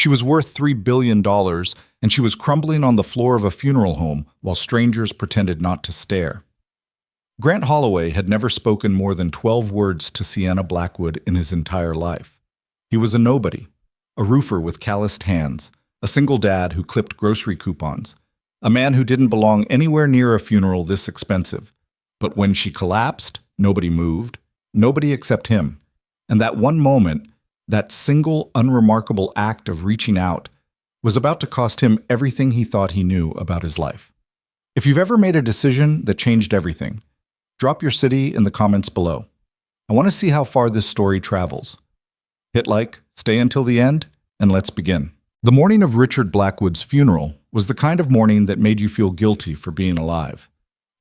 She was worth $3 billion, and she was crumbling on the floor of a funeral home while strangers pretended not to stare. Grant Holloway had never spoken more than 12 words to Sienna Blackwood in his entire life. He was a nobody, a roofer with calloused hands, a single dad who clipped grocery coupons, a man who didn't belong anywhere near a funeral this expensive. But when she collapsed, nobody moved, nobody except him. And that one moment, that single unremarkable act of reaching out, was about to cost him everything he thought he knew about his life. If you've ever made a decision that changed everything, drop your city in the comments below. I want to see how far this story travels. Hit like, stay until the end, and let's begin. The morning of Richard Blackwood's funeral was the kind of morning that made you feel guilty for being alive.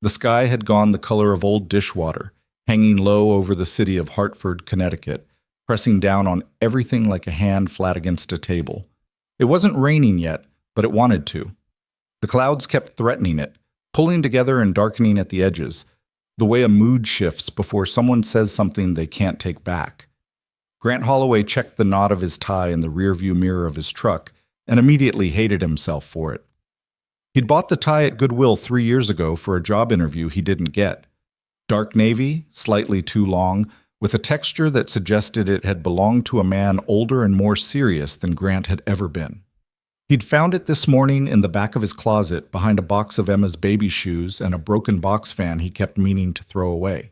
The sky had gone the color of old dishwater, hanging low over the city of Hartford, Connecticut, pressing down on everything like a hand flat against a table. It wasn't raining yet, but it wanted to. The clouds kept threatening it, pulling together and darkening at the edges, the way a mood shifts before someone says something they can't take back. Grant Holloway checked the knot of his tie in the rearview mirror of his truck and immediately hated himself for it. He'd bought the tie at Goodwill 3 years ago for a job interview he didn't get. Dark navy, slightly too long, with a texture that suggested it had belonged to a man older and more serious than Grant had ever been. He'd found it this morning in the back of his closet behind a box of Emma's baby shoes and a broken box fan he kept meaning to throw away.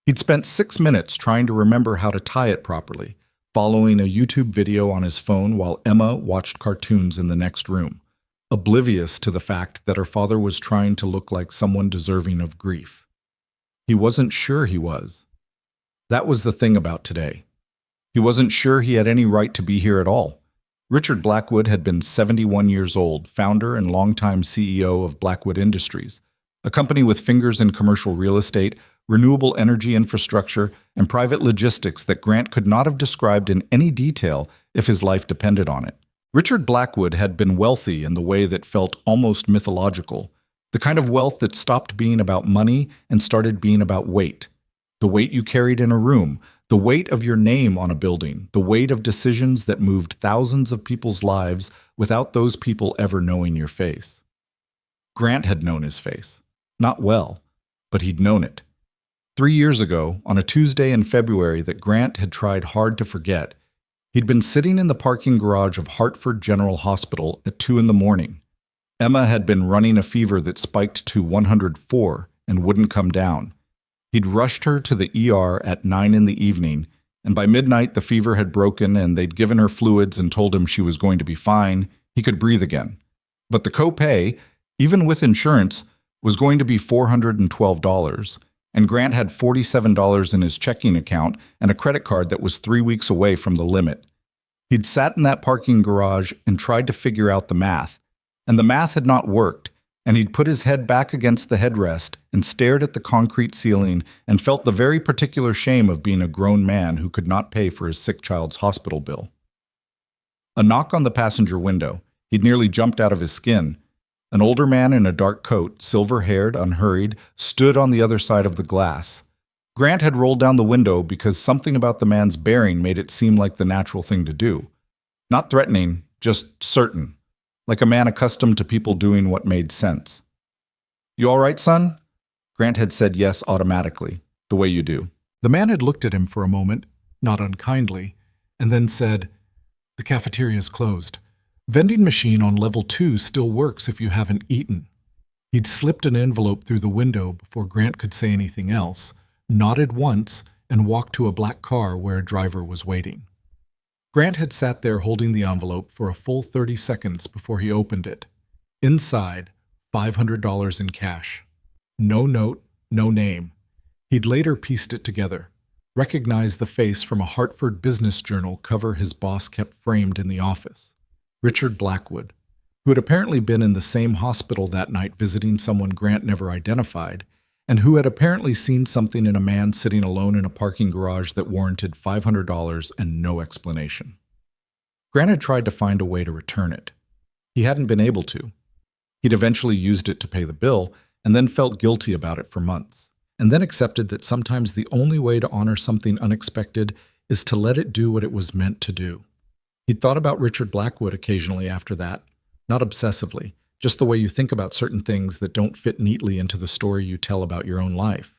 He'd spent 6 minutes trying to remember how to tie it properly, following a YouTube video on his phone while Emma watched cartoons in the next room, oblivious to the fact that her father was trying to look like someone deserving of grief. He wasn't sure he was. That was the thing about today. He wasn't sure he had any right to be here at all. Richard Blackwood had been 71 years old, founder and longtime CEO of Blackwood Industries, a company with fingers in commercial real estate, renewable energy infrastructure, and private logistics that Grant could not have described in any detail if his life depended on it. Richard Blackwood had been wealthy in the way that felt almost mythological, the kind of wealth that stopped being about money and started being about weight. The weight you carried in a room, the weight of your name on a building, the weight of decisions that moved thousands of people's lives without those people ever knowing your face. Grant had known his face. Not well, but he'd known it. 3 years ago, on a Tuesday in February that Grant had tried hard to forget, he'd been sitting in the parking garage of Hartford General Hospital at 2 in the morning. Emma had been running a fever that spiked to 104 and wouldn't come down. He'd rushed her to the ER at 9 in the evening, and by midnight the fever had broken and they'd given her fluids and told him she was going to be fine. He could breathe again. But the copay, even with insurance, was going to be $412, and Grant had $47 in his checking account and a credit card that was 3 weeks away from the limit. He'd sat in that parking garage and tried to figure out the math, and the math had not worked, and he'd put his head back against the headrest and stared at the concrete ceiling and felt the very particular shame of being a grown man who could not pay for his sick child's hospital bill. A knock on the passenger window. He'd nearly jumped out of his skin. An older man in a dark coat, silver-haired, unhurried, stood on the other side of the glass. Grant had rolled down the window because something about the man's bearing made it seem like the natural thing to do. Not threatening, just certain. Like a man accustomed to people doing what made sense. "You all right, son?" Grant had said yes automatically, the way you do. The man had looked at him for a moment, not unkindly, and then said, "The cafeteria's closed. Vending machine on level 2 still works if you haven't eaten." He'd slipped an envelope through the window before Grant could say anything else, nodded once, and walked to a black car where a driver was waiting. Grant had sat there holding the envelope for a full 30 seconds before he opened it. Inside, $500 in cash. No note, no name. He'd later pieced it together, recognized the face from a Hartford Business Journal cover his boss kept framed in the office. Richard Blackwood, who had apparently been in the same hospital that night visiting someone Grant never identified, and who had apparently seen something in a man sitting alone in a parking garage that warranted $500 and no explanation. Grant had tried to find a way to return it. He hadn't been able to. He'd eventually used it to pay the bill, and then felt guilty about it for months, and then accepted that sometimes the only way to honor something unexpected is to let it do what it was meant to do. He'd thought about Richard Blackwood occasionally after that, not obsessively, just the way you think about certain things that don't fit neatly into the story you tell about your own life.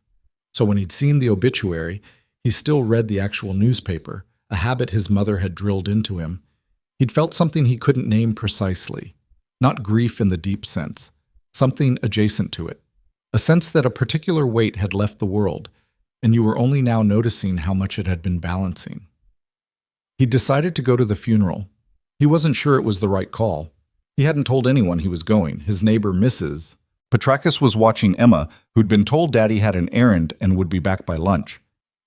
So when he'd seen the obituary, he still read the actual newspaper, a habit his mother had drilled into him. He'd felt something he couldn't name precisely, not grief in the deep sense, something adjacent to it, a sense that a particular weight had left the world, and you were only now noticing how much it had been balancing. He decided to go to the funeral. He wasn't sure it was the right call. He hadn't told anyone he was going. His neighbor, Mrs. Petrakis, was watching Emma, who'd been told Daddy had an errand and would be back by lunch.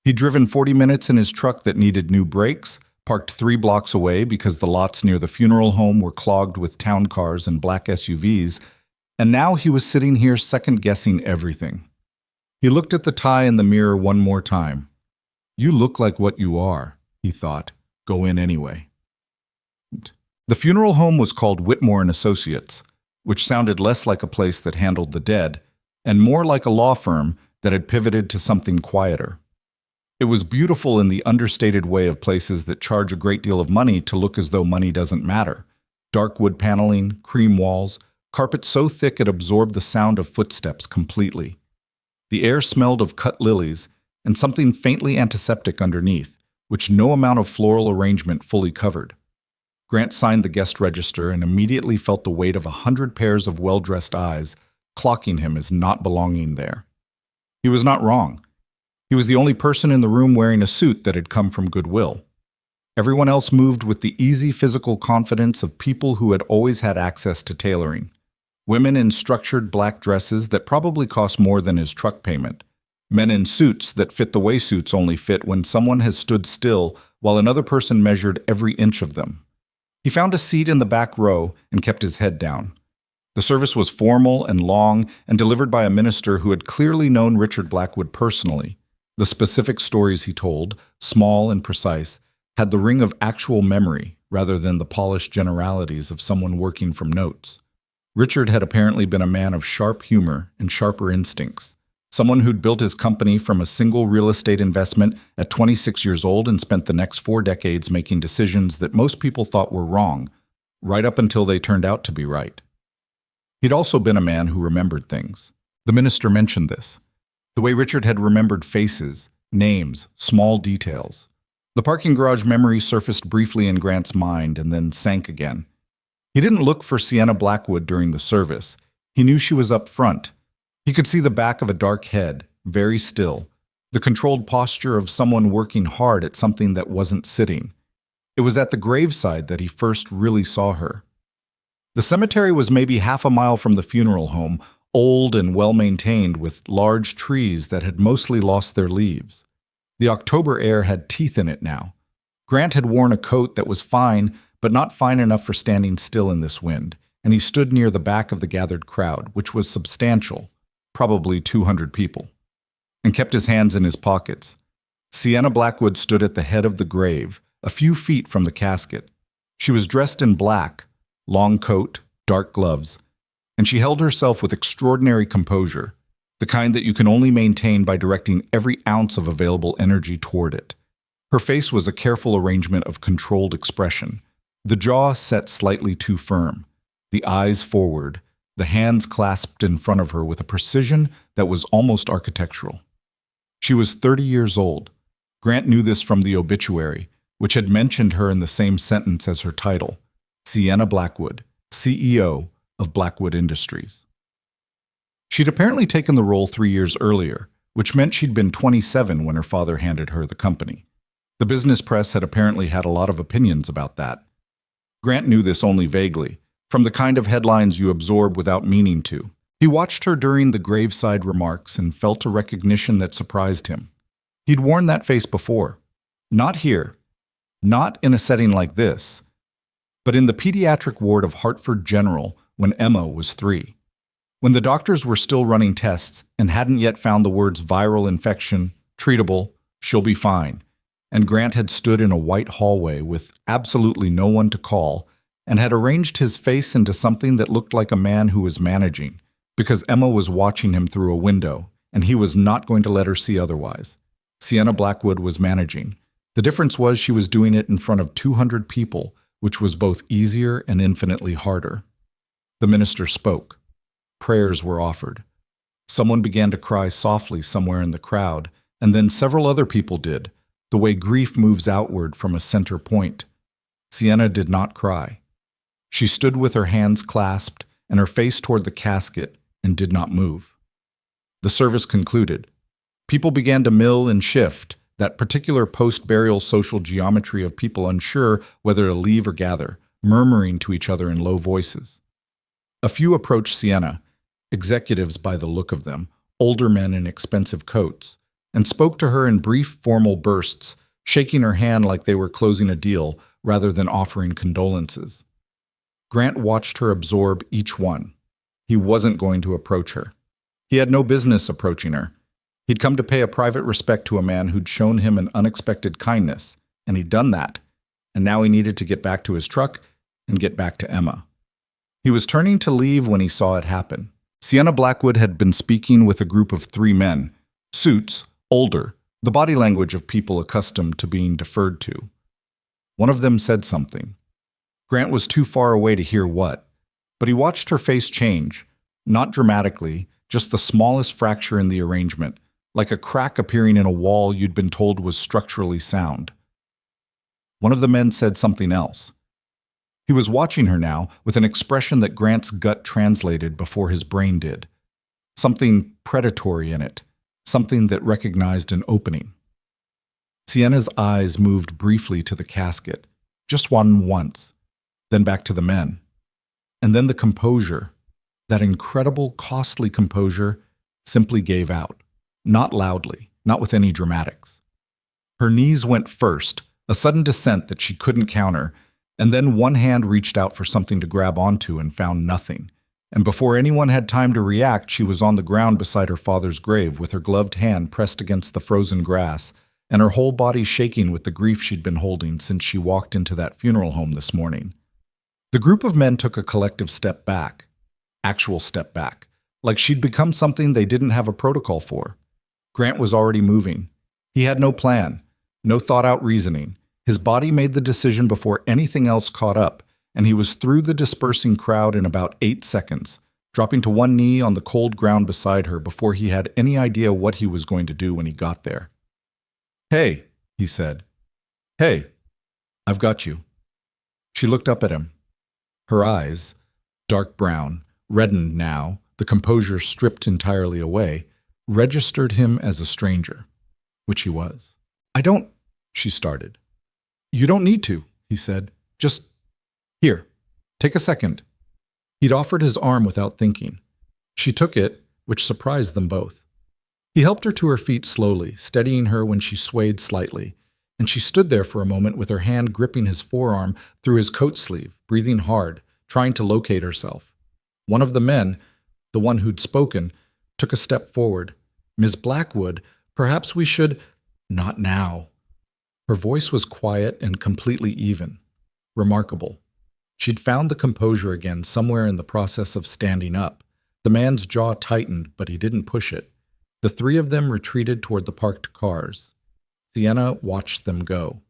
He'd driven 40 minutes in his truck that needed new brakes, parked 3 blocks away because the lots near the funeral home were clogged with town cars and black SUVs, and now he was sitting here second-guessing everything. He looked at the tie in the mirror one more time. "You look like what you are," he thought. "Go in anyway." The funeral home was called Whitmore and Associates, which sounded less like a place that handled the dead, and more like a law firm that had pivoted to something quieter. It was beautiful in the understated way of places that charge a great deal of money to look as though money doesn't matter. Dark wood paneling, cream walls, carpet so thick it absorbed the sound of footsteps completely. The air smelled of cut lilies and something faintly antiseptic underneath, which no amount of floral arrangement fully covered. Grant signed the guest register and immediately felt the weight of 100 pairs of well-dressed eyes clocking him as not belonging there. He was not wrong. He was the only person in the room wearing a suit that had come from Goodwill. Everyone else moved with the easy physical confidence of people who had always had access to tailoring. Women in structured black dresses that probably cost more than his truck payment. Men in suits that fit the way suits only fit when someone has stood still while another person measured every inch of them. He found a seat in the back row and kept his head down. The service was formal and long and delivered by a minister who had clearly known Richard Blackwood personally. The specific stories he told, small and precise, had the ring of actual memory rather than the polished generalities of someone working from notes. Richard had apparently been a man of sharp humor and sharper instincts, someone who'd built his company from a single real estate investment at 26 years old and spent the next 4 decades making decisions that most people thought were wrong, right up until they turned out to be right. He'd also been a man who remembered things. The minister mentioned this. The way Richard had remembered faces, names, small details. The parking garage memory surfaced briefly in Grant's mind and then sank again. He didn't look for Sienna Blackwood during the service. He knew she was up front. He could see the back of a dark head, very still, the controlled posture of someone working hard at something that wasn't sitting. It was at the graveside that he first really saw her. The cemetery was maybe half a mile from the funeral home, old and well-maintained with large trees that had mostly lost their leaves. The October air had teeth in it now. Grant had worn a coat that was fine, but not fine enough for standing still in this wind, and he stood near the back of the gathered crowd, which was substantial, probably 200 people, and kept his hands in his pockets. Sienna Blackwood stood at the head of the grave, a few feet from the casket. She was dressed in black, long coat, dark gloves, and she held herself with extraordinary composure, the kind that you can only maintain by directing every ounce of available energy toward it. Her face was a careful arrangement of controlled expression, the jaw set slightly too firm, the eyes forward, the hands clasped in front of her with a precision that was almost architectural. She was 30 years old. Grant knew this from the obituary, which had mentioned her in the same sentence as her title, Sienna Blackwood, CEO of Blackwood Industries. She'd apparently taken the role 3 years earlier, which meant she'd been 27 when her father handed her the company. The business press had apparently had a lot of opinions about that. Grant knew this only vaguely, from the kind of headlines you absorb without meaning to. He watched her during the graveside remarks and felt a recognition that surprised him. He'd worn that face before. Not here, not in a setting like this, but in the pediatric ward of Hartford General when Emma was 3. When the doctors were still running tests and hadn't yet found the words viral infection, treatable, she'll be fine, and Grant had stood in a white hallway with absolutely no one to call and had arranged his face into something that looked like a man who was managing, because Emma was watching him through a window, and he was not going to let her see otherwise. Sienna Blackwood was managing. The difference was she was doing it in front of 200 people, which was both easier and infinitely harder. The minister spoke. Prayers were offered. Someone began to cry softly somewhere in the crowd, and then several other people did, the way grief moves outward from a center point. Sienna did not cry. She stood with her hands clasped and her face toward the casket and did not move. The service concluded. People began to mill and shift, that particular post-burial social geometry of people unsure whether to leave or gather, murmuring to each other in low voices. A few approached Sienna, executives by the look of them, older men in expensive coats, and spoke to her in brief formal bursts, shaking her hand like they were closing a deal rather than offering condolences. Grant watched her absorb each one. He wasn't going to approach her. He had no business approaching her. He'd come to pay a private respect to a man who'd shown him an unexpected kindness, and he'd done that, and now he needed to get back to his truck and get back to Emma. He was turning to leave when he saw it happen. Sienna Blackwood had been speaking with a group of 3 men, suits, older, the body language of people accustomed to being deferred to. One of them said something. Grant was too far away to hear what, but he watched her face change, not dramatically, just the smallest fracture in the arrangement, like a crack appearing in a wall you'd been told was structurally sound. One of the men said something else. He was watching her now with an expression that Grant's gut translated before his brain did. Something predatory in it, something that recognized an opening. Sienna's eyes moved briefly to the casket, just once, then back to the men. And then the composure, that incredible, costly composure, simply gave out. Not loudly, not with any dramatics. Her knees went first, a sudden descent that she couldn't counter, and then one hand reached out for something to grab onto and found nothing. And before anyone had time to react, she was on the ground beside her father's grave with her gloved hand pressed against the frozen grass, and her whole body shaking with the grief she'd been holding since she walked into that funeral home this morning. The group of men took a collective step back, actual step back, like she'd become something they didn't have a protocol for. Grant was already moving. He had no plan, no thought-out reasoning. His body made the decision before anything else caught up, and he was through the dispersing crowd in about 8 seconds, dropping to one knee on the cold ground beside her before he had any idea what he was going to do when he got there. "Hey," he said. "Hey, I've got you." She looked up at him. Her eyes, dark brown, reddened now, the composure stripped entirely away, registered him as a stranger, which he was. "I don't," she started. "You don't need to," he said. "Just, here, take a second." He'd offered his arm without thinking. She took it, which surprised them both. He helped her to her feet slowly, steadying her when she swayed slightly, and she stood there for a moment with her hand gripping his forearm through his coat sleeve, breathing hard, trying to locate herself. One of the men, the one who'd spoken, took a step forward. "Miss Blackwood, perhaps we should—" "Not now." Her voice was quiet and completely even. Remarkable. She'd found the composure again somewhere in the process of standing up. The man's jaw tightened, but he didn't push it. The 3 of them retreated toward the parked cars. Sienna watched them go.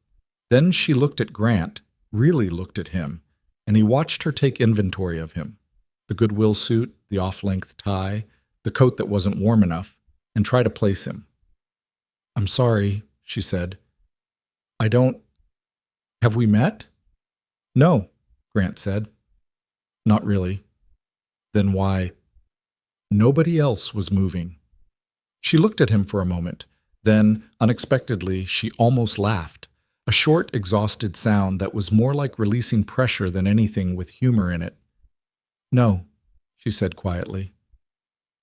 Then she looked at Grant, really looked at him, and he watched her take inventory of him. The Goodwill suit, the off-length tie, the coat that wasn't warm enough, and try to place him. "I'm sorry," she said. "I don't— Have we met?" "No," Grant said. "Not really." "Then why—" Nobody else was moving. She looked at him for a moment. Then, unexpectedly, she almost laughed, a short, exhausted sound that was more like releasing pressure than anything with humor in it. "No," she said quietly.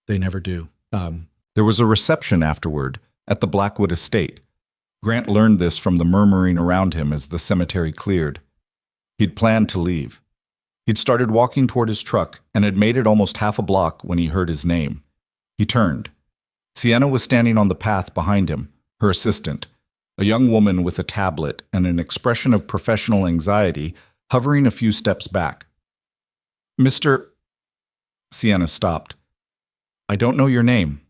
"They never do." There was a reception afterward at the Blackwood estate. Grant learned this from the murmuring around him as the cemetery cleared. He'd planned to leave. He'd started walking toward his truck and had made it almost half a block when he heard his name. He turned. Sienna was standing on the path behind him, her assistant, a young woman with a tablet and an expression of professional anxiety, hovering a few steps back. "Mr. Sienna stopped. "I don't know your name."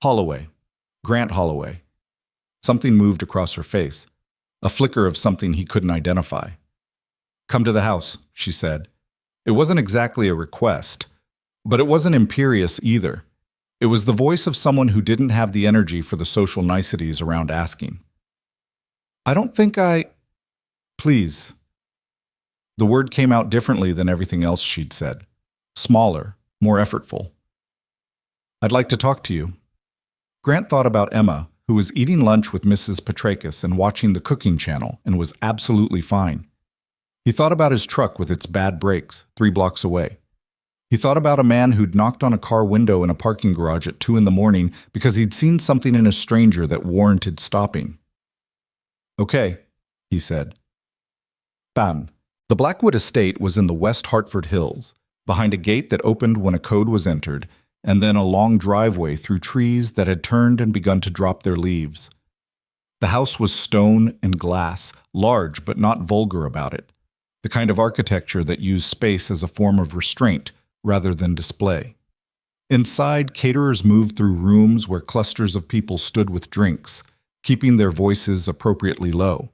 "Holloway. Grant Holloway." Something moved across her face, a flicker of something he couldn't identify. "Come to the house," she said. It wasn't exactly a request, but it wasn't imperious either. It was the voice of someone who didn't have the energy for the social niceties around asking. "I don't think I... Please." The word came out differently than everything else she'd said. Smaller, more effortful. "I'd like to talk to you." Grant thought about Emma, who was eating lunch with Mrs. Petrakis and watching the cooking channel, and was absolutely fine. He thought about his truck with its bad brakes, 3 blocks away. He thought about a man who'd knocked on a car window in a parking garage at 2 in the morning because he'd seen something in a stranger that warranted stopping. "Okay," he said. Bam. The Blackwood estate was in the West Hartford Hills, behind a gate that opened when a code was entered, and then a long driveway through trees that had turned and begun to drop their leaves. The house was stone and glass, large but not vulgar about it, the kind of architecture that used space as a form of restraint rather than display. Inside, caterers moved through rooms where clusters of people stood with drinks, keeping their voices appropriately low.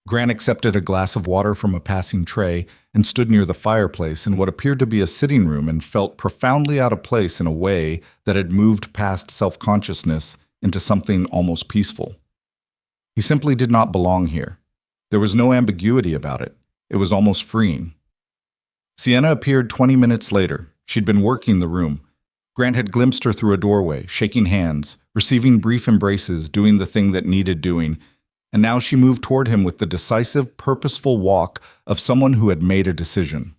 Grant accepted a glass of water from a passing tray and stood near the fireplace in what appeared to be a sitting room and felt profoundly out of place in a way that had moved past self-consciousness into something almost peaceful. He simply did not belong here. There was no ambiguity about it. It was almost freeing. Sienna appeared 20 minutes later. She'd been working the room. Grant had glimpsed her through a doorway, shaking hands, receiving brief embraces, doing the thing that needed doing, and now she moved toward him with the decisive, purposeful walk of someone who had made a decision.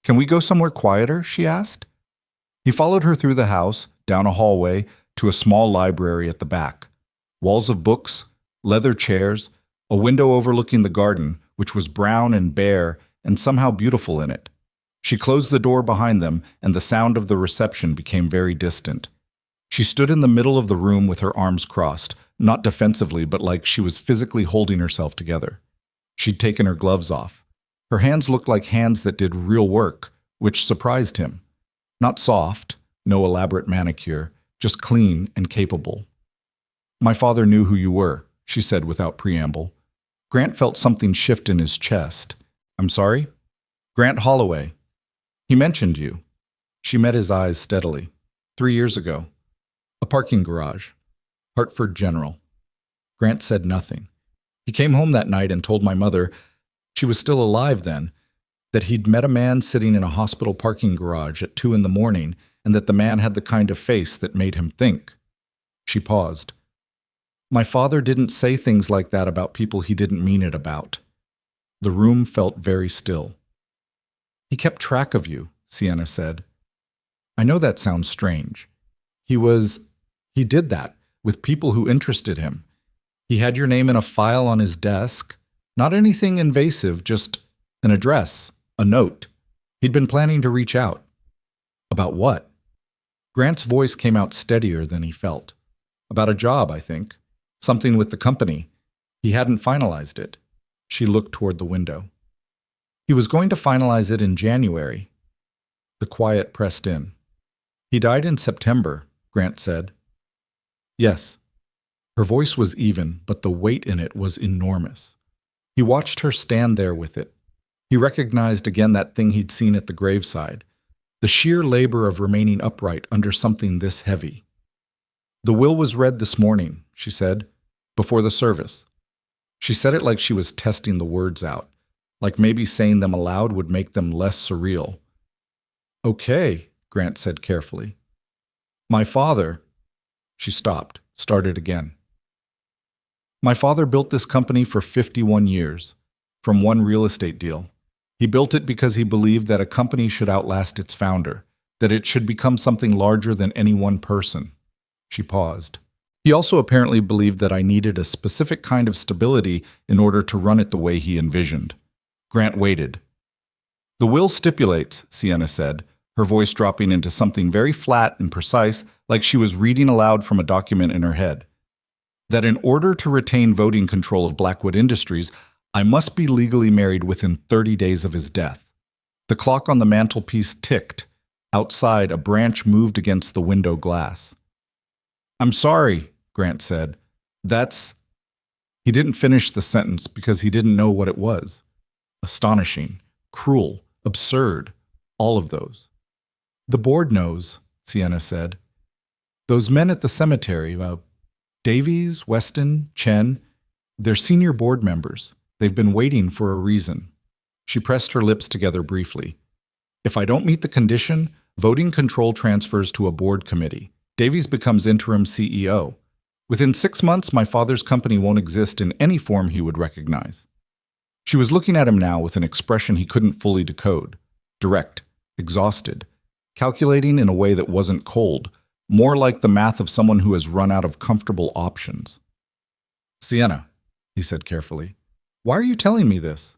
"Can we go somewhere quieter?" she asked. He followed her through the house, down a hallway, to a small library at the back. Walls of books, leather chairs, a window overlooking the garden, which was brown and bare and somehow beautiful in it. She closed the door behind them, and the sound of the reception became very distant. She stood in the middle of the room with her arms crossed, not defensively, but like she was physically holding herself together. She'd taken her gloves off. Her hands looked like hands that did real work, which surprised him. Not soft, no elaborate manicure, just clean and capable. "My father knew who you were," she said without preamble. Grant felt something shift in his chest. "I'm sorry?" "Grant Holloway. He mentioned you." She met his eyes steadily. 3 years ago. A parking garage. Hartford General. Grant said nothing. "He came home that night and told my mother, she was still alive then, that he'd met a man sitting in a hospital parking garage at 2 in the morning and that the man had the kind of face that made him think." She paused. "My father didn't say things like that about people he didn't mean it about." The room felt very still. "He kept track of you," Sienna said. "I know that sounds strange. He did that with people who interested him. He had your name in a file on his desk. Not anything invasive, just an address, a note. He'd been planning to reach out." "About what?" Grant's voice came out steadier than he felt. "About a job, I think. Something with the company. He hadn't finalized it." She looked toward the window. "He was going to finalize it in January." The quiet pressed in. "He died in September," Grant said. "Yes." Her voice was even, but the weight in it was enormous. He watched her stand there with it. He recognized again that thing he'd seen at the graveside, the sheer labor of remaining upright under something this heavy. "The will was read this morning," she said, "before the service." She said it like she was testing the words out, like maybe saying them aloud would make them less surreal. "Okay," Grant said carefully. "My father..." She stopped, started again. "My father built this company for 51 years, from one real estate deal. He built it because he believed that a company should outlast its founder, that it should become something larger than any one person." She paused. "He also apparently believed that I needed a specific kind of stability in order to run it the way he envisioned." Grant waited. "The will stipulates," Sienna said, her voice dropping into something very flat and precise, like she was reading aloud from a document in her head, "that in order to retain voting control of Blackwood Industries, I must be legally married within 30 days of his death." The clock on the mantelpiece ticked. Outside, a branch moved against the window glass. "I'm sorry," Grant said. "That's..." He didn't finish the sentence because he didn't know what it was. astonishing, cruel, absurd, all of those. The board knows, Sienna said. Those men at the cemetery, Davies, Weston, Chen, they're senior board members. They've been waiting for a reason. She pressed her lips together briefly. If I don't meet the condition, voting control transfers to a board committee. Davies becomes interim CEO. Within 6 months, my father's company won't exist in any form he would recognize. She was looking at him now with an expression he couldn't fully decode. Direct, exhausted, calculating in a way that wasn't cold, more like the math of someone who has run out of comfortable options. Sienna, he said carefully, why are you telling me this?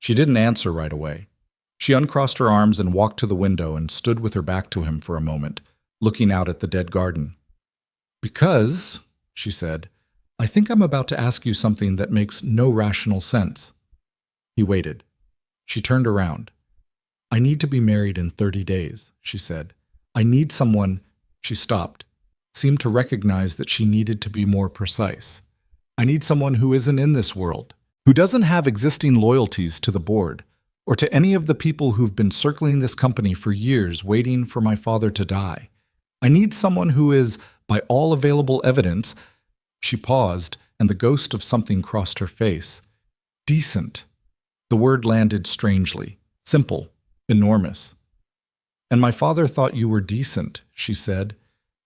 She didn't answer right away. She uncrossed her arms and walked to the window and stood with her back to him for a moment, looking out at the dead garden. Because, she said, I think I'm about to ask you something that makes no rational sense. He waited. She turned around. I need to be married in 30 days, she said. I need someone. She stopped, seemed to recognize that she needed to be more precise. I need someone who isn't in this world, who doesn't have existing loyalties to the board, or to any of the people who've been circling this company for years waiting for my father to die. I need someone who is, by all available evidence, she paused, and the ghost of something crossed her face. Decent. The word landed strangely, simple, enormous. And my father thought you were decent, she said.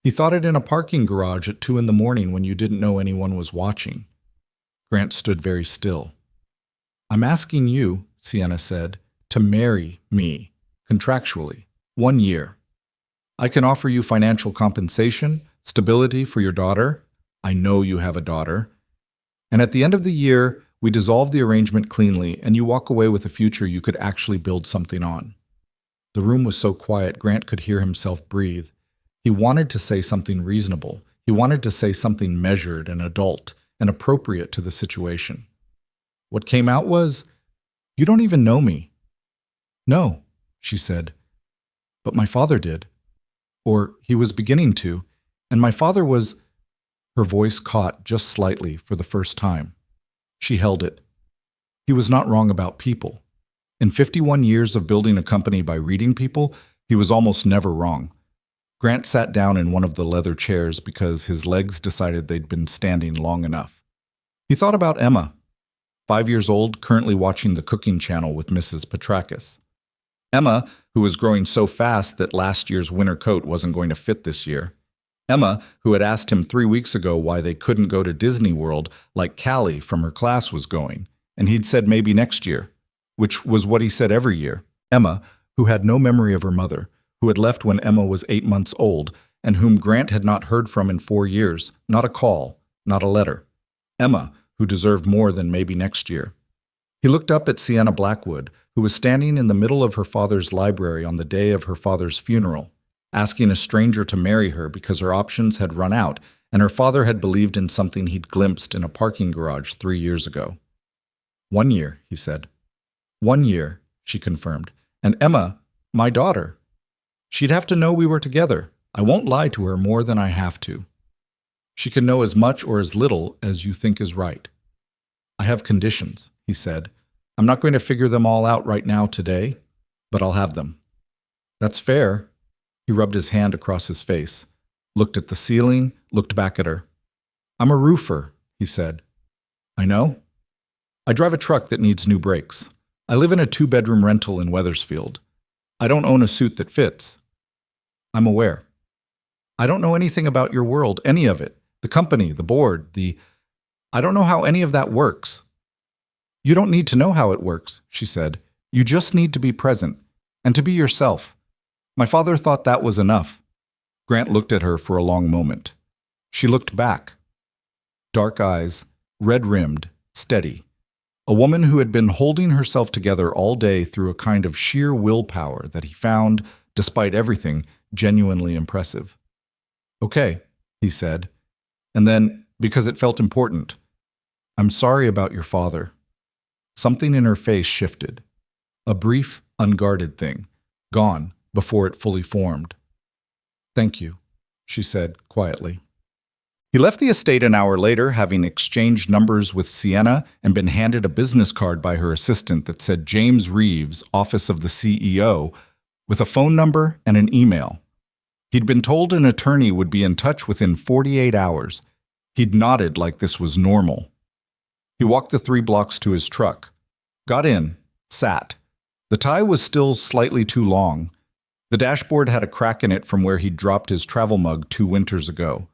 He thought it in a parking garage at 2 a.m. when you didn't know anyone was watching. Grant stood very still. I'm asking you, Sienna said, to marry me, contractually, 1 year. I can offer you financial compensation, stability for your daughter. I know you have a daughter. And at the end of the year, we dissolve the arrangement cleanly and you walk away with a future you could actually build something on. The room was so quiet Grant could hear himself breathe. He wanted to say something reasonable. He wanted to say something measured and adult and appropriate to the situation. What came out was, you don't even know me. No, she said. But my father did. Or he was beginning to. And my father was... Her voice caught just slightly for the first time. She held it. He was not wrong about people. In 51 years of building a company by reading people, he was almost never wrong. Grant sat down in one of the leather chairs because his legs decided they'd been standing long enough. He thought about Emma, 5 years old, currently watching the cooking channel with Mrs. Petrakis. Emma, who was growing so fast that last year's winter coat wasn't going to fit this year. Emma, who had asked him 3 weeks ago why they couldn't go to Disney World like Callie from her class was going, and he'd said maybe next year, which was what he said every year. Emma, who had no memory of her mother, who had left when Emma was 8 months old, and whom Grant had not heard from in 4 years, not a call, not a letter. Emma, who deserved more than maybe next year. He looked up at Sienna Blackwood, who was standing in the middle of her father's library on the day of her father's funeral, asking a stranger to marry her because her options had run out and her father had believed in something he'd glimpsed in a parking garage 3 years ago. 1 year, he said. 1 year, she confirmed. And Emma, my daughter. She'd have to know we were together. I won't lie to her more than I have to. She can know as much or as little as you think is right. I have conditions, he said. I'm not going to figure them all out right now today, but I'll have them. That's fair. He rubbed his hand across his face, looked at the ceiling, looked back at her. I'm a roofer, he said. I know. I drive a truck that needs new brakes. I live in a 2-bedroom rental in Wethersfield. I don't own a suit that fits. I'm aware. I don't know anything about your world, any of it. The company, the board, I don't know how any of that works. You don't need to know how it works, she said. You just need to be present, and to be yourself. My father thought that was enough. Grant looked at her for a long moment. She looked back. Dark eyes, red-rimmed, steady. A woman who had been holding herself together all day through a kind of sheer willpower that he found, despite everything, genuinely impressive. Okay, he said. And then, because it felt important, I'm sorry about your father. Something in her face shifted. A brief, unguarded thing, gone before it fully formed. Thank you, she said quietly. He left the estate an hour later, having exchanged numbers with Sienna and been handed a business card by her assistant that said James Reeves, Office of the CEO, with a phone number and an email. He'd been told an attorney would be in touch within 48 hours. He'd nodded like this was normal. He walked the 3 blocks to his truck, got in, sat. The tie was still slightly too long. The dashboard had a crack in it from where he'd dropped his travel mug 2 winters ago.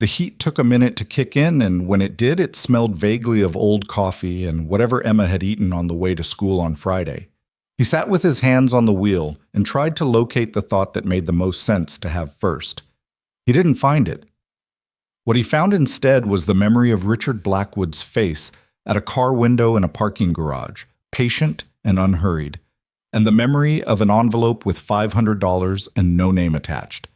The heat took a minute to kick in, and when it did, it smelled vaguely of old coffee and whatever Emma had eaten on the way to school on Friday. He sat with his hands on the wheel and tried to locate the thought that made the most sense to have first. He didn't find it. What he found instead was the memory of Richard Blackwood's face at a car window in a parking garage, patient and unhurried, and the memory of an envelope with $500 and no name attached,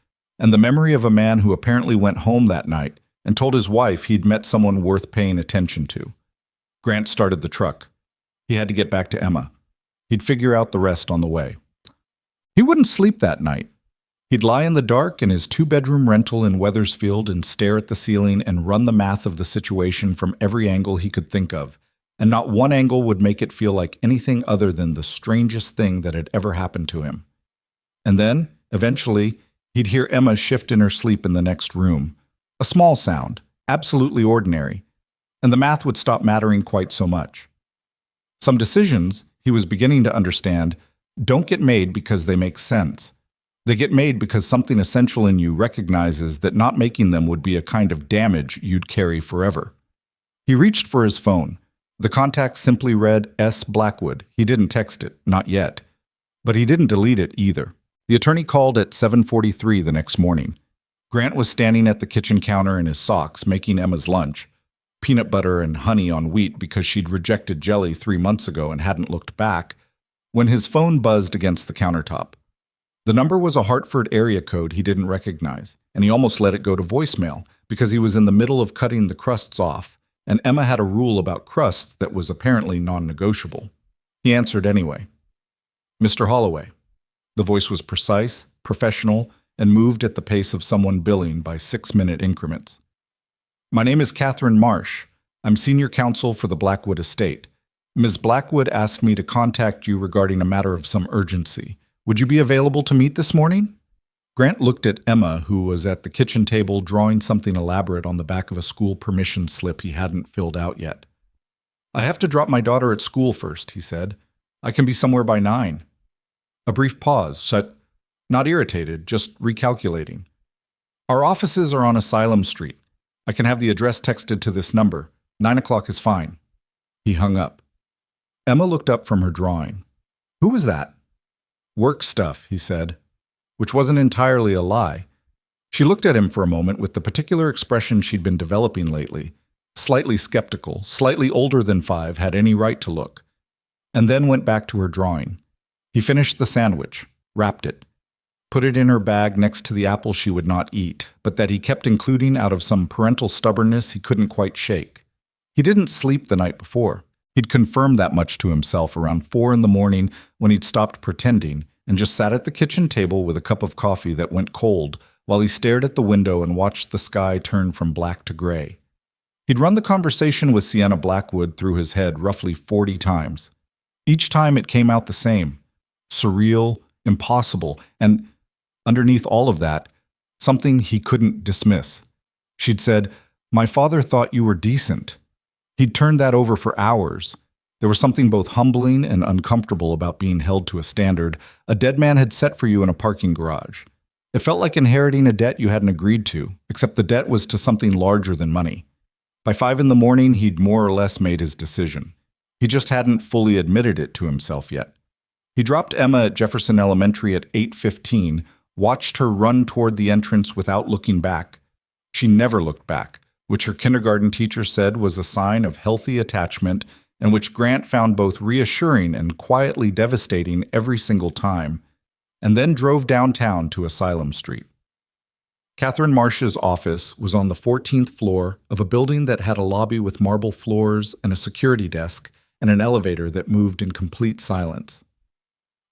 and the memory of a man who apparently went home that night and told his wife he'd met someone worth paying attention to. Grant started the truck. He had to get back to Emma. He'd figure out the rest on the way. He wouldn't sleep that night. He'd lie in the dark in his 2-bedroom rental in Wethersfield and stare at the ceiling and run the math of the situation from every angle he could think of, and not one angle would make it feel like anything other than the strangest thing that had ever happened to him. And then, eventually, he'd hear Emma shift in her sleep in the next room. A small sound, absolutely ordinary, and the math would stop mattering quite so much. Some decisions, he was beginning to understand, don't get made because they make sense. They get made because something essential in you recognizes that not making them would be a kind of damage you'd carry forever. He reached for his phone. The contact simply read S. Blackwood. He didn't text it, not yet. But he didn't delete it either. The attorney called at 7:43 the next morning. Grant was standing at the kitchen counter in his socks, making Emma's lunch. Peanut butter and honey on wheat because she'd rejected jelly 3 months ago and hadn't looked back, when his phone buzzed against the countertop. The number was a Hartford area code he didn't recognize, and he almost let it go to voicemail because he was in the middle of cutting the crusts off, and Emma had a rule about crusts that was apparently non-negotiable. He answered anyway. Mr. Holloway. The voice was precise, professional, and moved at the pace of someone billing by 6-minute increments. My name is Catherine Marsh. I'm senior counsel for the Blackwood estate. Ms. Blackwood asked me to contact you regarding a matter of some urgency. Would you be available to meet this morning? Grant looked at Emma, who was at the kitchen table drawing something elaborate on the back of a school permission slip he hadn't filled out yet. I have to drop my daughter at school first, he said. I can be somewhere by 9. A brief pause, not irritated, just recalculating. Our offices are on Asylum Street. I can have the address texted to this number. 9 o'clock is fine. He hung up. Emma looked up from her drawing. Who was that? Work stuff, he said, which wasn't entirely a lie. She looked at him for a moment with the particular expression she'd been developing lately, slightly skeptical, slightly older than 5, had any right to look, and then went back to her drawing. He finished the sandwich, wrapped it, put it in her bag next to the apple she would not eat, but that he kept including out of some parental stubbornness he couldn't quite shake. He didn't sleep the night before. He'd confirmed that much to himself around 4 in the morning when he'd stopped pretending and just sat at the kitchen table with a cup of coffee that went cold while he stared at the window and watched the sky turn from black to gray. He'd run the conversation with Sienna Blackwood through his head roughly 40 times. Each time it came out the same, surreal, impossible, and underneath all of that, something he couldn't dismiss. She'd said, "My father thought you were decent." He'd turned that over for hours. There was something both humbling and uncomfortable about being held to a standard a dead man had set for you in a parking garage. It felt like inheriting a debt you hadn't agreed to, except the debt was to something larger than money. By 5 in the morning, he'd more or less made his decision. He just hadn't fully admitted it to himself yet. He dropped Emma at Jefferson Elementary at 8:15, watched her run toward the entrance without looking back. She never looked back, which her kindergarten teacher said was a sign of healthy attachment and which Grant found both reassuring and quietly devastating every single time, and then drove downtown to Asylum Street. Catherine Marsh's office was on the 14th floor of a building that had a lobby with marble floors and a security desk and an elevator that moved in complete silence.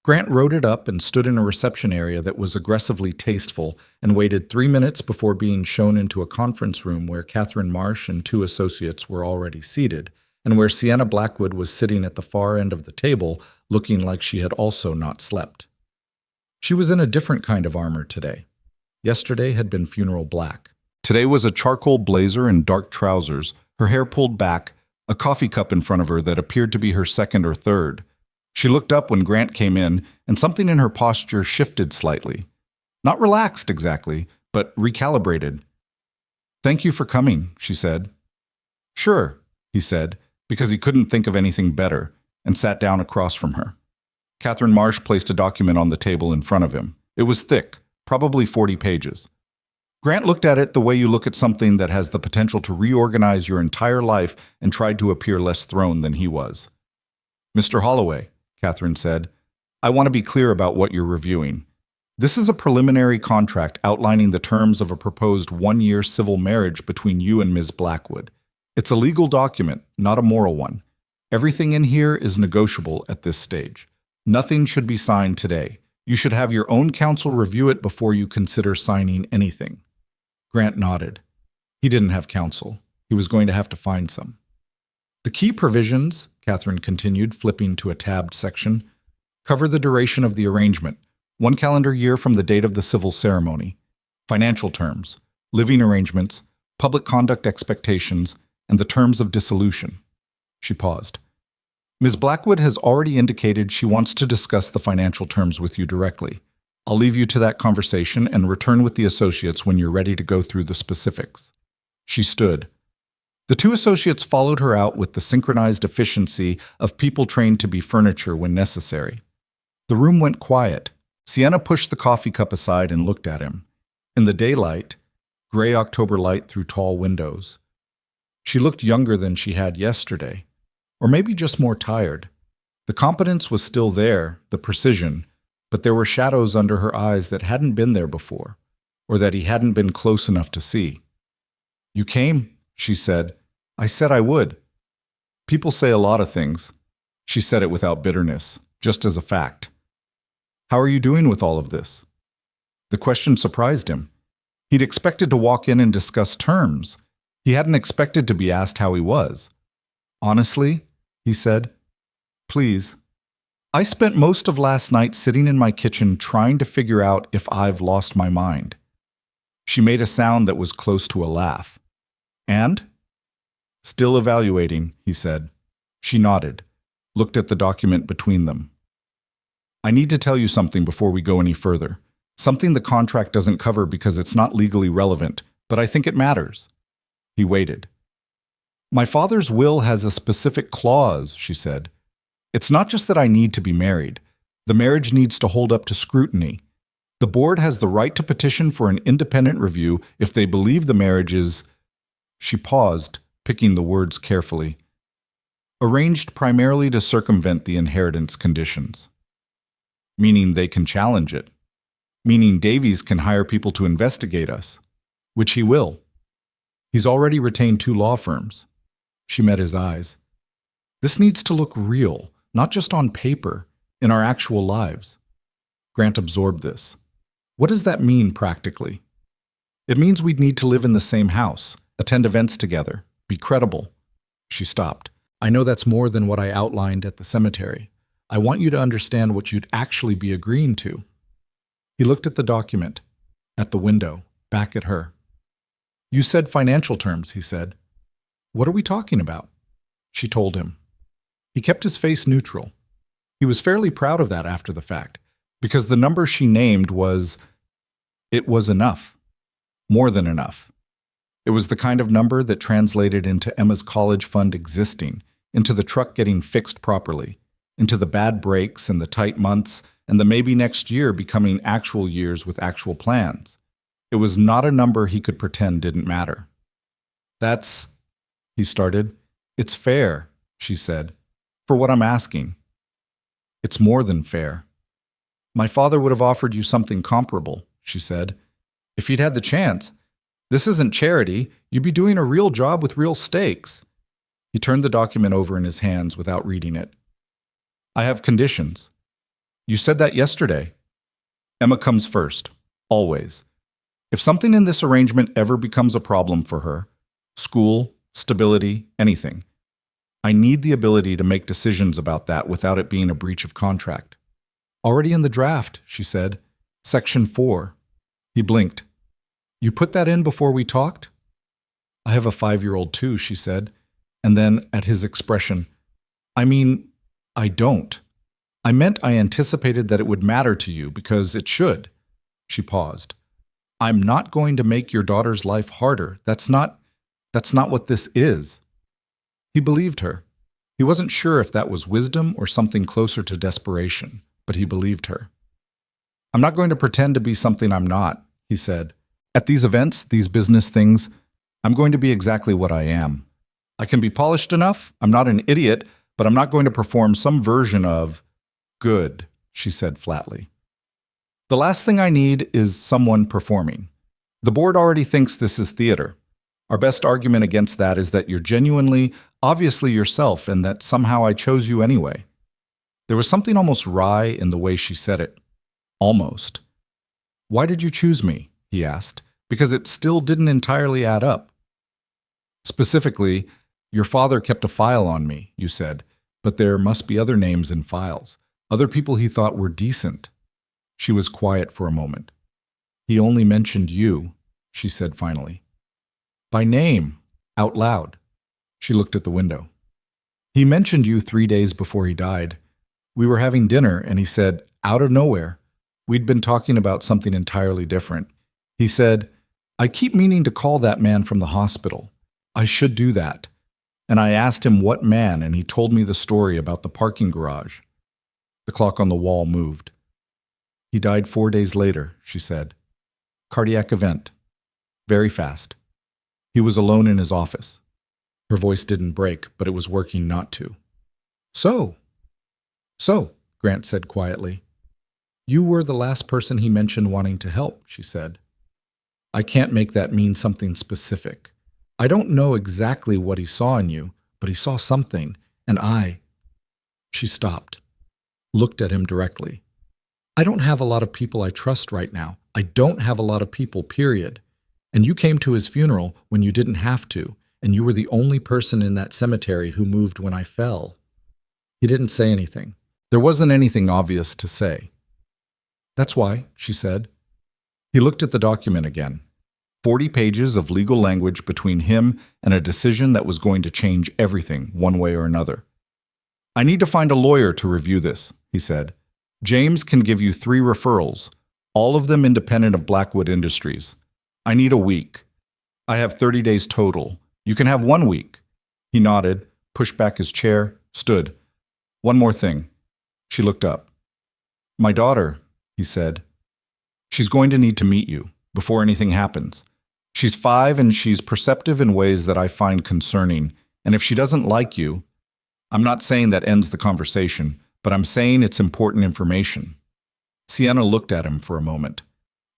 Grant wrote it up and stood in a reception area that was aggressively tasteful and waited 3 minutes before being shown into a conference room where Catherine Marsh and 2 associates were already seated, and where Sienna Blackwood was sitting at the far end of the table, looking like she had also not slept. She was in a different kind of armor today. Yesterday had been funeral black. Today was a charcoal blazer and dark trousers, her hair pulled back, a coffee cup in front of her that appeared to be her second or third. She looked up when Grant came in, and something in her posture shifted slightly. Not relaxed exactly, but recalibrated. "Thank you for coming," she said. "Sure," he said, because he couldn't think of anything better, and sat down across from her. Catherine Marsh placed a document on the table in front of him. It was thick, probably 40 pages. Grant looked at it the way you look at something that has the potential to reorganize your entire life and tried to appear less thrown than he was. "Mr. Holloway," Catherine said, "I want to be clear about what you're reviewing. This is a preliminary contract outlining the terms of a proposed 1-year civil marriage between you and Ms. Blackwood. It's a legal document, not a moral one. Everything in here is negotiable at this stage. Nothing should be signed today. You should have your own counsel review it before you consider signing anything." Grant nodded. He didn't have counsel. He was going to have to find some. "The key provisions," Catherine continued, flipping to a tabbed section, "cover the duration of the arrangement, 1 calendar year from the date of the civil ceremony, financial terms, living arrangements, public conduct expectations, and the terms of dissolution." She paused. "Ms. Blackwood has already indicated she wants to discuss the financial terms with you directly. I'll leave you to that conversation and return with the associates when you're ready to go through the specifics." She stood. The 2 associates followed her out with the synchronized efficiency of people trained to be furniture when necessary. The room went quiet. Sienna pushed the coffee cup aside and looked at him. In the daylight, gray October light through tall windows, she looked younger than she had yesterday, or maybe just more tired. The competence was still there, the precision, but there were shadows under her eyes that hadn't been there before, or that he hadn't been close enough to see. "You came," she said. "I said I would." People say a lot of things. She said it without bitterness, just as a fact. "How are you doing with all of this?" The question surprised him. He'd expected to walk in and discuss terms. He hadn't expected to be asked how he was. "Honestly," he said, "please. I spent most of last night sitting in my kitchen trying to figure out if I've lost my mind." She made a sound that was close to a laugh. "And?" "Still evaluating," he said. She nodded, looked at the document between them. "I need to tell you something before we go any further. Something the contract doesn't cover because it's not legally relevant, but I think it matters." He waited. "My father's will has a specific clause," she said. "It's not just that I need to be married. The marriage needs to hold up to scrutiny. The board has the right to petition for an independent review if they believe the marriage is—" She paused, picking the words carefully. "Arranged primarily to circumvent the inheritance conditions." Meaning they can challenge it. Meaning Davies can hire people to investigate us, which he will. He's already retained 2 law firms. She met his eyes. "This needs to look real, not just on paper, in our actual lives." Grant absorbed this. What does that mean practically? It means we'd need to live in the same house, attend events together, be credible. She stopped. "I know that's more than what I outlined at the cemetery. I want you to understand what you'd actually be agreeing to." He looked at the document, at the window, back at her. "You said financial terms," he said. "What are we talking about?" She told him. He kept his face neutral. He was fairly proud of that after the fact, because the number she named was enough. More than enough. It was the kind of number that translated into Emma's college fund existing, into the truck getting fixed properly, into the bad breaks and the tight months, and the maybe next year becoming actual years with actual plans. It was not a number he could pretend didn't matter. "That's," he started. "It's fair," she said, "for what I'm asking." "It's more than fair." "My father would have offered you something comparable," she said. "If he'd had the chance. This isn't charity. You'd be doing a real job with real stakes." He turned the document over in his hands without reading it. "I have conditions." You said that yesterday. Emma comes first, always. If something in this arrangement ever becomes a problem for her, school, stability, anything, I need the ability to make decisions about that without it being a breach of contract. Already in the draft, she said. Section 4. He blinked. You put that in before we talked? I have a 5-year-old too, she said. And then, at his expression, I mean, I don't. I meant I anticipated that it would matter to you because it should. She paused. I'm not going to make your daughter's life harder. That's not what this is. He believed her. He wasn't sure if that was wisdom or something closer to desperation, but he believed her. I'm not going to pretend to be something I'm not, he said. At these events, these business things, I'm going to be exactly what I am. I can be polished enough. I'm not an idiot, but I'm not going to perform some version of good, she said flatly. The last thing I need is someone performing. The board already thinks this is theater. Our best argument against that is that you're genuinely, obviously yourself, and that somehow I chose you anyway. There was something almost wry in the way she said it. Almost. Why did you choose me? He asked, because it still didn't entirely add up. Specifically, your father kept a file on me, you said, but there must be other names in files, other people he thought were decent. She was quiet for a moment. He only mentioned you, she said finally. By name, out loud. She looked at the window. He mentioned you 3 days before he died. We were having dinner, and he said, out of nowhere, we'd been talking about something entirely different. He said, I keep meaning to call that man from the hospital. I should do that. And I asked him what man, and he told me the story about the parking garage. The clock on the wall moved. He died 4 days later, she said. Cardiac event. Very fast. He was alone in his office. Her voice didn't break, but it was working not to. So, Grant said quietly. You were the last person he mentioned wanting to help, she said. I can't make that mean something specific. I don't know exactly what he saw in you, but he saw something, and I... She stopped, looked at him directly. I don't have a lot of people I trust right now. I don't have a lot of people, period. And you came to his funeral when you didn't have to, and you were the only person in that cemetery who moved when I fell. He didn't say anything. There wasn't anything obvious to say. That's why, she said. He looked at the document again. 40 pages of legal language between him and a decision that was going to change everything one way or another. I need to find a lawyer to review this, he said. James can give you 3 referrals, all of them independent of Blackwood Industries. I need a week. I have 30 days total. You can have 1 week. He nodded, pushed back his chair, stood. One more thing. She looked up. My daughter, he said. She's going to need to meet you before anything happens. She's 5 and she's perceptive in ways that I find concerning. And if she doesn't like you, I'm not saying that ends the conversation, but I'm saying it's important information. Sienna looked at him for a moment.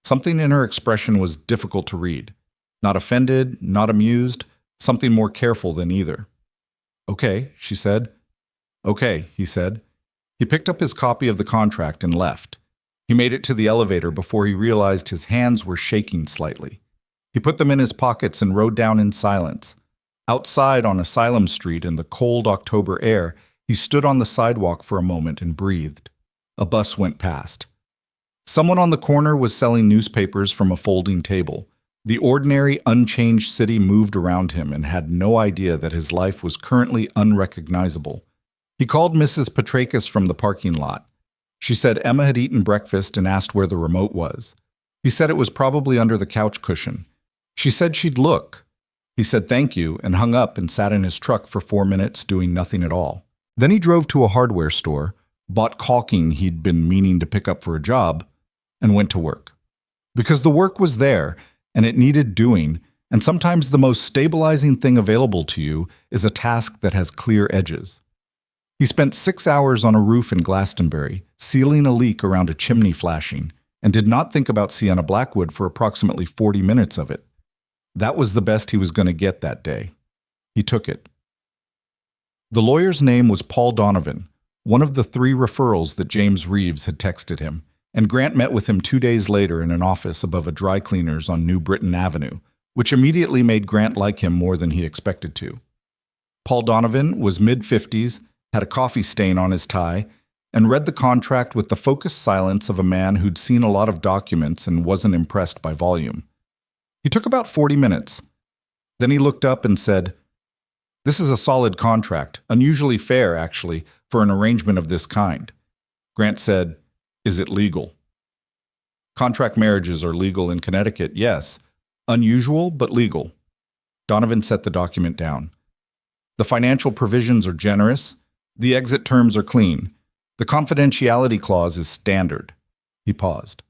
Something in her expression was difficult to read. Not offended, not amused, something more careful than either. Okay, she said. Okay, he said. He picked up his copy of the contract and left. He made it to the elevator before he realized his hands were shaking slightly. He put them in his pockets and rode down in silence. Outside on Asylum Street in the cold October air, he stood on the sidewalk for a moment and breathed. A bus went past. Someone on the corner was selling newspapers from a folding table. The ordinary, unchanged city moved around him and had no idea that his life was currently unrecognizable. He called Mrs. Petrakis from the parking lot. She said Emma had eaten breakfast and asked where the remote was. He said it was probably under the couch cushion. She said she'd look. He said thank you and hung up and sat in his truck for 4 minutes doing nothing at all. Then he drove to a hardware store, bought caulking he'd been meaning to pick up for a job, and went to work. Because the work was there, and it needed doing, and sometimes the most stabilizing thing available to you is a task that has clear edges. He spent 6 hours on a roof in Glastonbury, sealing a leak around a chimney flashing, and did not think about Sienna Blackwood for approximately 40 minutes of it. That was the best he was going to get that day. He took it. The lawyer's name was Paul Donovan, one of the 3 referrals that James Reeves had texted him, and Grant met with him 2 days later in an office above a dry cleaner's on New Britain Avenue, which immediately made Grant like him more than he expected to. Paul Donovan was mid-50s, had a coffee stain on his tie, and read the contract with the focused silence of a man who'd seen a lot of documents and wasn't impressed by volume. He took about 40 minutes. Then he looked up and said, "This is a solid contract, unusually fair, actually, for an arrangement of this kind." Grant said, "Is it legal?" "Contract marriages are legal in Connecticut, yes. Unusual, but legal." Donovan set the document down. "The financial provisions are generous. The exit terms are clean. The confidentiality clause is standard." He paused.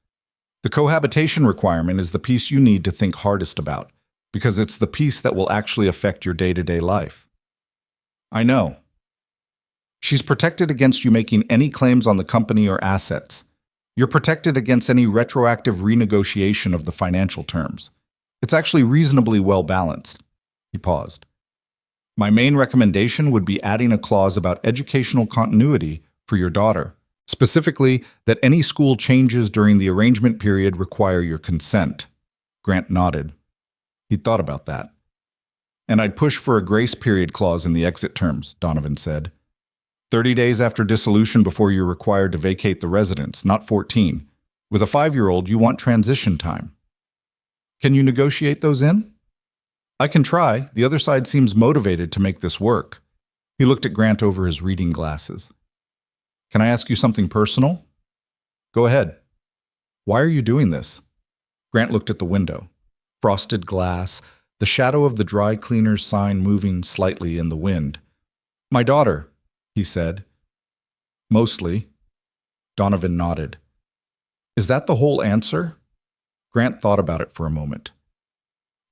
"The cohabitation requirement is the piece you need to think hardest about, because it's the piece that will actually affect your day-to-day life." "I know." "She's protected against you making any claims on the company or assets. You're protected against any retroactive renegotiation of the financial terms. It's actually reasonably well balanced." He paused. "My main recommendation would be adding a clause about educational continuity for your daughter, specifically that any school changes during the arrangement period require your consent." Grant nodded. He'd thought about that. "And I'd push for a grace period clause in the exit terms," Donovan said. 30 days after dissolution before you're required to vacate the residence, not 14. With a 5-year-old, you want transition time. Can you negotiate those in?" "I can try. The other side seems motivated to make this work." He looked at Grant over his reading glasses. "Can I ask you something personal?" "Go ahead." "Why are you doing this?" Grant looked at the window. Frosted glass, the shadow of the dry cleaner's sign moving slightly in the wind. "My daughter," he said. "Mostly." Donovan nodded. "Is that the whole answer?" Grant thought about it for a moment.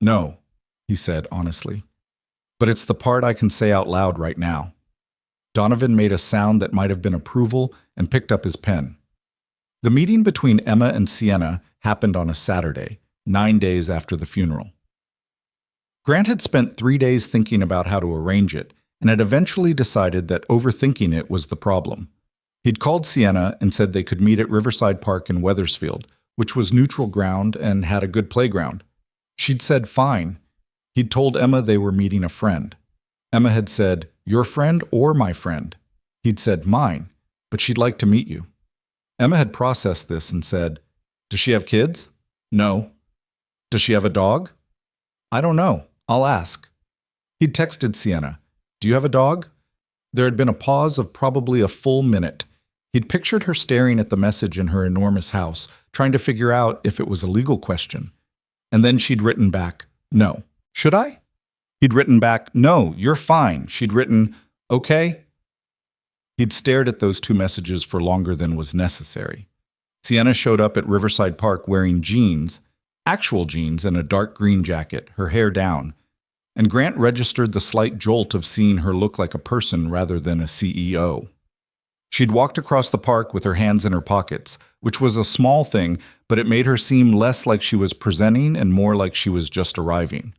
"No," he said honestly. "But it's the part I can say out loud right now." Donovan made a sound that might have been approval and picked up his pen. The meeting between Emma and Sienna happened on a Saturday, 9 days after the funeral. Grant had spent 3 days thinking about how to arrange it, and had eventually decided that overthinking it was the problem. He'd called Sienna and said they could meet at Riverside Park in Wethersfield, which was neutral ground and had a good playground. She'd said fine. He'd told Emma they were meeting a friend. Emma had said, "Your friend or my friend?" He'd said, "Mine, but she'd like to meet you." Emma had processed this and said, "Does she have kids?" "No." "Does she have a dog?" "I don't know. I'll ask." He'd texted Sienna, "Do you have a dog?" There had been a pause of probably a full minute. He'd pictured her staring at the message in her enormous house, trying to figure out if it was a legal question. And then she'd written back, "No." "Should I?" He'd written back, "No, you're fine." She'd written, "Okay." He'd stared at those 2 messages for longer than was necessary. Sienna showed up at Riverside Park wearing jeans, actual jeans, and a dark green jacket, her hair down. And Grant registered the slight jolt of seeing her look like a person rather than a CEO. She'd walked across the park with her hands in her pockets, which was a small thing, but it made her seem less like she was presenting and more like she was just arriving.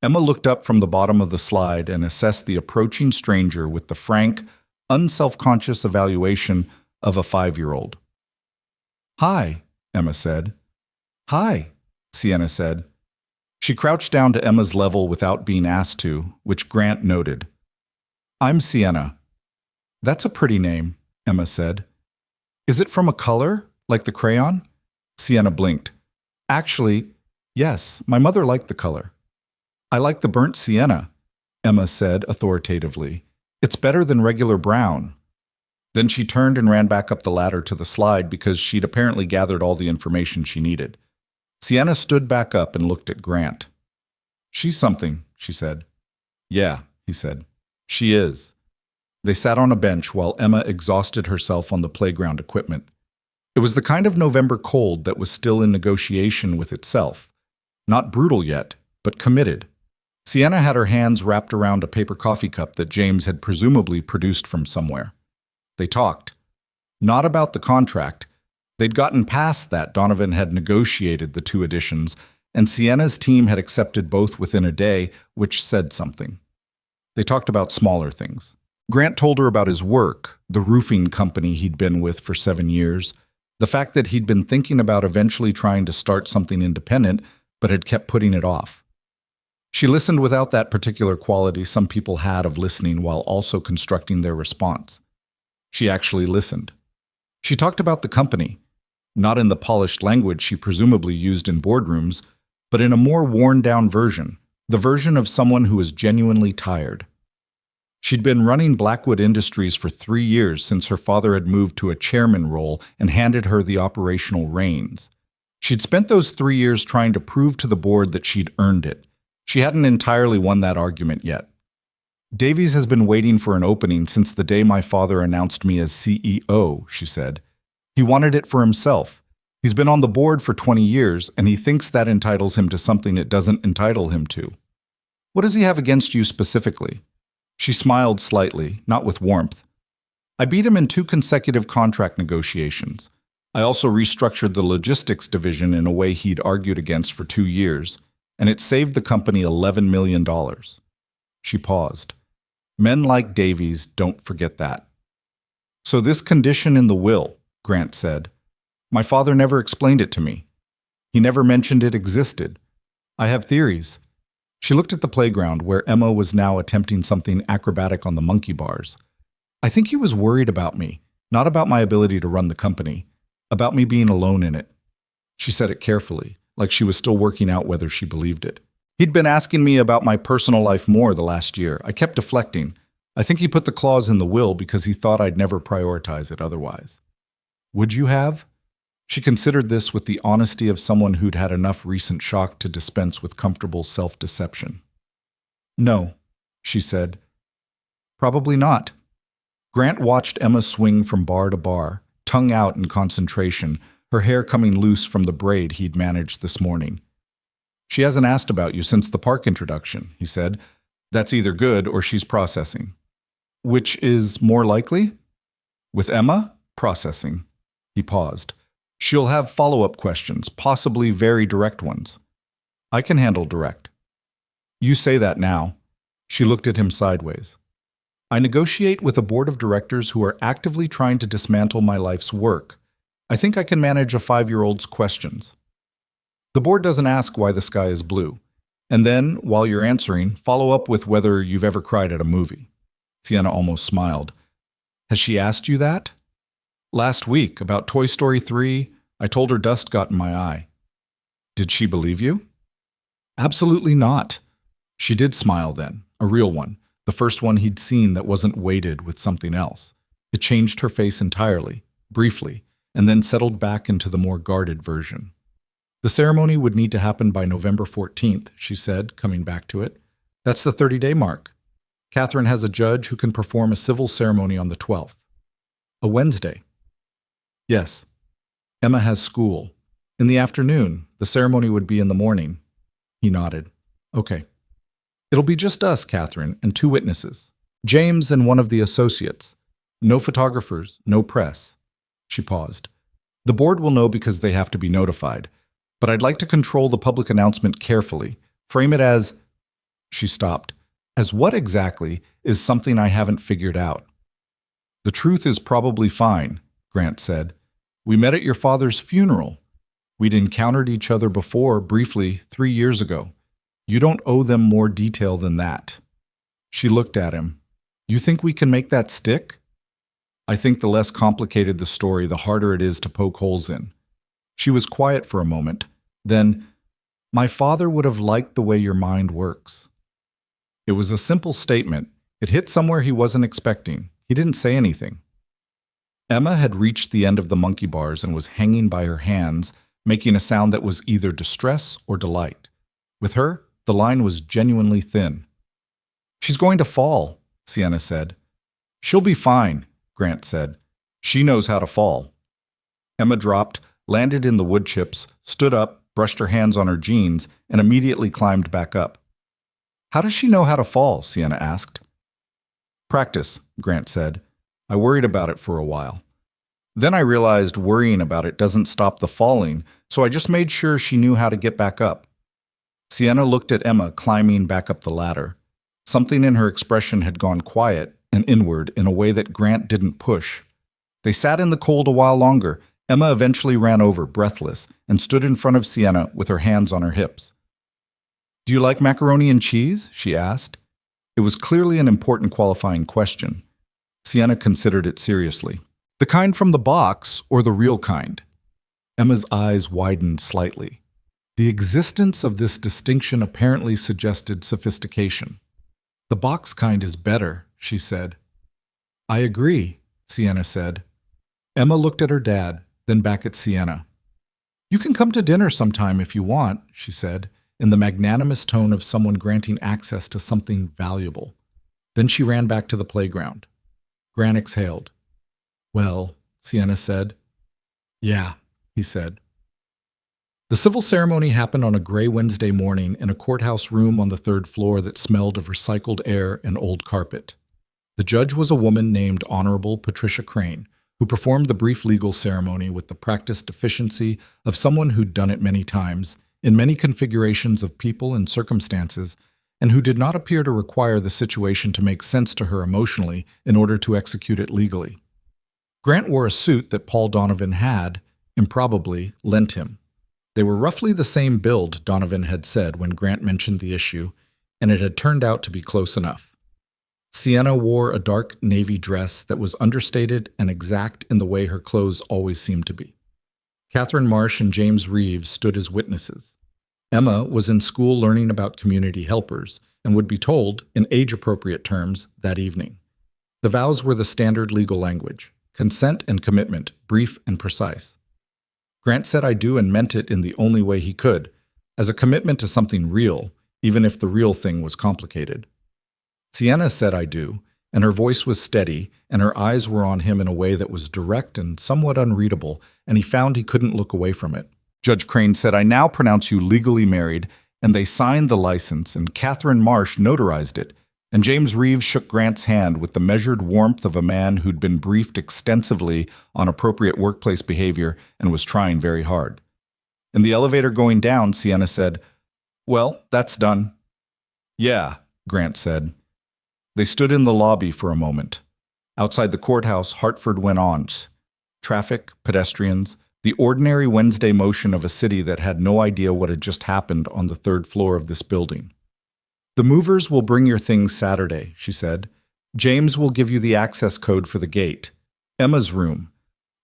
Emma looked up from the bottom of the slide and assessed the approaching stranger with the frank, unselfconscious evaluation of a 5-year-old. "Hi," Emma said. "Hi," Sienna said. She crouched down to Emma's level without being asked to, which Grant noted. "I'm Sienna." "That's a pretty name," Emma said. "Is it from a color, like the crayon?" Sienna blinked. "Actually, yes, my mother liked the color." "I like the burnt sienna," Emma said authoritatively. "It's better than regular brown." Then she turned and ran back up the ladder to the slide because she'd apparently gathered all the information she needed. Sienna stood back up and looked at Grant. "She's something," she said. "Yeah," he said. "She is." They sat on a bench while Emma exhausted herself on the playground equipment. It was the kind of November cold that was still in negotiation with itself. Not brutal yet, but committed. Sienna had her hands wrapped around a paper coffee cup that James had presumably produced from somewhere. They talked. Not about the contract. They'd gotten past that. Donovan had negotiated the 2 additions, and Sienna's team had accepted both within a day, which said something. They talked about smaller things. Grant told her about his work, the roofing company he'd been with for 7 years, the fact that he'd been thinking about eventually trying to start something independent, but had kept putting it off. She listened without that particular quality some people had of listening while also constructing their response. She actually listened. She talked about the company, not in the polished language she presumably used in boardrooms, but in a more worn-down version, the version of someone who was genuinely tired. She'd been running Blackwood Industries for 3 years since her father had moved to a chairman role and handed her the operational reins. She'd spent those 3 years trying to prove to the board that she'd earned it. She hadn't entirely won that argument yet. Davies has been waiting for an opening since the day my father announced me as CEO, she said. He wanted it for himself. He's been on the board for 20 years, and he thinks that entitles him to something it doesn't entitle him to. What does he have against you specifically? She smiled slightly, not with warmth. I beat him in 2 consecutive contract negotiations. I also restructured the logistics division in a way he'd argued against for 2 years, and it saved the company $11 million. She paused. Men like Davies don't forget that. So this condition in the will, Grant said. My father never explained it to me. He never mentioned it existed. I have theories. She looked at the playground where Emma was now attempting something acrobatic on the monkey bars. I think he was worried about me, not about my ability to run the company, about me being alone in it. She said it carefully, like she was still working out whether she believed it. He'd been asking me about my personal life more the last year. I kept deflecting. I think he put the clause in the will because he thought I'd never prioritize it otherwise. Would you have? She considered this with the honesty of someone who'd had enough recent shock to dispense with comfortable self-deception. No, she said. Probably not. Grant watched Emma swing from bar to bar, tongue out in concentration, her hair coming loose from the braid he'd managed this morning. She hasn't asked about you since the park introduction, he said. That's either good or she's processing. Which is more likely? With Emma? Processing. He paused. She'll have follow-up questions, possibly very direct ones. I can handle direct. You say that now. She looked at him sideways. I negotiate with a board of directors who are actively trying to dismantle my life's work. I think I can manage a 5-year-old's questions. The board doesn't ask why the sky is blue. And then, while you're answering, follow up with whether you've ever cried at a movie. Sienna almost smiled. Has she asked you that? Last week, about Toy Story 3, I told her dust got in my eye. Did she believe you? Absolutely not. She did smile then, a real one, the first one he'd seen that wasn't weighted with something else. It changed her face entirely, briefly, and then settled back into the more guarded version. The ceremony would need to happen by November 14th, she said, coming back to it. That's the 30-day mark. Catherine has a judge who can perform a civil ceremony on the 12th. A Wednesday. Yes. Emma has school. In the afternoon, the ceremony would be in the morning. He nodded. Okay. It'll be just us, Catherine, and 2 witnesses. James and one of the associates. No photographers, no press. She paused. The board will know because they have to be notified. But I'd like to control the public announcement carefully. Frame it as... She stopped. As what exactly is something I haven't figured out? The truth is probably fine, Grant said. We met at your father's funeral. We'd encountered each other before, briefly, 3 years ago. You don't owe them more detail than that. She looked at him. You think we can make that stick? I think the less complicated the story, the harder it is to poke holes in. She was quiet for a moment. Then, my father would have liked the way your mind works. It was a simple statement. It hit somewhere he wasn't expecting. He didn't say anything. Emma had reached the end of the monkey bars and was hanging by her hands, making a sound that was either distress or delight. With her, the line was genuinely thin. She's going to fall, Sienna said. She'll be fine, Grant said. She knows how to fall. Emma dropped, landed in the wood chips, stood up, brushed her hands on her jeans, and immediately climbed back up. How does she know how to fall? Sienna asked. Practice, Grant said. I worried about it for a while. Then I realized worrying about it doesn't stop the falling, so I just made sure she knew how to get back up. Sienna looked at Emma climbing back up the ladder. Something in her expression had gone quiet, and inward in a way that Grant didn't push. They sat in the cold a while longer. Emma eventually ran over, breathless, and stood in front of Sienna with her hands on her hips. "Do you like macaroni and cheese?" she asked. It was clearly an important qualifying question. Sienna considered it seriously. "The kind from the box or the real kind?" Emma's eyes widened slightly. The existence of this distinction apparently suggested sophistication. "The box kind is better," she said. "I agree," Sienna said. Emma looked at her dad, then back at Sienna. "You can come to dinner sometime if you want," she said, in the magnanimous tone of someone granting access to something valuable. Then she ran back to the playground. Grant exhaled. "Well," Sienna said. "Yeah," he said. The civil ceremony happened on a gray Wednesday morning in a courthouse room on the third floor that smelled of recycled air and old carpet. The judge was a woman named Honorable Patricia Crane, who performed the brief legal ceremony with the practiced efficiency of someone who'd done it many times, in many configurations of people and circumstances, and who did not appear to require the situation to make sense to her emotionally in order to execute it legally. Grant wore a suit that Paul Donovan had, improbably, lent him. They were roughly the same build, Donovan had said when Grant mentioned the issue, and it had turned out to be close enough. Sienna wore a dark navy dress that was understated and exact in the way her clothes always seemed to be. Catherine Marsh and James Reeves stood as witnesses. Emma was in school learning about community helpers and would be told, in age-appropriate terms, that evening. The vows were the standard legal language: consent and commitment, brief and precise. Grant said "I do" and meant it in the only way he could, as a commitment to something real, even if the real thing was complicated. Sienna said "I do," and her voice was steady, and her eyes were on him in a way that was direct and somewhat unreadable, and he found he couldn't look away from it. Judge Crane said "I now pronounce you legally married," and they signed the license, and Catherine Marsh notarized it, and James Reeves shook Grant's hand with the measured warmth of a man who'd been briefed extensively on appropriate workplace behavior and was trying very hard. In the elevator going down, Sienna said, "Well, that's done." "Yeah," Grant said. They stood in the lobby for a moment. Outside the courthouse, Hartford went on. Traffic, pedestrians, the ordinary Wednesday motion of a city that had no idea what had just happened on the third floor of this building. "The movers will bring your things Saturday," she said. "James will give you the access code for the gate. Emma's room.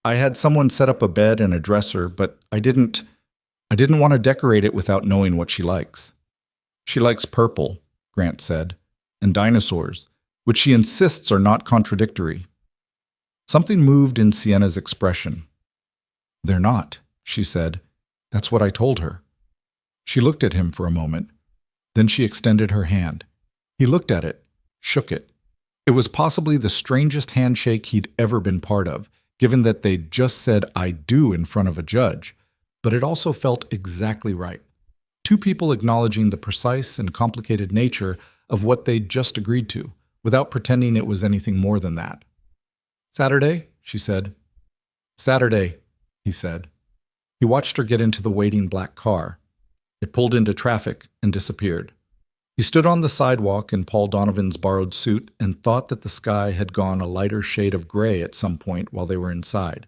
I had someone set up a bed and a dresser, but I didn't want to decorate it without knowing what she likes." "She likes purple," Grant said, "and dinosaurs, which she insists are not contradictory." Something moved in Sienna's expression. "They're not," she said. "That's what I told her." She looked at him for a moment. Then she extended her hand. He looked at it, shook it. It was possibly the strangest handshake he'd ever been part of, given that they'd just said "I do" in front of a judge, but it also felt exactly right. Two people acknowledging the precise and complicated nature of what they'd just agreed to, without pretending it was anything more than that. "Saturday?" she said. "Saturday," he said. He watched her get into the waiting black car. It pulled into traffic and disappeared. He stood on the sidewalk in Paul Donovan's borrowed suit and thought that the sky had gone a lighter shade of gray at some point while they were inside,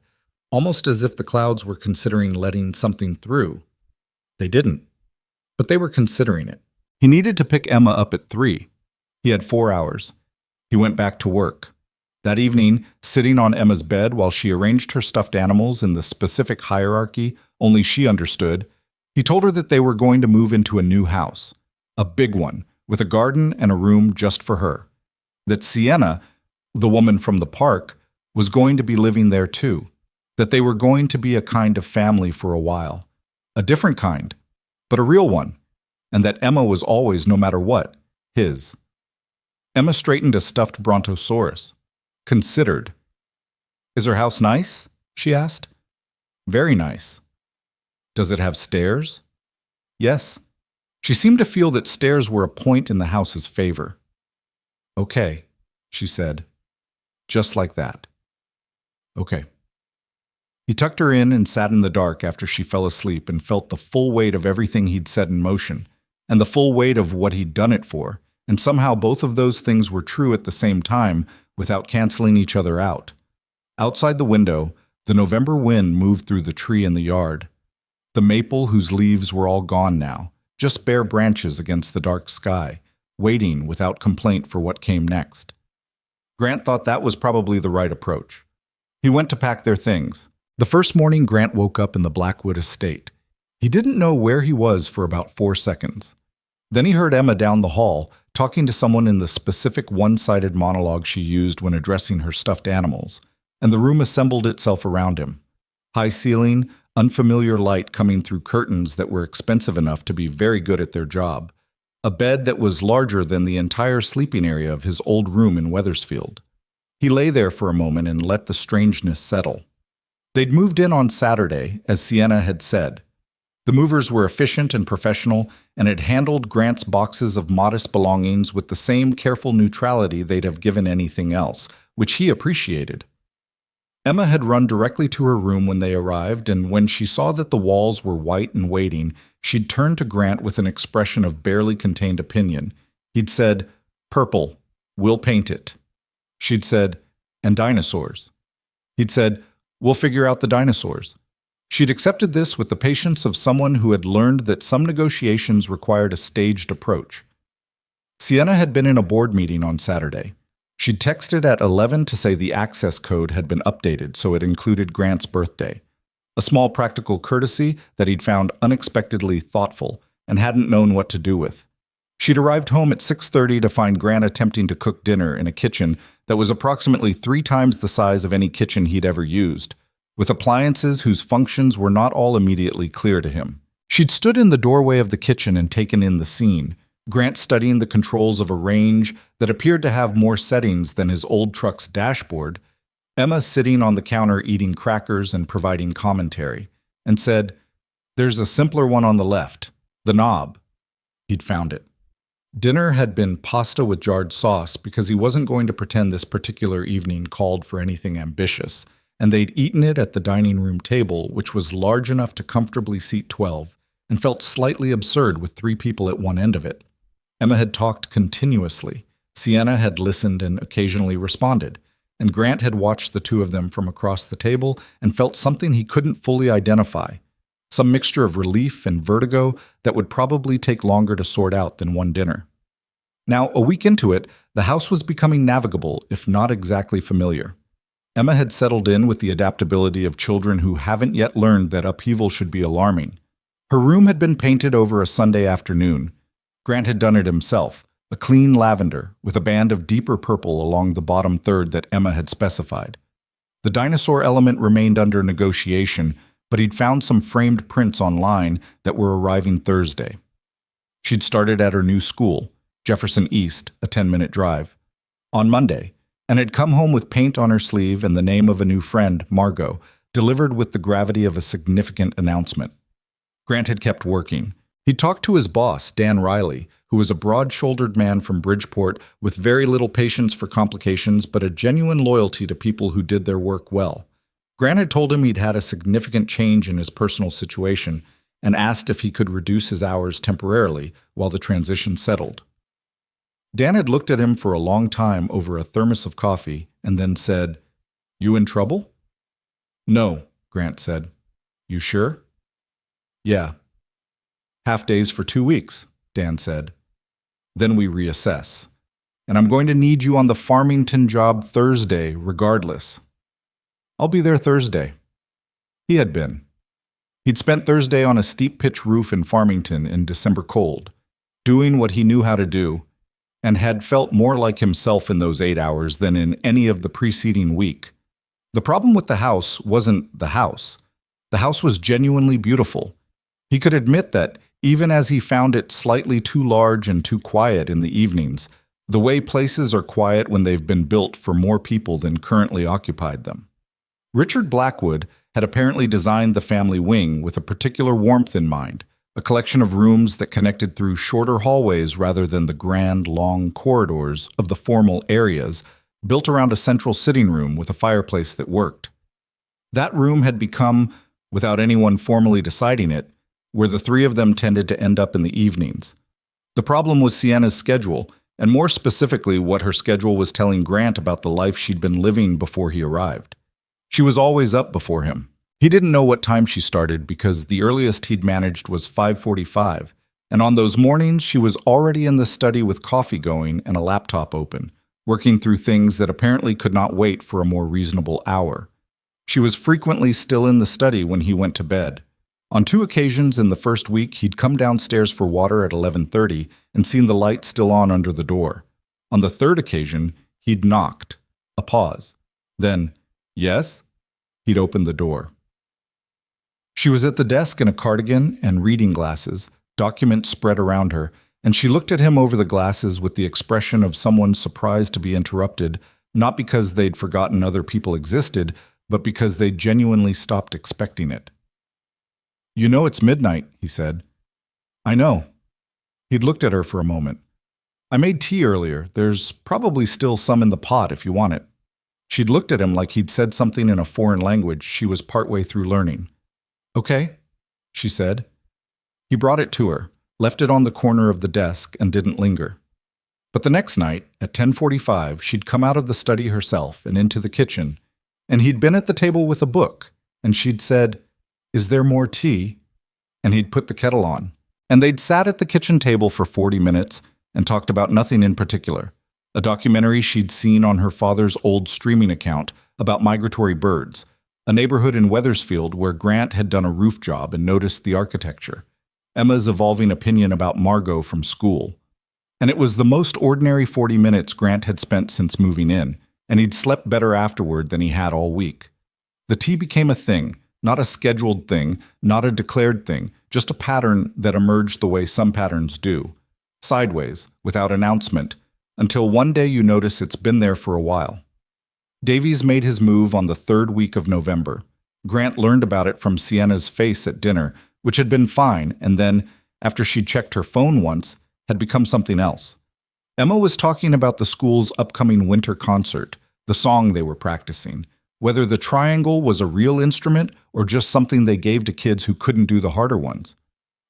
almost as if the clouds were considering letting something through. They didn't, but they were considering it. He needed to pick Emma up at 3. He had 4 hours. He went back to work. That evening, sitting on Emma's bed while she arranged her stuffed animals in the specific hierarchy only she understood, he told her that they were going to move into a new house, a big one, with a garden and a room just for her. That Sienna, the woman from the park, was going to be living there too. That they were going to be a kind of family for a while. A different kind, but a real one. And that Emma was always, no matter what, his. Emma straightened a stuffed brontosaurus. Considered. "Is her house nice?" she asked. "Very nice." "Does it have stairs?" "Yes." She seemed to feel that stairs were a point in the house's favor. "Okay," she said. Just like that. "Okay." He tucked her in and sat in the dark after she fell asleep and felt the full weight of everything he'd set in motion, and the full weight of what he'd done it for, and somehow both of those things were true at the same time without canceling each other out. Outside the window, the November wind moved through the tree in the yard. The maple, whose leaves were all gone now, just bare branches against the dark sky, waiting without complaint for what came next. Grant thought that was probably the right approach. He went to pack their things. The first morning Grant woke up in the Blackwood estate. He didn't know where he was for about 4 seconds. Then he heard Emma down the hall, talking to someone in the specific one-sided monologue she used when addressing her stuffed animals, and the room assembled itself around him. High ceiling, unfamiliar light coming through curtains that were expensive enough to be very good at their job. A bed that was larger than the entire sleeping area of his old room in Wethersfield. He lay there for a moment and let the strangeness settle. They'd moved in on Saturday, as Sienna had said. The movers were efficient and professional and had handled Grant's boxes of modest belongings with the same careful neutrality they'd have given anything else, which he appreciated. Emma had run directly to her room when they arrived, and when she saw that the walls were white and waiting, she'd turned to Grant with an expression of barely contained opinion. He'd said, "Purple. We'll paint it." She'd said, "And dinosaurs." He'd said, "We'll figure out the dinosaurs." She'd accepted this with the patience of someone who had learned that some negotiations required a staged approach. Sienna had been in a board meeting on Saturday. She'd texted at 11 to say the access code had been updated so it included Grant's birthday. A small practical courtesy that he'd found unexpectedly thoughtful and hadn't known what to do with. She'd arrived home at 6:30 to find Grant attempting to cook dinner in a kitchen that was approximately 3 times the size of any kitchen he'd ever used, with appliances whose functions were not all immediately clear to him. She'd stood in the doorway of the kitchen and taken in the scene, Grant studying the controls of a range that appeared to have more settings than his old truck's dashboard, Emma sitting on the counter eating crackers and providing commentary, and said, "There's a simpler one on the left, the knob." He'd found it. Dinner had been pasta with jarred sauce because he wasn't going to pretend this particular evening called for anything ambitious, and they'd eaten it at the dining room table, which was large enough to comfortably seat 12, and felt slightly absurd with 3 people at one end of it. Emma had talked continuously, Sienna had listened and occasionally responded, and Grant had watched the 2 of them from across the table and felt something he couldn't fully identify, some mixture of relief and vertigo that would probably take longer to sort out than one dinner. Now, a week into it, the house was becoming navigable, if not exactly familiar. Emma had settled in with the adaptability of children who haven't yet learned that upheaval should be alarming. Her room had been painted over a Sunday afternoon. Grant had done it himself, a clean lavender with a band of deeper purple along the bottom third that Emma had specified. The dinosaur element remained under negotiation, but he'd found some framed prints online that were arriving Thursday. She'd started at her new school, Jefferson East, a 10-minute drive, on Monday, and had come home with paint on her sleeve and the name of a new friend, Margot, delivered with the gravity of a significant announcement. Grant had kept working. He talked to his boss, Dan Riley, who was a broad-shouldered man from Bridgeport with very little patience for complications but a genuine loyalty to people who did their work well. Grant had told him he'd had a significant change in his personal situation and asked if he could reduce his hours temporarily while the transition settled. Dan had looked at him for a long time over a thermos of coffee and then said, "You in trouble?" "No," Grant said. "You sure?" "Yeah." "Half days for 2 weeks," Dan said. "Then we reassess. And I'm going to need you on the Farmington job Thursday regardless." "I'll be there Thursday." He had been. He'd spent Thursday on a steep pitch roof in Farmington in December cold, doing what he knew how to do, and had felt more like himself in those 8 hours than in any of the preceding week. The problem with the house wasn't the house. The house was genuinely beautiful. He could admit that, even as he found it slightly too large and too quiet in the evenings, the way places are quiet when they've been built for more people than currently occupied them. Richard Blackwood had apparently designed the family wing with a particular warmth in mind, a collection of rooms that connected through shorter hallways rather than the grand, long corridors of the formal areas, built around a central sitting room with a fireplace that worked. That room had become, without anyone formally deciding it, where the 3 of them tended to end up in the evenings. The problem was Sienna's schedule, and more specifically what her schedule was telling Grant about the life she'd been living before he arrived. She was always up before him. He didn't know what time she started because the earliest he'd managed was 5:45, and on those mornings she was already in the study with coffee going and a laptop open, working through things that apparently could not wait for a more reasonable hour. She was frequently still in the study when he went to bed. On 2 occasions in the first week, he'd come downstairs for water at 11:30 and seen the light still on under the door. On the 3rd occasion, he'd knocked. A pause. Then, "Yes?" He'd opened the door. She was at the desk in a cardigan and reading glasses, documents spread around her, and she looked at him over the glasses with the expression of someone surprised to be interrupted, not because they'd forgotten other people existed, but because they'd genuinely stopped expecting it. "You know it's midnight," he said. "I know." He'd looked at her for a moment. "I made tea earlier. There's probably still some in the pot if you want it." She'd looked at him like he'd said something in a foreign language she was partway through learning. "Okay," she said. He brought it to her, left it on the corner of the desk, and didn't linger. But the next night, at 10:45, she'd come out of the study herself and into the kitchen, and he'd been at the table with a book, and she'd said, "Is there more tea?" And he'd put the kettle on. And they'd sat at the kitchen table for 40 minutes and talked about nothing in particular. A documentary she'd seen on her father's old streaming account about migratory birds, a neighborhood in Wethersfield where Grant had done a roof job and noticed the architecture, Emma's evolving opinion about Margot from school. And it was the most ordinary 40 minutes Grant had spent since moving in, and he'd slept better afterward than he had all week. The tea became a thing, not a scheduled thing, not a declared thing, just a pattern that emerged the way some patterns do, sideways, without announcement, until one day you notice it's been there for a while. Davies made his move on the 3rd week of November. Grant learned about it from Sienna's face at dinner, which had been fine, and then, after she'd checked her phone once, had become something else. Emma was talking about the school's upcoming winter concert, the song they were practicing, whether the triangle was a real instrument or just something they gave to kids who couldn't do the harder ones.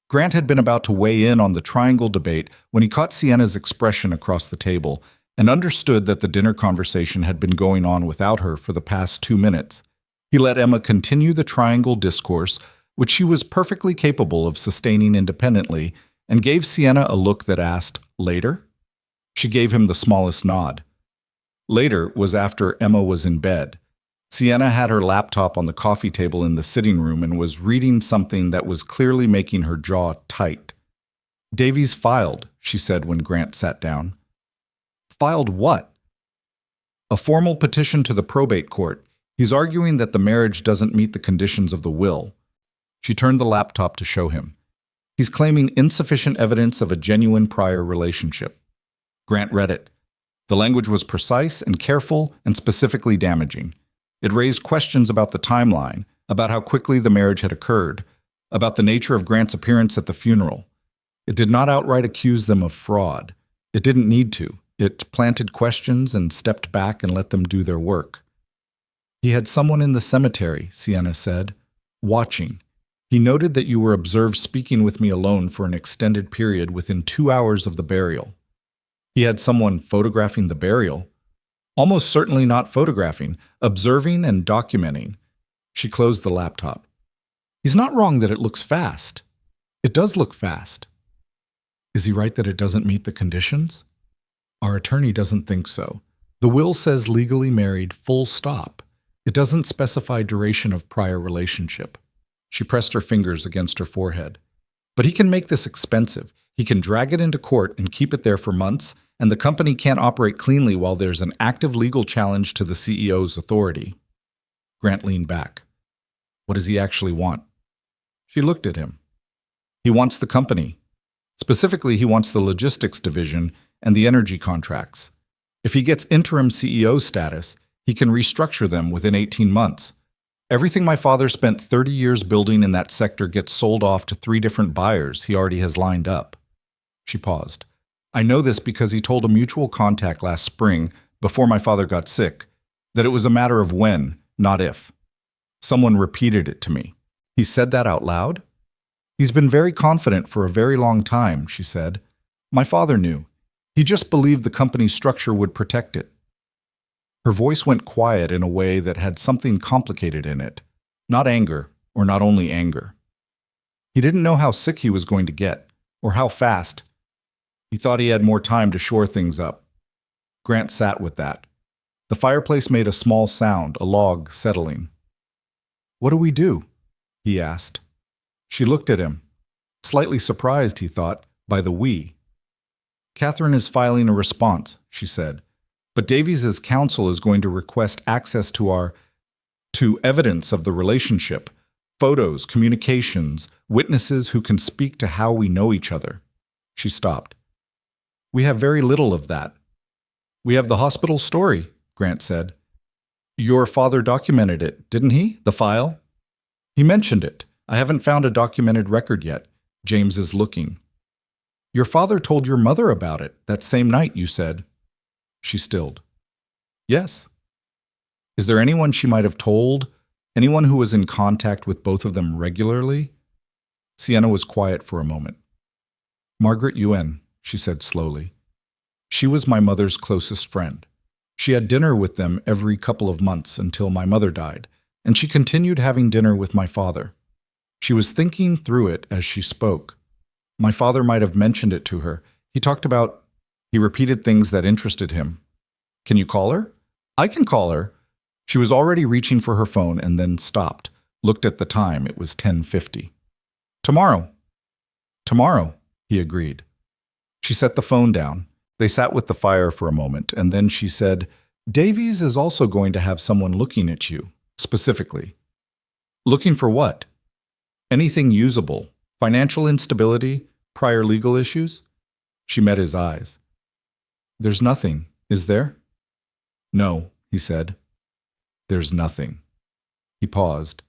Grant had been about to weigh in on the triangle debate when he caught Sienna's expression across the table and understood that the dinner conversation had been going on without her for the past 2 minutes. He let Emma continue the triangle discourse, which she was perfectly capable of sustaining independently, and gave Sienna a look that asked, "Later?" She gave him the smallest nod. Later was after Emma was in bed. Sienna had her laptop on the coffee table in the sitting room and was reading something that was clearly making her jaw tight. "Davies filed," she said when Grant sat down. "Filed what?" "A formal petition to the probate court. He's arguing that the marriage doesn't meet the conditions of the will." She turned the laptop to show him. "He's claiming insufficient evidence of a genuine prior relationship." Grant read it. The language was precise and careful and specifically damaging. It raised questions about the timeline, about how quickly the marriage had occurred, about the nature of Grant's appearance at the funeral. It did not outright accuse them of fraud. It didn't need to. It planted questions and stepped back and let them do their work. "He had someone in the cemetery," Sienna said, "watching. He noted that you were observed speaking with me alone for an extended period within 2 hours of the burial." He had someone photographing the burial? Almost certainly not photographing, observing and documenting. She closed the laptop. "He's not wrong that it looks fast. It does look fast." "Is he right that it doesn't meet the conditions?" "Our attorney doesn't think so. The will says legally married, full stop. It doesn't specify duration of prior relationship." She pressed her fingers against her forehead. "But he can make this expensive. He can drag it into court and keep it there for months, and the company can't operate cleanly while there's an active legal challenge to the CEO's authority." Grant leaned back. "What does he actually want?" She looked at him. "He wants the company. Specifically, he wants the logistics division and the energy contracts. If he gets interim CEO status, he can restructure them within 18 months. Everything my father spent 30 years building in that sector gets sold off to 3 different buyers he already has lined up." She paused. "I know this because he told a mutual contact last spring, before my father got sick, that it was a matter of when, not if. Someone repeated it to me." "He said that out loud?" "He's been very confident for a very long time," she said. "My father knew. He just believed the company's structure would protect it. Her voice went quiet in a way that had something complicated in it. Not anger, or not only anger. He didn't know how sick he was going to get, or how fast. He thought he had more time to shore things up. Grant sat with that. The fireplace made a small sound, a log settling. "What do we do?" he asked. She looked at him. Slightly surprised, he thought, by the we. "Catherine is filing a response," she said. "But Davies's counsel is going to request access to evidence of the relationship, photos, communications, witnesses who can speak to how we know each other." She stopped. "We have very little of that." "We have the hospital story," Grant said. "Your father documented it, didn't he? The file?" "He mentioned it. I haven't found a documented record yet. James is looking." "Your father told your mother about it that same night, you said." She stilled. "Yes." "Is there anyone she might have told? Anyone who was in contact with both of them regularly?" Sienna was quiet for a moment. "Margaret Yuen," she said slowly. "She was my mother's closest friend. She had dinner with them every couple of months until my mother died, and she continued having dinner with my father. She was thinking through it as she spoke. My father might have mentioned it to her. He repeated things that interested him. Can you call her? I can call her. She was already reaching for her phone and then stopped, looked at the time. It was 10:50. Tomorrow, he agreed. She set the phone down. They sat with the fire for a moment, and then she said, Davies is also going to have someone looking at you, specifically. Looking for what? Anything usable. Financial instability? Prior legal issues? She met his eyes. There's nothing, is there? No, he said. There's nothing. He paused.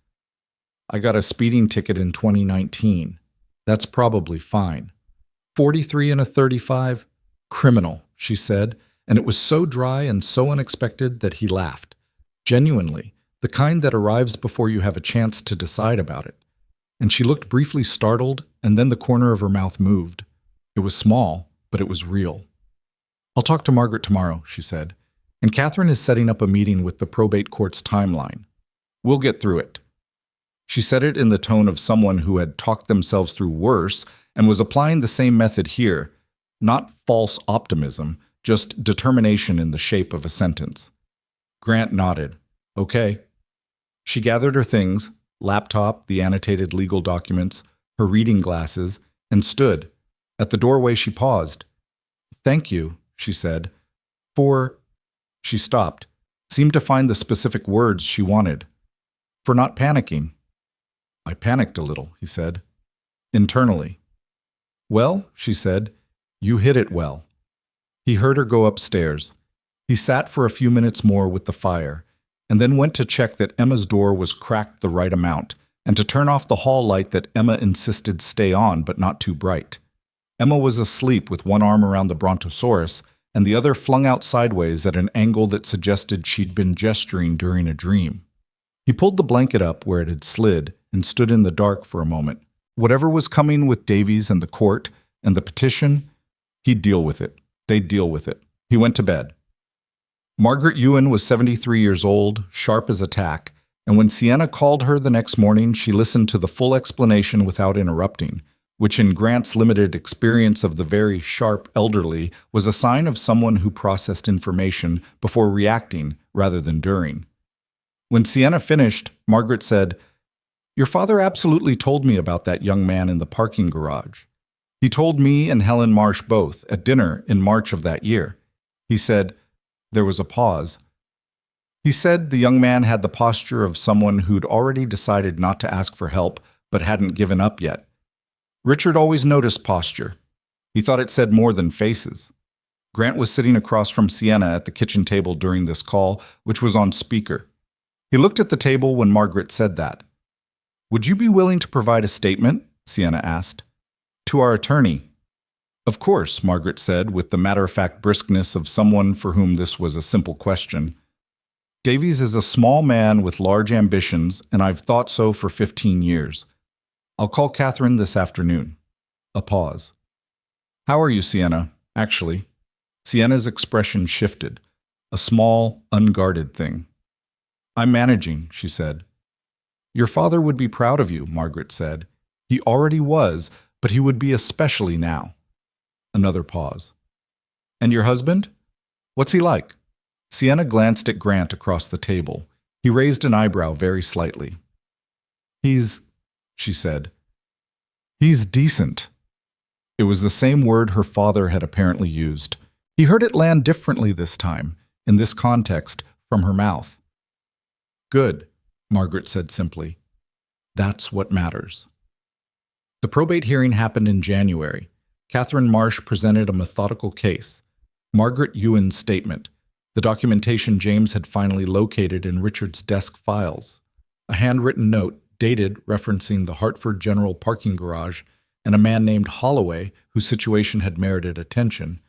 I got a speeding ticket in 2019. That's probably fine. 43 and a 35? Criminal, she said, and it was so dry and so unexpected that he laughed. Genuinely, the kind that arrives before you have a chance to decide about it. And she looked briefly startled, and then the corner of her mouth moved. It was small, but it was real. I'll talk to Margaret tomorrow, she said, and Catherine is setting up a meeting with the probate court's timeline. We'll get through it. She said it in the tone of someone who had talked themselves through worse and was applying the same method here. Not false optimism, just determination in the shape of a sentence. Grant nodded. Okay. She gathered her things, laptop, the annotated legal documents, her reading glasses, and stood. At the doorway she paused. Thank you, she said. She stopped, seemed to find the specific words she wanted. For not panicking. I panicked a little, he said. Internally. Well, she said, you hid it well. He heard her go upstairs. He sat for a few minutes more with the fire, and then went to check that Emma's door was cracked the right amount, and to turn off the hall light that Emma insisted stay on but not too bright. Emma was asleep with one arm around the brontosaurus and the other flung out sideways at an angle that suggested she'd been gesturing during a dream. He pulled the blanket up where it had slid and stood in the dark for a moment. Whatever was coming with Davies and the court and the petition, he'd deal with it. They'd deal with it. He went to bed. Margaret Yuen was 73 years old, sharp as a tack, and when Sienna called her the next morning, she listened to the full explanation without interrupting, which in Grant's limited experience of the very sharp elderly was a sign of someone who processed information before reacting rather than during. When Sienna finished, Margaret said, Your father absolutely told me about that young man in the parking garage. He told me and Helen Marsh both at dinner in March of that year. He said, there was a pause. He said the young man had the posture of someone who'd already decided not to ask for help but hadn't given up yet. Richard always noticed posture. He thought it said more than faces. Grant was sitting across from Sienna at the kitchen table during this call, which was on speaker. He looked at the table when Margaret said that. Would you be willing to provide a statement? Sienna asked. To our attorney. Of course, Margaret said, with the matter-of-fact briskness of someone for whom this was a simple question. Davies is a small man with large ambitions, and I've thought so for 15 years. I'll call Catherine this afternoon. A pause. How are you, Sienna? Actually. Sienna's expression shifted, a small, unguarded thing. "I'm managing," she said. "Your father would be proud of you," Margaret said. "He already was, but he would be especially now." Another pause. "And your husband? What's he like?" Sienna glanced at Grant across the table. He raised an eyebrow very slightly. "He's," she said, "he's decent." It was the same word her father had apparently used. He heard it land differently this time, in this context, from her mouth. "Good," Margaret said simply. "That's what matters." The probate hearing happened in January. Catherine Marsh presented a methodical case. Margaret Ewan's statement, the documentation James had finally located in Richard's desk files, a handwritten note dated referencing the Hartford General parking garage and a man named Holloway whose situation had merited attention,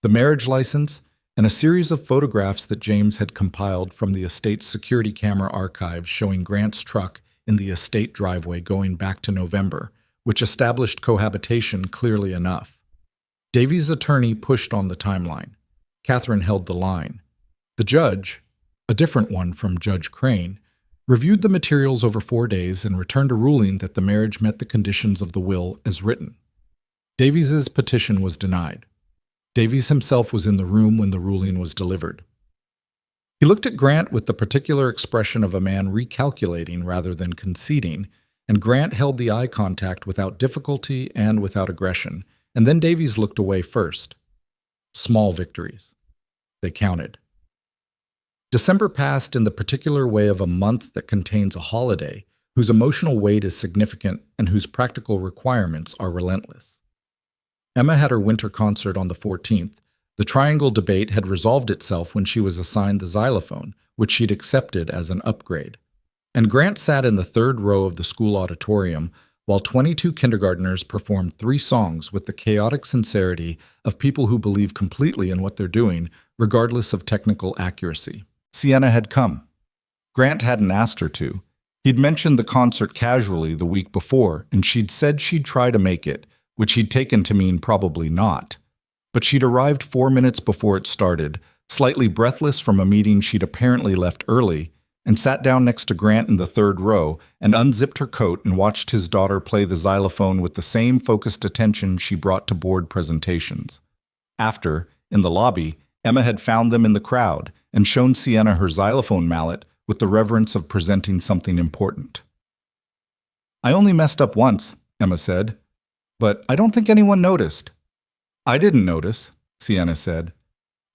the marriage license, and a series of photographs that James had compiled from the estate's security camera archives showing Grant's truck in the estate driveway going back to November, which established cohabitation clearly enough. Davy's attorney pushed on the timeline. Catherine held the line. The judge, a different one from Judge Crane, reviewed the materials over 4 days and returned a ruling that the marriage met the conditions of the will as written. Davies's petition was denied. Davies himself was in the room when the ruling was delivered. He looked at Grant with the particular expression of a man recalculating rather than conceding, and Grant held the eye contact without difficulty and without aggression, and then Davies looked away first. Small victories. They counted. December passed in the particular way of a month that contains a holiday, whose emotional weight is significant and whose practical requirements are relentless. Emma had her winter concert on the 14th. The triangle debate had resolved itself when she was assigned the xylophone, which she'd accepted as an upgrade. And Grant sat in the third row of the school auditorium while 22 kindergartners performed 3 songs with the chaotic sincerity of people who believe completely in what they're doing, regardless of technical accuracy. Sienna had come. Grant hadn't asked her to. He'd mentioned the concert casually the week before, and she'd said she'd try to make it, which he'd taken to mean probably not. But she'd arrived 4 minutes before it started, slightly breathless from a meeting she'd apparently left early, and sat down next to Grant in the third row and unzipped her coat and watched his daughter play the xylophone with the same focused attention she brought to board presentations. After, in the lobby, Emma had found them in the crowd and shown Sienna her xylophone mallet with the reverence of presenting something important. "I only messed up once," Emma said, "but I don't think anyone noticed." "I didn't notice," Sienna said,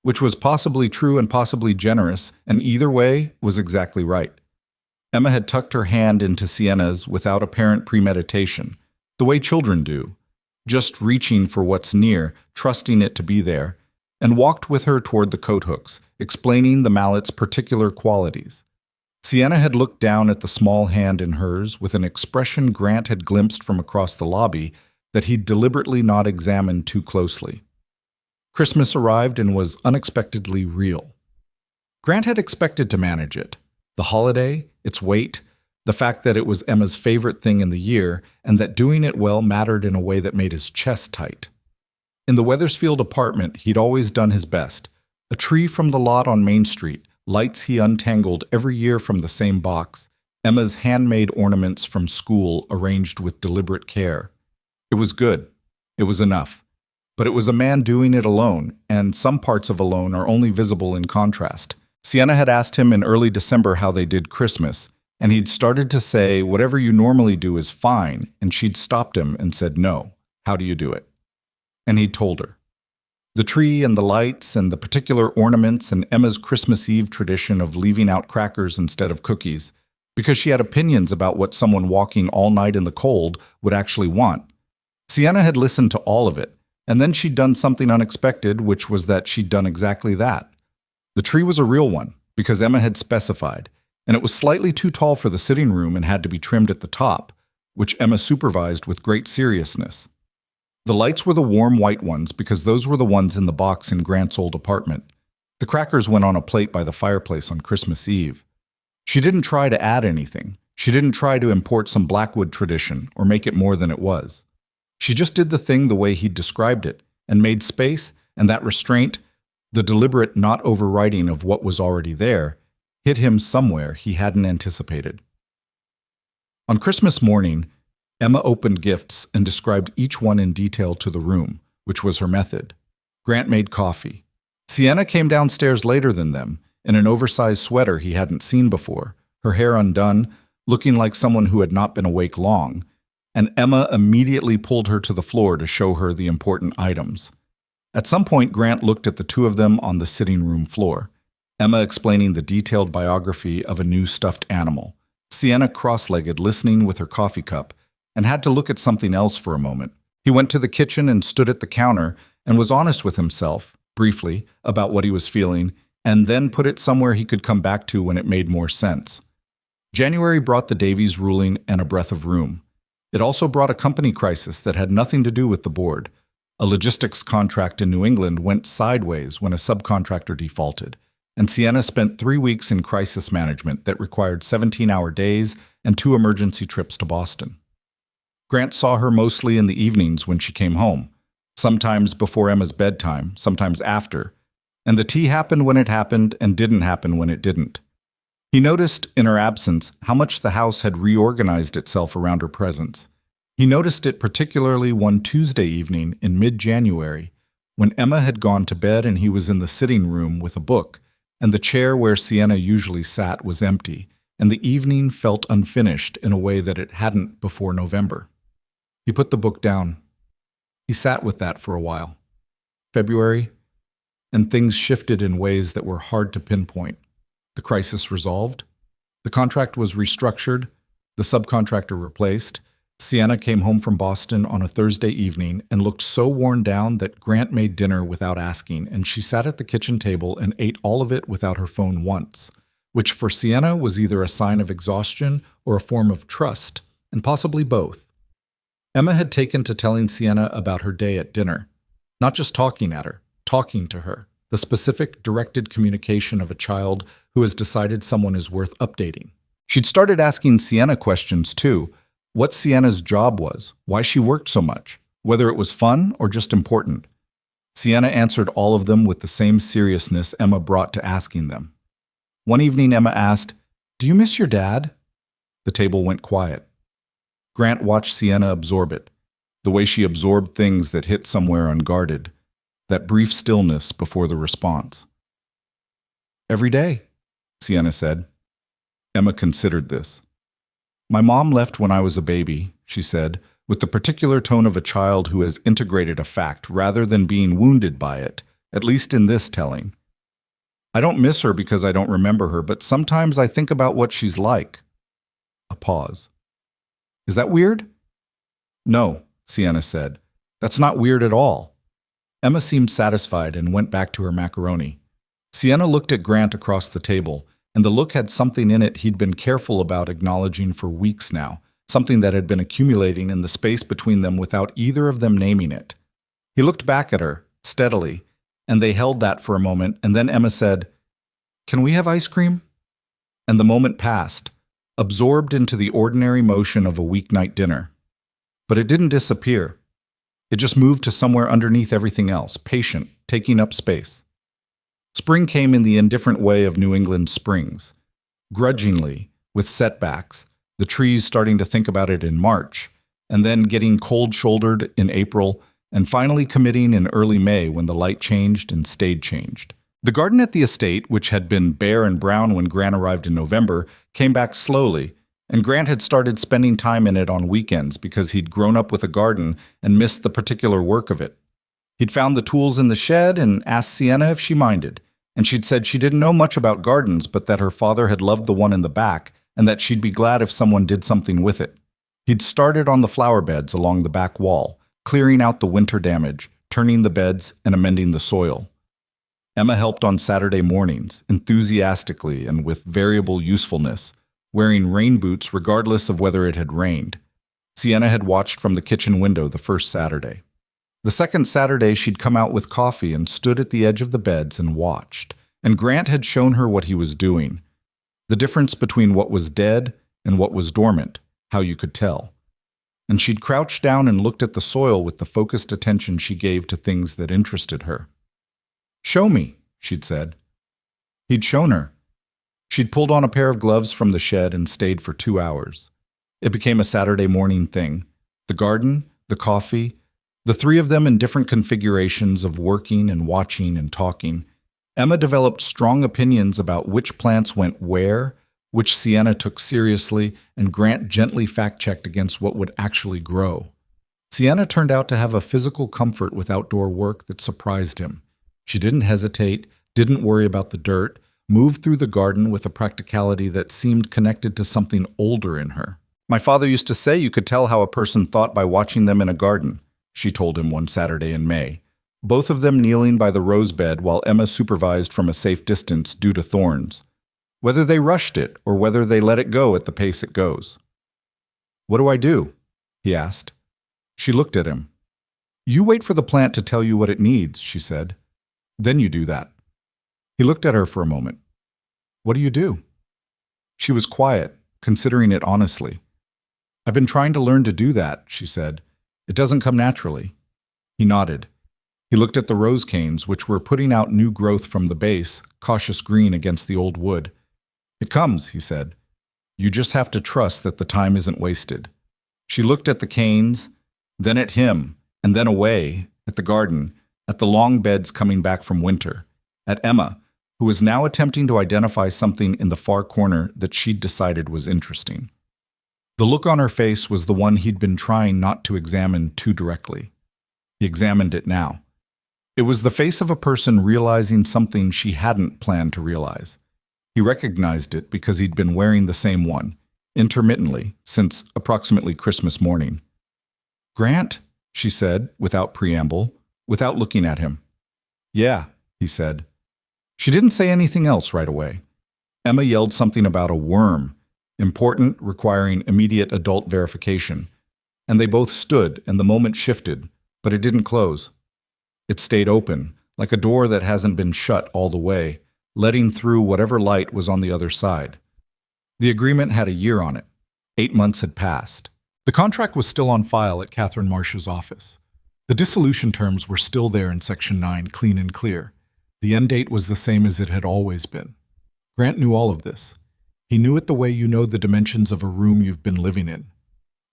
which was possibly true and possibly generous, and either way was exactly right. Emma had tucked her hand into Sienna's without apparent premeditation, the way children do, just reaching for what's near, trusting it to be there, and walked with her toward the coat hooks, explaining the mallet's particular qualities. Sienna had looked down at the small hand in hers with an expression Grant had glimpsed from across the lobby that he'd deliberately not examined too closely. Christmas arrived and was unexpectedly real. Grant had expected to manage it. The holiday, its weight, the fact that it was Emma's favorite thing in the year, and that doing it well mattered in a way that made his chest tight. In the Wethersfield apartment, he'd always done his best. A tree from the lot on Main Street, lights he untangled every year from the same box, Emma's handmade ornaments from school arranged with deliberate care. It was good. It was enough. But it was a man doing it alone, and some parts of alone are only visible in contrast. Sienna had asked him in early December how they did Christmas, and he'd started to say, "Whatever you normally do is fine," and she'd stopped him and said, "No, how do you do it?" And he'd told her. The tree and the lights and the particular ornaments and Emma's Christmas Eve tradition of leaving out crackers instead of cookies, because she had opinions about what someone walking all night in the cold would actually want. Sienna had listened to all of it, and then she'd done something unexpected, which was that she'd done exactly that. The tree was a real one, because Emma had specified, and it was slightly too tall for the sitting room and had to be trimmed at the top, which Emma supervised with great seriousness. The lights were the warm white ones because those were the ones in the box in Grant's old apartment. The crackers went on a plate by the fireplace on Christmas Eve. She didn't try to add anything. She didn't try to import some Blackwood tradition or make it more than it was. She just did the thing the way he'd described it and made space, and that restraint, The deliberate not overriding of what was already there hit him somewhere he hadn't anticipated. On Christmas morning, Emma opened gifts and described each one in detail to the room, which was her method. Grant made coffee. Sienna came downstairs later than them, in an oversized sweater he hadn't seen before, her hair undone, looking like someone who had not been awake long, and Emma immediately pulled her to the floor to show her the important items. At some point, Grant looked at the two of them on the sitting room floor, Emma explaining the detailed biography of a new stuffed animal, Sienna cross-legged listening with her coffee cup, and had to look at something else for a moment. He went to the kitchen and stood at the counter and was honest with himself, briefly, about what he was feeling, and then put it somewhere he could come back to when it made more sense. January brought the Davies ruling and a breath of room. It also brought a company crisis that had nothing to do with the board. A logistics contract in New England went sideways when a subcontractor defaulted, and Sienna spent 3 weeks in crisis management that required 17-hour days and 2 emergency trips to Boston. Grant saw her mostly in the evenings when she came home, sometimes before Emma's bedtime, sometimes after, and the tea happened when it happened and didn't happen when it didn't. He noticed, in her absence, how much the house had reorganized itself around her presence. He noticed it particularly one Tuesday evening in mid-January, when Emma had gone to bed and he was in the sitting room with a book, and the chair where Sienna usually sat was empty, and the evening felt unfinished in a way that it hadn't before November. He put the book down. He sat with that for a while. February, and things shifted in ways that were hard to pinpoint. The crisis resolved. The contract was restructured. The subcontractor replaced. Sienna came home from Boston on a Thursday evening and looked so worn down that Grant made dinner without asking, and she sat at the kitchen table and ate all of it without her phone once, which for Sienna was either a sign of exhaustion or a form of trust, and possibly both. Emma had taken to telling Sienna about her day at dinner, not just talking at her, talking to her, the specific, directed communication of a child who has decided someone is worth updating. She'd started asking Sienna questions too, what Sienna's job was, why she worked so much, whether it was fun or just important. Sienna answered all of them with the same seriousness Emma brought to asking them. One evening Emma asked, "Do you miss your dad?" The table went quiet. Grant watched Sienna absorb it, the way she absorbed things that hit somewhere unguarded, that brief stillness before the response. "Every day," Sienna said. Emma considered this. "My mom left when I was a baby," she said, with the particular tone of a child who has integrated a fact rather than being wounded by it, at least in this telling. "I don't miss her because I don't remember her, but sometimes I think about what she's like." A pause. "Is that weird?" "No," Sienna said. "That's not weird at all." Emma seemed satisfied and went back to her macaroni. Sienna looked at Grant across the table, and the look had something in it he'd been careful about acknowledging for weeks now, something that had been accumulating in the space between them without either of them naming it. He looked back at her, steadily, and they held that for a moment, and then Emma said, "Can we have ice cream?" And the moment passed, absorbed into the ordinary motion of a weeknight dinner. But it didn't disappear. It just moved to somewhere underneath everything else, patient, taking up space. Spring came in the indifferent way of New England springs. Grudgingly, with setbacks, the trees starting to think about it in March, and then getting cold-shouldered in April, and finally committing in early May when the light changed and stayed changed. The garden at the estate, which had been bare and brown when Grant arrived in November, came back slowly, and Grant had started spending time in it on weekends because he'd grown up with a garden and missed the particular work of it. He'd found the tools in the shed and asked Sienna if she minded, and she'd said she didn't know much about gardens but that her father had loved the one in the back and that she'd be glad if someone did something with it. He'd started on the flower beds along the back wall, clearing out the winter damage, turning the beds, and amending the soil. Emma helped on Saturday mornings, enthusiastically and with variable usefulness, wearing rain boots regardless of whether it had rained. Sienna had watched from the kitchen window the first Saturday. The second Saturday she'd come out with coffee and stood at the edge of the beds and watched, and Grant had shown her what he was doing. The difference between what was dead and what was dormant, how you could tell. And she'd crouched down and looked at the soil with the focused attention she gave to things that interested her. "Show me," she'd said. He'd shown her. She'd pulled on a pair of gloves from the shed and stayed for 2 hours. It became a Saturday morning thing. The garden, the coffee, the three of them in different configurations of working and watching and talking. Emma developed strong opinions about which plants went where, which Sienna took seriously, and Grant gently fact-checked against what would actually grow. Sienna turned out to have a physical comfort with outdoor work that surprised him. She didn't hesitate, didn't worry about the dirt, moved through the garden with a practicality that seemed connected to something older in her. My father used to say you could tell how a person thought by watching them in a garden, she told him one Saturday in May, both of them kneeling by the rose bed while Emma supervised from a safe distance due to thorns. Whether they rushed it or whether they let it go at the pace it goes. What do I do? He asked. She looked at him. You wait for the plant to tell you what it needs, she said. Then you do that. He looked at her for a moment. What do you do? She was quiet, considering it honestly. I've been trying to learn to do that, she said. It doesn't come naturally. He nodded. He looked at the rose canes, which were putting out new growth from the base, cautious green against the old wood. It comes, he said. You just have to trust that the time isn't wasted. She looked at the canes, then at him, and then away, at the garden, at the long beds coming back from winter, at Emma, who was now attempting to identify something in the far corner that she'd decided was interesting. The look on her face was the one he'd been trying not to examine too directly. He examined it now. It was the face of a person realizing something she hadn't planned to realize. He recognized it because he'd been wearing the same one, intermittently, since approximately Christmas morning. Grant, she said, without preamble, without looking at him. Yeah, he said. She didn't say anything else right away. Emma yelled something about a worm, important, requiring immediate adult verification, and they both stood, and the moment shifted, but it didn't close. It stayed open, like a door that hasn't been shut all the way, letting through whatever light was on the other side. The agreement had a year on it. 8 months had passed. The contract was still on file at Catherine Marsh's office. The dissolution terms were still there in Section 9, clean and clear. The end date was the same as it had always been. Grant knew all of this. He knew it the way you know the dimensions of a room you've been living in.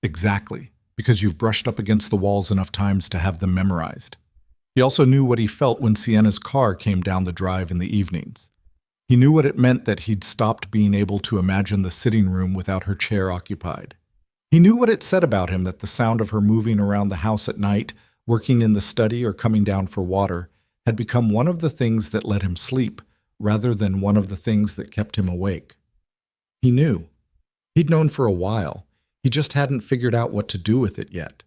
Exactly, because you've brushed up against the walls enough times to have them memorized. He also knew what he felt when Sienna's car came down the drive in the evenings. He knew what it meant that he'd stopped being able to imagine the sitting room without her chair occupied. He knew what it said about him that the sound of her moving around the house at night, working in the study or coming down for water, had become one of the things that let him sleep, rather than one of the things that kept him awake. He knew. He'd known for a while. He just hadn't figured out what to do with it yet.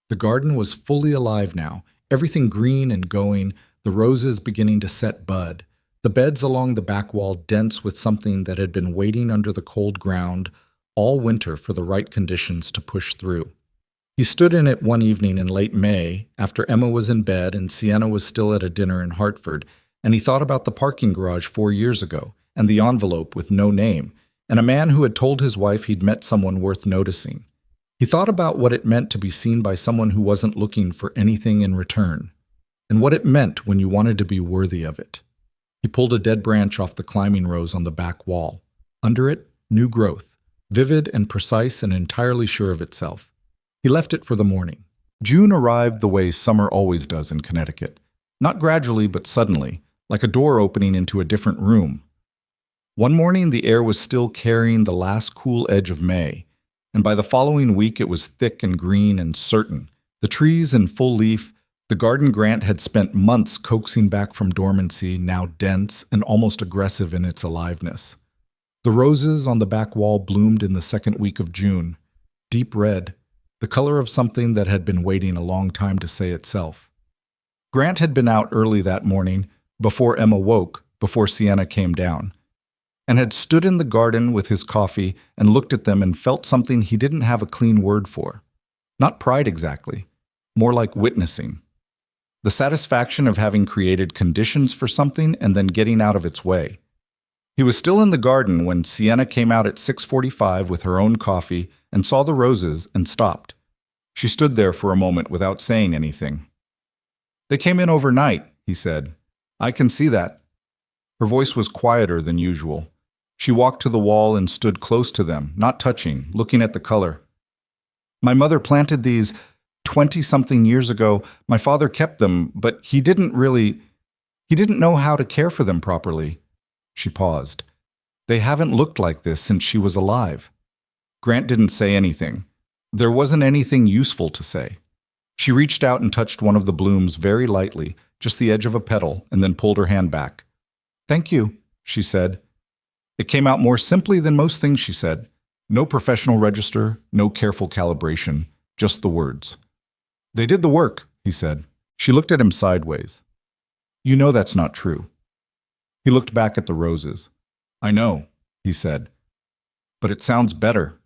The garden was fully alive now, everything green and going, the roses beginning to set bud, the beds along the back wall dense with something that had been waiting under the cold ground all winter for the right conditions to push through. He stood in it one evening in late May, after Emma was in bed and Sienna was still at a dinner in Hartford, and he thought about the parking garage 4 years ago, and the envelope with no name, and a man who had told his wife he'd met someone worth noticing. He thought about what it meant to be seen by someone who wasn't looking for anything in return, and what it meant when you wanted to be worthy of it. He pulled a dead branch off the climbing rose on the back wall. Under it, new growth, vivid and precise and entirely sure of itself. He left it for the morning. June arrived the way summer always does in Connecticut, not gradually but suddenly, like a door opening into a different room. One morning the air was still carrying the last cool edge of May, and by the following week it was thick and green and certain, the trees in full leaf, the garden Grant had spent months coaxing back from dormancy, now dense and almost aggressive in its aliveness. The roses on the back wall bloomed in the second week of June, deep red, the color of something that had been waiting a long time to say itself. Grant had been out early that morning, before Emma woke, before Sienna came down, and had stood in the garden with his coffee and looked at them and felt something he didn't have a clean word for. Not pride exactly, more like witnessing. The satisfaction of having created conditions for something and then getting out of its way. He was still in the garden when Sienna came out at 6:45 with her own coffee and saw the roses and stopped. She stood there for a moment without saying anything. They came in overnight, he said. I can see that. Her voice was quieter than usual. She walked to the wall and stood close to them, not touching, looking at the color. My mother planted these 20-something years ago. My father kept them, but he didn't know how to care for them properly. She paused. They haven't looked like this since she was alive. Grant didn't say anything. There wasn't anything useful to say. She reached out and touched one of the blooms very lightly, just the edge of a petal, and then pulled her hand back. "Thank you," she said. It came out more simply than most things she said. No professional register, no careful calibration, just the words. "They did the work," he said. She looked at him sideways. "You know that's not true." He looked back at the roses. "I know," he said. "But it sounds better."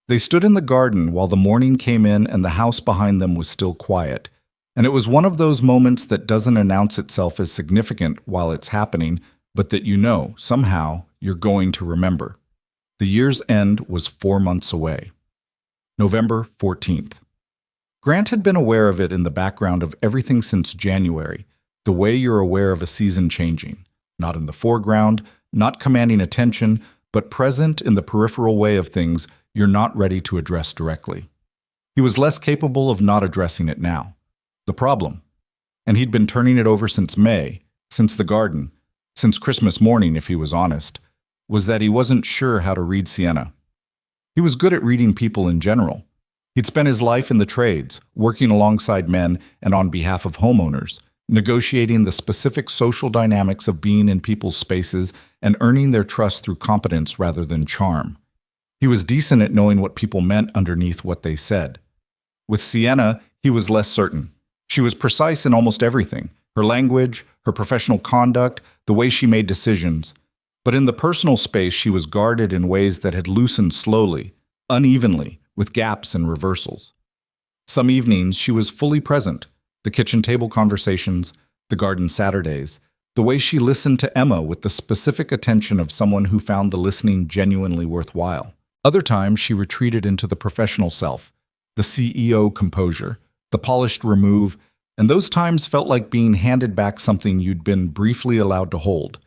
They stood in the garden while the morning came in and the house behind them was still quiet. And it was one of those moments that doesn't announce itself as significant while it's happening, but that you know, somehow, you're going to remember. The year's end was 4 months away. November 14th. Grant had been aware of it in the background of everything since January, the way you're aware of a season changing. Not in the foreground, not commanding attention, but present in the peripheral way of things you're not ready to address directly. He was less capable of not addressing it now. The problem, and he'd been turning it over since May, since the garden, since Christmas morning if he was honest, was that he wasn't sure how to read Sienna. He was good at reading people in general. He'd spent his life in the trades, working alongside men and on behalf of homeowners, negotiating the specific social dynamics of being in people's spaces and earning their trust through competence rather than charm. He was decent at knowing what people meant underneath what they said. With Sienna, he was less certain. She was precise in almost everything, her language, her professional conduct, the way she made decisions. But in the personal space, she was guarded in ways that had loosened slowly, unevenly, with gaps and reversals. Some evenings, she was fully present. The kitchen table conversations, the garden Saturdays, the way she listened to Emma with the specific attention of someone who found the listening genuinely worthwhile. Other times, she retreated into the professional self, the CEO composure, the polished remove, and those times felt like being handed back something you'd been briefly allowed to hold.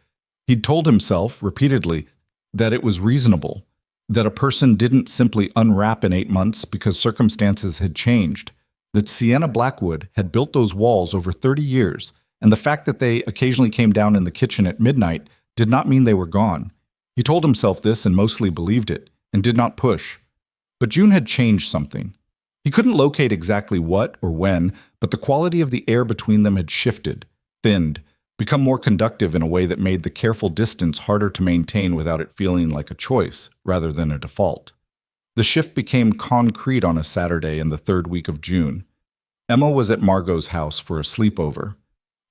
He'd told himself, repeatedly, that it was reasonable, that a person didn't simply unwrap in 8 months because circumstances had changed, that Sienna Blackwood had built those walls over 30 years, and the fact that they occasionally came down in the kitchen at midnight did not mean they were gone. He told himself this and mostly believed it, and did not push. But June had changed something. He couldn't locate exactly what or when, but the quality of the air between them had shifted, thinned, become more conductive in a way that made the careful distance harder to maintain without it feeling like a choice rather than a default. The shift became concrete on a Saturday in the 3rd week of June. Emma was at Margot's house for a sleepover.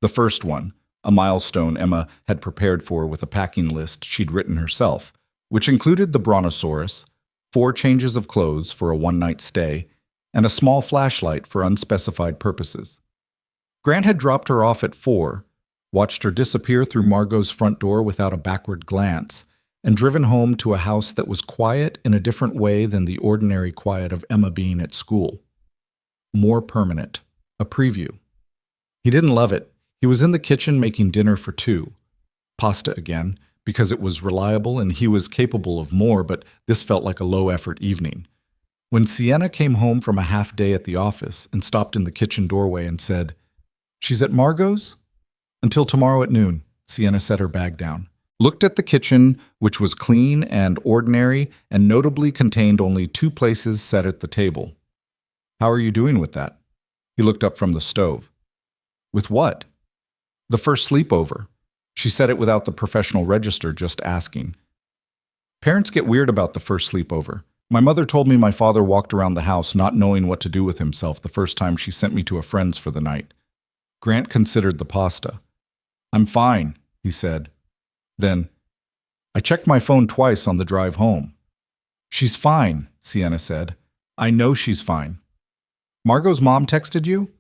The first one, a milestone Emma had prepared for with a packing list she'd written herself, which included the brontosaurus, 4 changes of clothes for a one-night stay, and a small flashlight for unspecified purposes. Grant had dropped her off at 4, watched her disappear through Margot's front door without a backward glance, and driven home to a house that was quiet in a different way than the ordinary quiet of Emma being at school. More permanent. A preview. He didn't love it. He was in the kitchen making dinner for 2. Pasta again, because it was reliable and he was capable of more, but this felt like a low-effort evening. When Sienna came home from a half day at the office and stopped in the kitchen doorway and said, "She's at Margot's?" "Until tomorrow at noon," Sienna set her bag down. Looked at the kitchen, which was clean and ordinary and notably contained only 2 places set at the table. "How are you doing with that?" He looked up from the stove. "With what?" "The first sleepover." She said it without the professional register, just asking. Parents get weird about the first sleepover. My mother told me my father walked around the house not knowing what to do with himself the first time she sent me to a friend's for the night. Grant considered the pasta. "I'm fine," he said. Then, "I checked my phone twice on the drive home." "She's fine," Sienna said. "I know she's fine." "Margot's mom texted you?"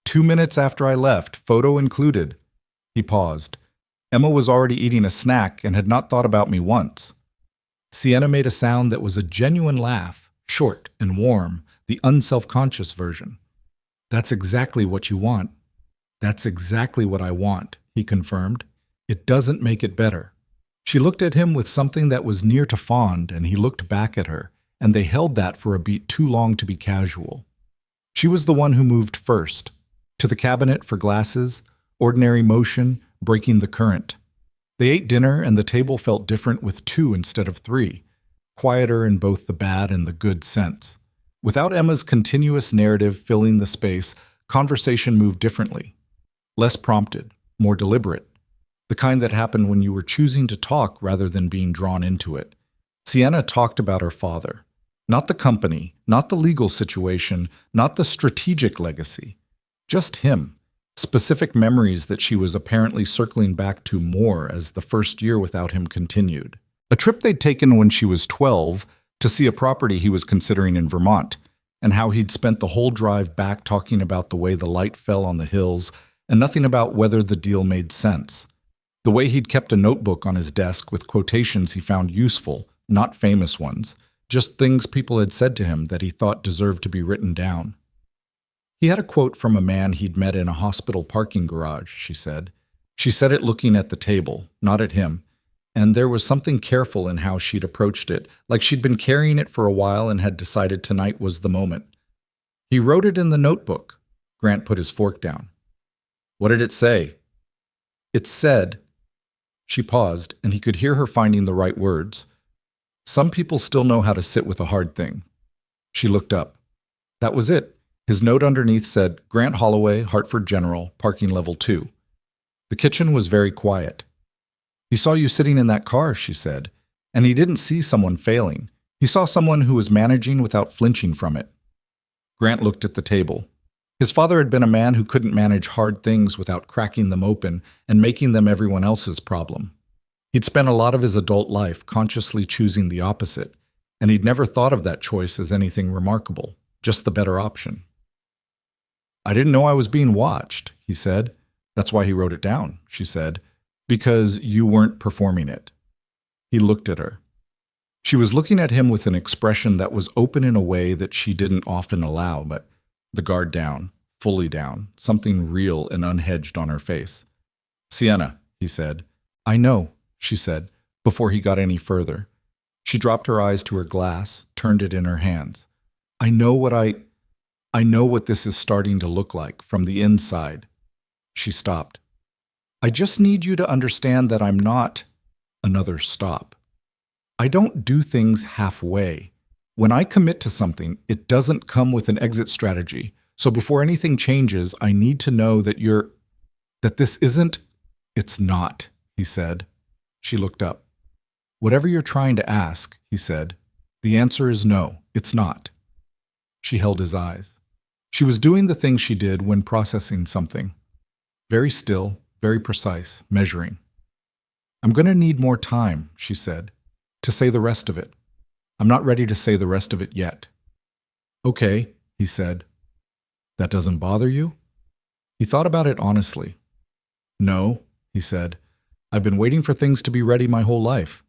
2 minutes after I left, photo included." He paused. Emma was already eating a snack and had not thought about me once. Sienna made a sound that was a genuine laugh, short and warm, the unself-conscious version. "That's exactly what you want." "That's exactly what I want," he confirmed. It doesn't make it better. She looked at him with something that was near to fond, and he looked back at her, and they held that for a beat too long to be casual. She was the one who moved first, to the cabinet for glasses, ordinary motion, breaking the current. They ate dinner, and the table felt different with two instead of three, quieter in both the bad and the good sense. Without Emma's continuous narrative filling the space, conversation moved differently. Less prompted, more deliberate. The kind that happened when you were choosing to talk rather than being drawn into it. Sienna talked about her father. Not the company, not the legal situation, not the strategic legacy. Just him. Specific memories that she was apparently circling back to more as the first year without him continued. A trip they'd taken when she was 12 to see a property he was considering in Vermont, and how he'd spent the whole drive back talking about the way the light fell on the hills and nothing about whether the deal made sense. The way he'd kept a notebook on his desk with quotations he found useful, not famous ones, just things people had said to him that he thought deserved to be written down. He had a quote from a man he'd met in a hospital parking garage, she said. She said it looking at the table, not at him, and there was something careful in how she'd approached it, like she'd been carrying it for a while and had decided tonight was the moment. He wrote it in the notebook. Grant put his fork down. What did it say? It said... She paused, and he could hear her finding the right words. Some people still know how to sit with a hard thing. She looked up. That was it. His note underneath said, Grant Holloway, Hartford General, parking level 2. The kitchen was very quiet. He saw you sitting in that car, she said, and he didn't see someone failing. He saw someone who was managing without flinching from it. Grant looked at the table. His father had been a man who couldn't manage hard things without cracking them open and making them everyone else's problem. He'd spent a lot of his adult life consciously choosing the opposite, and he'd never thought of that choice as anything remarkable, just the better option. I didn't know I was being watched, he said. That's why he wrote it down, she said, because you weren't performing it. He looked at her. She was looking at him with an expression that was open in a way that she didn't often allow, but the guard down, fully down, something real and unhedged on her face. Sienna, he said. I know, she said, before he got any further. She dropped her eyes to her glass, turned it in her hands. I know what this is starting to look like from the inside. She stopped. I just need you to understand that I'm not another stop. I don't do things halfway. When I commit to something, it doesn't come with an exit strategy. So before anything changes, I need to know that this isn't, it's not, he said. She looked up. Whatever you're trying to ask, he said, the answer is no, it's not. She held his eyes. She was doing the thing she did when processing something. Very still, very precise, measuring. I'm going to need more time, she said, to say the rest of it. I'm not ready to say the rest of it yet. Okay, he said. That doesn't bother you? He thought about it honestly. No, he said. I've been waiting for things to be ready my whole life.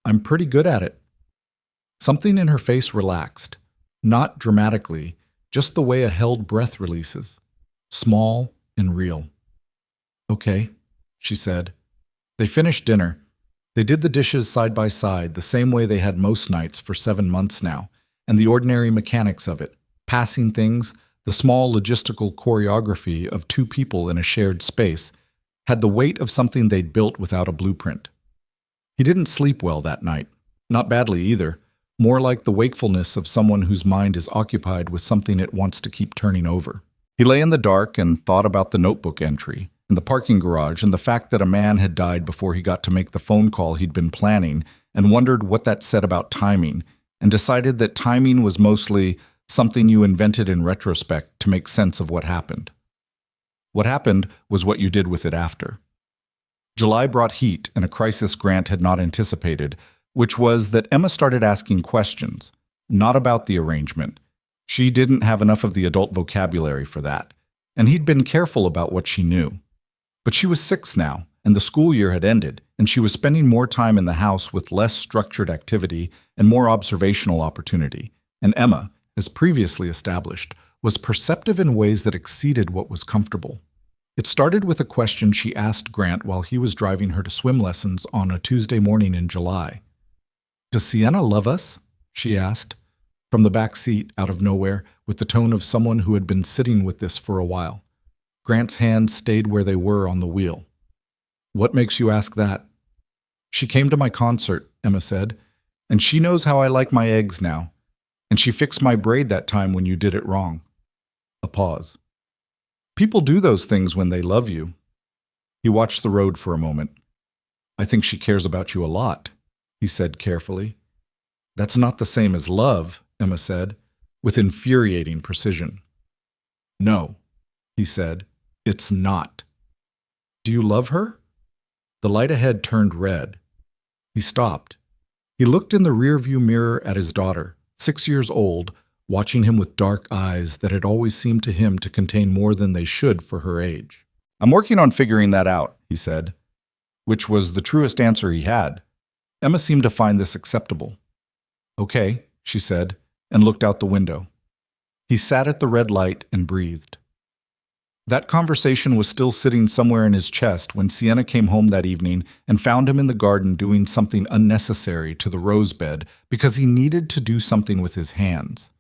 I'm pretty good at it. Something in her face relaxed, not dramatically, just the way a held breath releases, small and real. Okay, she said. They finished dinner. They did the dishes side by side, the same way they had most nights for 7 months now, and the ordinary mechanics of it, passing things, the small logistical choreography of two people in a shared space, had the weight of something they'd built without a blueprint. He didn't sleep well that night, not badly either, more like the wakefulness of someone whose mind is occupied with something it wants to keep turning over. He lay in the dark and thought about the notebook entry, and the parking garage, and the fact that a man had died before he got to make the phone call he'd been planning, and wondered what that said about timing, and decided that timing was mostly something you invented in retrospect to make sense of what happened. What happened was what you did with it after. July brought heat and a crisis Grant had not anticipated, which was that Emma started asking questions, not about the arrangement. She didn't have enough of the adult vocabulary for that, and he'd been careful about what she knew. But she was 6 now, and the school year had ended, and she was spending more time in the house with less structured activity and more observational opportunity. And Emma, as previously established, was perceptive in ways that exceeded what was comfortable. It started with a question she asked Grant while he was driving her to swim lessons on a Tuesday morning in July. "Does Sienna love us?" she asked, from the back seat, out of nowhere, with the tone of someone who had been sitting with this for a while. Grant's hands stayed where they were on the wheel. "What makes you ask that?" "She came to my concert," Emma said, "and she knows how I like my eggs now. And she fixed my braid that time when you did it wrong." A pause. "People do those things when they love you." He watched the road for a moment. "I think she cares about you a lot," he said carefully. "That's not the same as love," Emma said, with infuriating precision. "No," he said, "it's not." "Do you love her?" The light ahead turned red. He stopped. He looked in the rearview mirror at his daughter, 6 years old, watching him with dark eyes that had always seemed to him to contain more than they should for her age. "I'm working on figuring that out," he said, which was the truest answer he had. Emma seemed to find this acceptable. "Okay," she said, and looked out the window. He sat at the red light and breathed. That conversation was still sitting somewhere in his chest when Sienna came home that evening and found him in the garden doing something unnecessary to the rose bed because he needed to do something with his hands.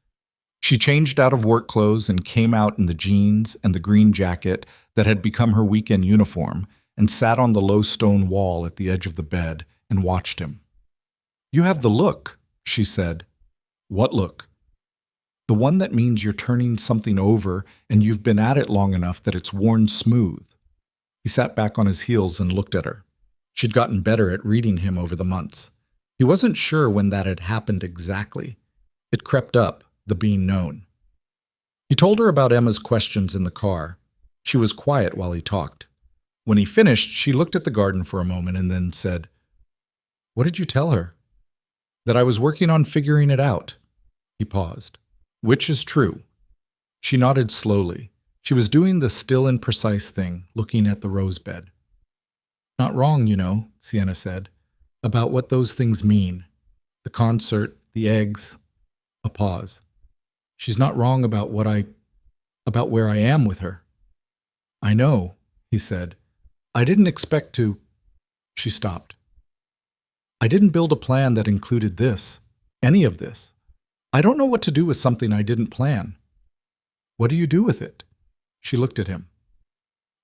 She changed out of work clothes and came out in the jeans and the green jacket that had become her weekend uniform and sat on the low stone wall at the edge of the bed and watched him. "You have the look," she said. "What look?" "The one that means you're turning something over and you've been at it long enough that it's worn smooth." He sat back on his heels and looked at her. She'd gotten better at reading him over the months. He wasn't sure when that had happened exactly. It crept up, the being known. He told her about Emma's questions in the car. She was quiet while he talked. When he finished, she looked at the garden for a moment and then said, "What did you tell her?" "That I was working on figuring it out." He paused. "Which is true." She nodded slowly. She was doing the still and precise thing, looking at the rose bed. "Not wrong, you know," Sienna said, "about what those things mean. The concert, the eggs." A pause. "She's not wrong about about where I am with her." "I know," he said. "I didn't expect to." She stopped. "I didn't build a plan that included this, any of this. I don't know what to do with something I didn't plan." "What do you do with it?" She looked at him.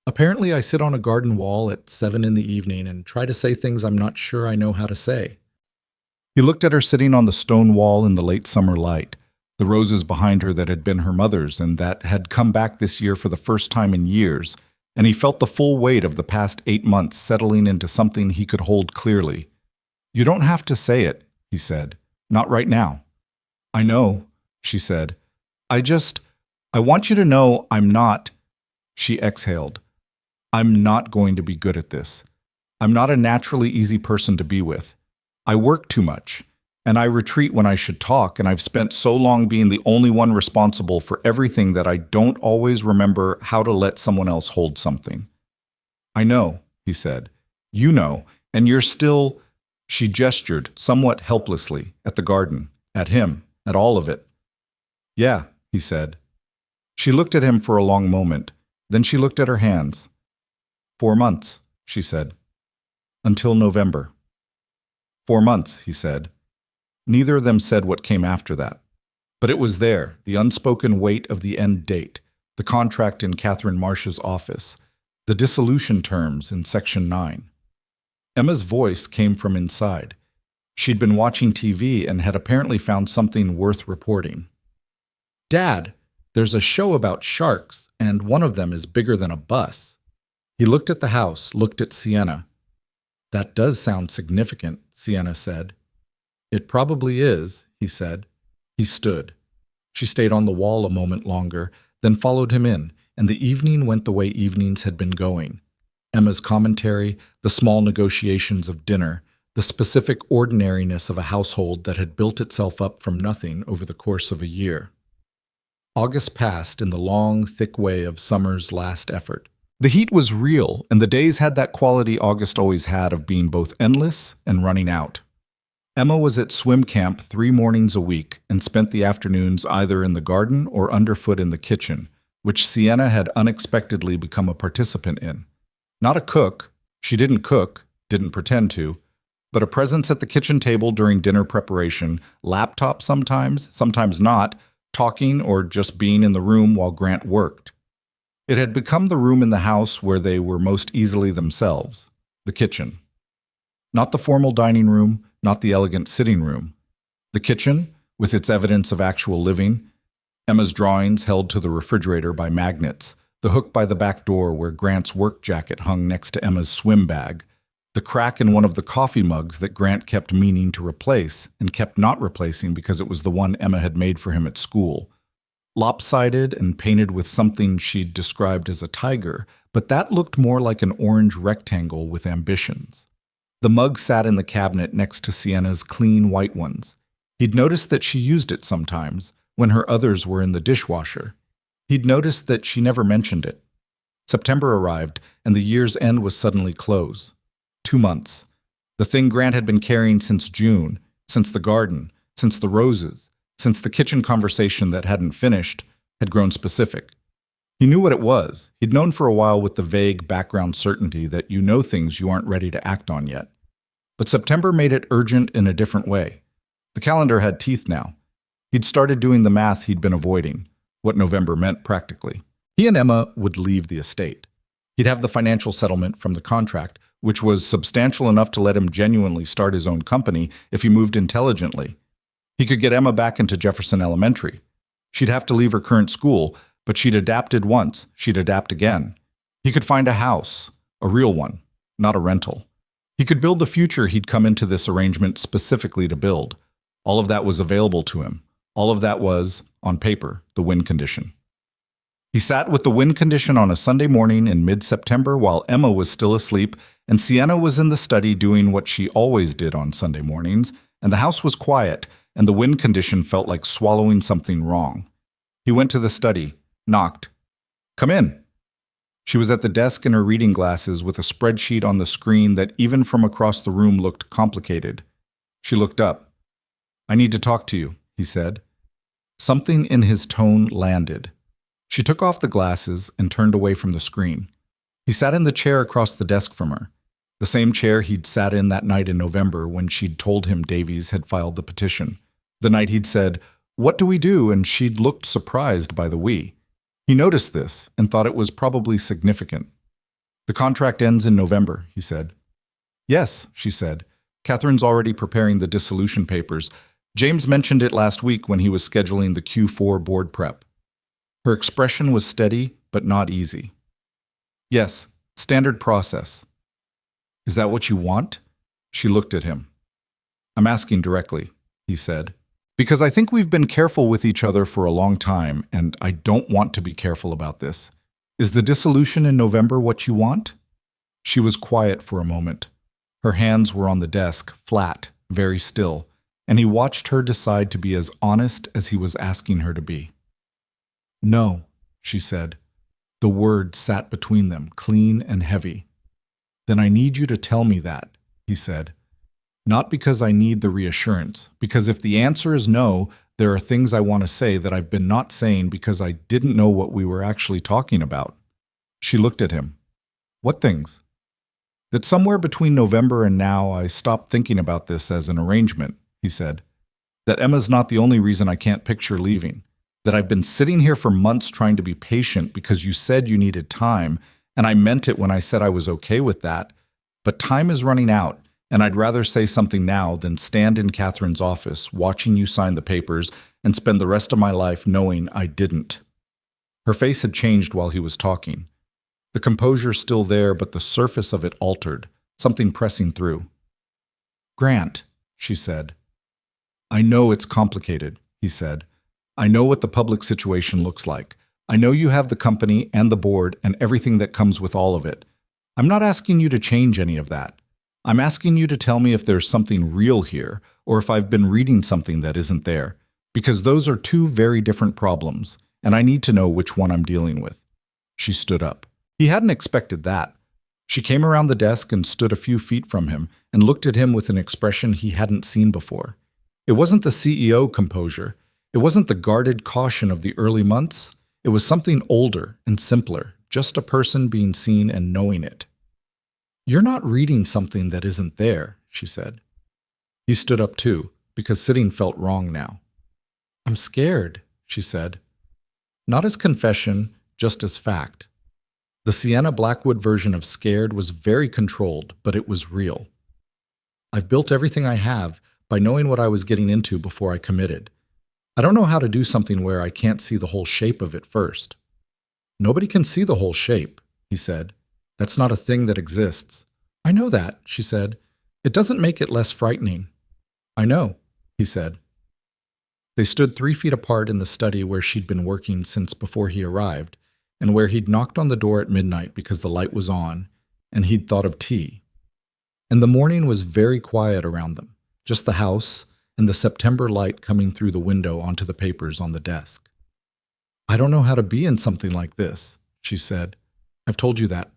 "Apparently I sit on a garden wall at 7 in the evening and try to say things I'm not sure I know how to say." He looked at her sitting on the stone wall in the late summer light, the roses behind her that had been her mother's and that had come back this year for the first time in years, and he felt the full weight of the past 8 months settling into something he could hold clearly. "You don't have to say it," he said. "Not right now." "I know," she said. I want you to know I'm not," she exhaled. "I'm not going to be good at this. I'm not a naturally easy person to be with. I work too much, and I retreat when I should talk, and I've spent so long being the only one responsible for everything that I don't always remember how to let someone else hold something." "I know," he said. "You know, and you're still—" She gestured, somewhat helplessly, at the garden, at him, at all of it. "Yeah," he said. She looked at him for a long moment. Then she looked at her hands. 4 months, she said. "Until November." 4 months, he said. Neither of them said what came after that. But it was there, the unspoken weight of the end date, the contract in Catherine Marsh's office, the dissolution terms in Section 9. Emma's voice came from inside. She'd been watching TV and had apparently found something worth reporting. "Dad, there's a show about sharks, and one of them is bigger than a bus." He looked at the house, looked at Sienna. "That does sound significant," Sienna said. "It probably is," he said. He stood. She stayed on the wall a moment longer, then followed him in, and the evening went the way evenings had been going. Emma's commentary, the small negotiations of dinner, the specific ordinariness of a household that had built itself up from nothing over the course of a year. August passed in the long, thick way of summer's last effort. The heat was real, and the days had that quality August always had of being both endless and running out. Emma was at swim camp 3 mornings a week and spent the afternoons either in the garden or underfoot in the kitchen, which Sienna had unexpectedly become a participant in. Not a cook, she didn't cook, didn't pretend to, but a presence at the kitchen table during dinner preparation, laptop sometimes, sometimes not, talking or just being in the room while Grant worked. It had become the room in the house where they were most easily themselves, the kitchen. Not the formal dining room, not the elegant sitting room. The kitchen, with its evidence of actual living, Emma's drawings held to the refrigerator by magnets, the hook by the back door where Grant's work jacket hung next to Emma's swim bag, the crack in one of the coffee mugs that Grant kept meaning to replace and kept not replacing because it was the one Emma had made for him at school. Lopsided and painted with something she'd described as a tiger, but that looked more like an orange rectangle with ambitions. The mug sat in the cabinet next to Sienna's clean white ones. He'd noticed that she used it sometimes, when her others were in the dishwasher. He'd noticed that she never mentioned it. September arrived, and the year's end was suddenly close. 2 months. The thing Grant had been carrying since June, since the garden, since the roses, since the kitchen conversation that hadn't finished, had grown specific. He knew what it was. He'd known for a while with the vague background certainty that you know things you aren't ready to act on yet. But September made it urgent in a different way. The calendar had teeth now. He'd started doing the math he'd been avoiding, what November meant practically. He and Emma would leave the estate. He'd have the financial settlement from the contract, which was substantial enough to let him genuinely start his own company if he moved intelligently. He could get Emma back into Jefferson Elementary. She'd have to leave her current school, but she'd adapted once, she'd adapt again. He could find a house, a real one, not a rental. He could build the future he'd come into this arrangement specifically to build. All of that was available to him. All of that was, on paper, the win condition. He sat with the win condition on a Sunday morning in mid-September while Emma was still asleep and Sienna was in the study doing what she always did on Sunday mornings, and the house was quiet, and the win condition felt like swallowing something wrong. He went to the study, knocked. "Come in." She was at the desk in her reading glasses with a spreadsheet on the screen that even from across the room looked complicated. She looked up. "I need to talk to you," he said. Something in his tone landed. She took off the glasses and turned away from the screen. He sat in the chair across the desk from her, the same chair he'd sat in that night in November when she'd told him Davies had filed the petition. The night he'd said, "What do we do?" and she'd looked surprised by the we. He noticed this and thought it was probably significant. "The contract ends in November," he said. "Yes," she said. "Catherine's already preparing the dissolution papers. James mentioned it last week when he was scheduling the Q4 board prep." Her expression was steady, but not easy. "Yes, standard process." "Is that what you want?" She looked at him. "I'm asking directly," he said, "because I think we've been careful with each other for a long time, and I don't want to be careful about this. Is the dissolution in November what you want?" She was quiet for a moment. Her hands were on the desk, flat, very still, and he watched her decide to be as honest as he was asking her to be. "No," she said. The word sat between them, clean and heavy. "Then I need you to tell me that," he said. "Not because I need the reassurance, because if the answer is no, there are things I want to say that I've been not saying because I didn't know what we were actually talking about." She looked at him. "What things?" "That somewhere between November and now I stopped thinking about this as an arrangement," he said. "That Emma's not the only reason I can't picture leaving. That I've been sitting here for months trying to be patient because you said you needed time, and I meant it when I said I was okay with that. But time is running out, and I'd rather say something now than stand in Catherine's office watching you sign the papers and spend the rest of my life knowing I didn't." Her face had changed while he was talking. The composure still there, but the surface of it altered, something pressing through. "Grant," she said. "I know it's complicated," he said. "I know what the public situation looks like. I know you have the company and the board and everything that comes with all of it. I'm not asking you to change any of that. I'm asking you to tell me if there's something real here or if I've been reading something that isn't there, because those are two very different problems, and I need to know which one I'm dealing with." She stood up. He hadn't expected that. She came around the desk and stood a few feet from him and looked at him with an expression he hadn't seen before. It wasn't the CEO composure. It wasn't the guarded caution of the early months. It was something older and simpler, just a person being seen and knowing it. "You're not reading something that isn't there," she said. He stood up too, because sitting felt wrong now. "I'm scared," she said. Not as confession, just as fact. The Sienna Blackwood version of scared was very controlled, but it was real. "I've built everything I have by knowing what I was getting into before I committed. I don't know how to do something where I can't see the whole shape of it first." "Nobody can see the whole shape," he said. "That's not a thing that exists." "I know that," she said. "It doesn't make it less frightening." "I know," he said. They stood 3 feet apart in the study where she'd been working since before he arrived, and where he'd knocked on the door at midnight because the light was on, and he'd thought of tea. And the morning was very quiet around them, just the house and the September light coming through the window onto the papers on the desk. "I don't know how to be in something like this," she said. "I've told you that.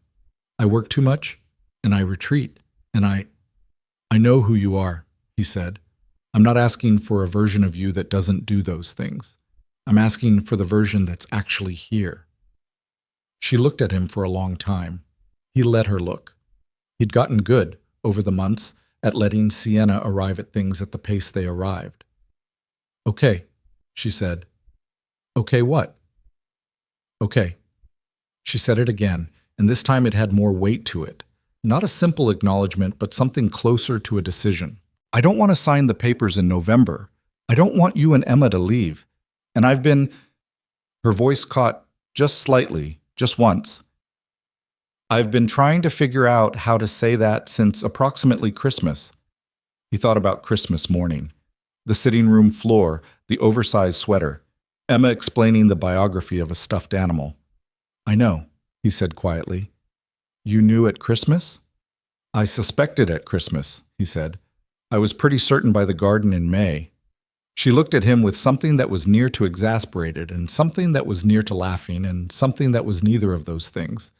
I work too much, and I retreat, and I know who you are," he said. "I'm not asking for a version of you that doesn't do those things. I'm asking for the version that's actually here." She looked at him for a long time. He let her look. He'd gotten good, over the months, at letting Sienna arrive at things at the pace they arrived. "Okay," she said. "Okay what?" "Okay." She said it again, and this time it had more weight to it. Not a simple acknowledgement, but something closer to a decision. "I don't want to sign the papers in November. I don't want you and Emma to leave. And I've been—" Her voice caught just slightly, just once. "I've been trying to figure out how to say that since approximately Christmas." He thought about Christmas morning. The sitting room floor, the oversized sweater, Emma explaining the biography of a stuffed animal. "I know," he said quietly. "You knew at Christmas?" "I suspected at Christmas," he said. "I was pretty certain by the garden in May." She looked at him with something that was near to exasperated, and something that was near to laughing, and something that was neither of those things.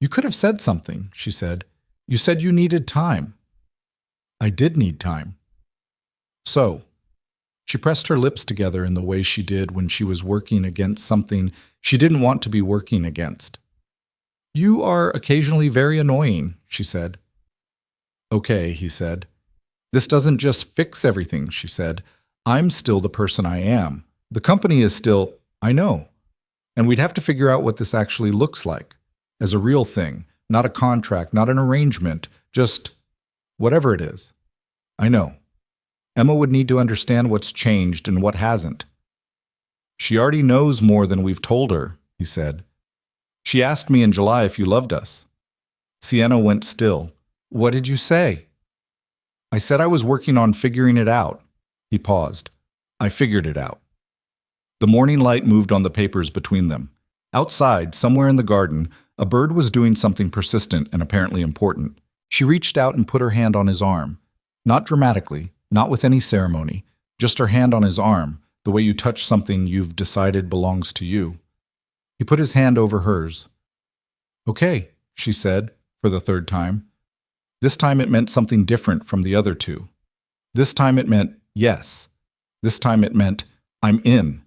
"You could have said something," she said. "You said you needed time." "I did need time." "So." She pressed her lips together in the way she did when she was working against something she didn't want to be working against. "You are occasionally very annoying," she said. "Okay," he said. "This doesn't just fix everything," she said. "I'm still the person I am. The company is still—" "I know. And we'd have to figure out what this actually looks like. As a real thing, not a contract, not an arrangement, just whatever it is. I know. Emma would need to understand what's changed and what hasn't." "She already knows more than we've told her," he said. "She asked me in July if you loved us." Sienna went still. "What did you say?" "I said I was working on figuring it out." He paused. "I figured it out." The morning light moved on the papers between them. Outside, somewhere in the garden, a bird was doing something persistent and apparently important. She reached out and put her hand on his arm. Not dramatically, not with any ceremony, just her hand on his arm, the way you touch something you've decided belongs to you. He put his hand over hers. "Okay," she said, for the 3rd time. This time it meant something different from the other 2. This time it meant yes. This time it meant, "I'm in."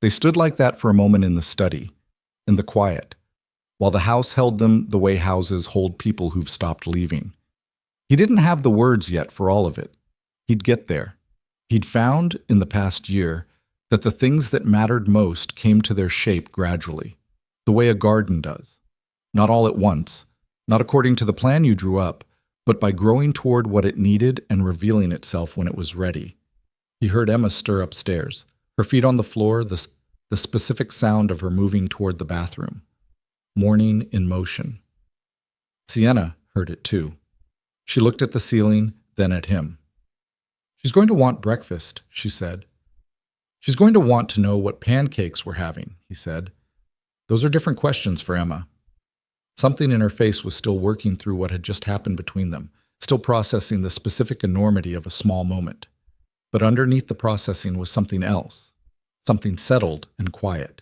They stood like that for a moment in the study, in the quiet, while the house held them the way houses hold people who've stopped leaving. He didn't have the words yet for all of it. He'd get there. He'd found, in the past year, that the things that mattered most came to their shape gradually, the way a garden does. Not all at once, not according to the plan you drew up, but by growing toward what it needed and revealing itself when it was ready. He heard Emma stir upstairs, her feet on the floor, the specific sound of her moving toward the bathroom. Morning in motion. Sienna heard it too. She looked at the ceiling, then at him. "She's going to want breakfast," she said. "She's going to want to know what pancakes we're having," he said. Those are different questions for Emma. Something in her face was still working through what had just happened between them, still processing the specific enormity of a small moment. But underneath the processing was something else, something settled and quiet.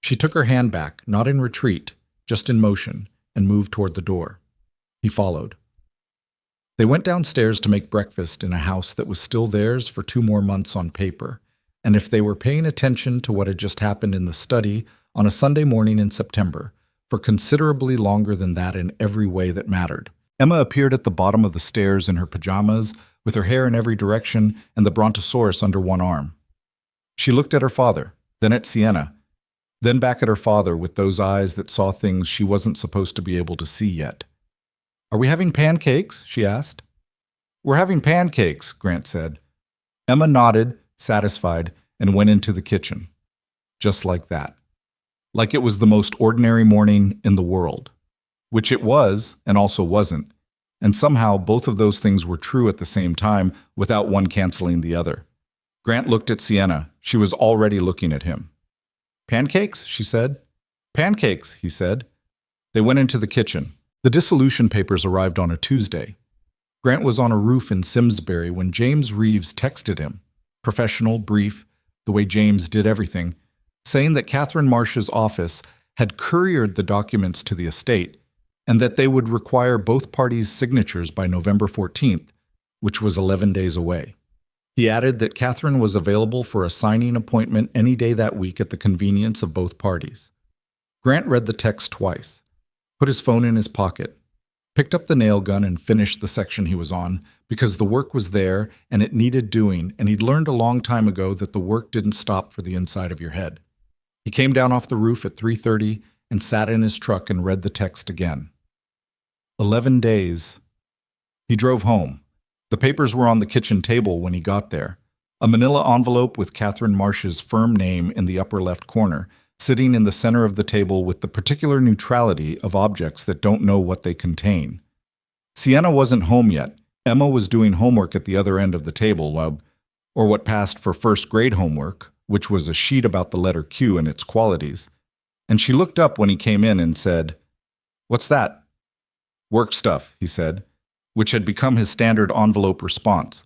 She took her hand back, not in retreat, just in motion, and moved toward the door. He followed. They went downstairs to make breakfast in a house that was still theirs for 2 more months on paper, and if they were paying attention to what had just happened in the study, on a Sunday morning in September, for considerably longer than that in every way that mattered. Emma appeared at the bottom of the stairs in her pajamas, with her hair in every direction and the brontosaurus under one arm. She looked at her father, then at Sienna, then back at her father with those eyes that saw things she wasn't supposed to be able to see yet. "Are we having pancakes?" she asked. "We're having pancakes," Grant said. Emma nodded, satisfied, and went into the kitchen. Just like that. Like it was the most ordinary morning in the world. Which it was, and also wasn't. And somehow both of those things were true at the same time, without one canceling the other. Grant looked at Sienna. She was already looking at him. "Pancakes?" she said. "Pancakes," he said. They went into the kitchen. The dissolution papers arrived on a Tuesday. Grant was on a roof in Simsbury when James Reeves texted him, professional, brief, the way James did everything, saying that Catherine Marsh's office had couriered the documents to the estate and that they would require both parties' signatures by November 14th, which was 11 days away. He added that Catherine was available for a signing appointment any day that week at the convenience of both parties. Grant read the text twice, put his phone in his pocket, picked up the nail gun and finished the section he was on, because the work was there and it needed doing, and he'd learned a long time ago that the work didn't stop for the inside of your head. He came down off the roof at 3:30 and sat in his truck and read the text again. 11 days. He drove home. The papers were on the kitchen table when he got there. A manila envelope with Catherine Marsh's firm name in the upper left corner, sitting in the center of the table with the particular neutrality of objects that don't know what they contain. Sienna wasn't home yet. Emma was doing homework at the other end of the table, or what passed for first-grade homework, which was a sheet about the letter Q and its qualities. And she looked up when he came in and said, "What's that?" "Work stuff," he said, which had become his standard envelope response.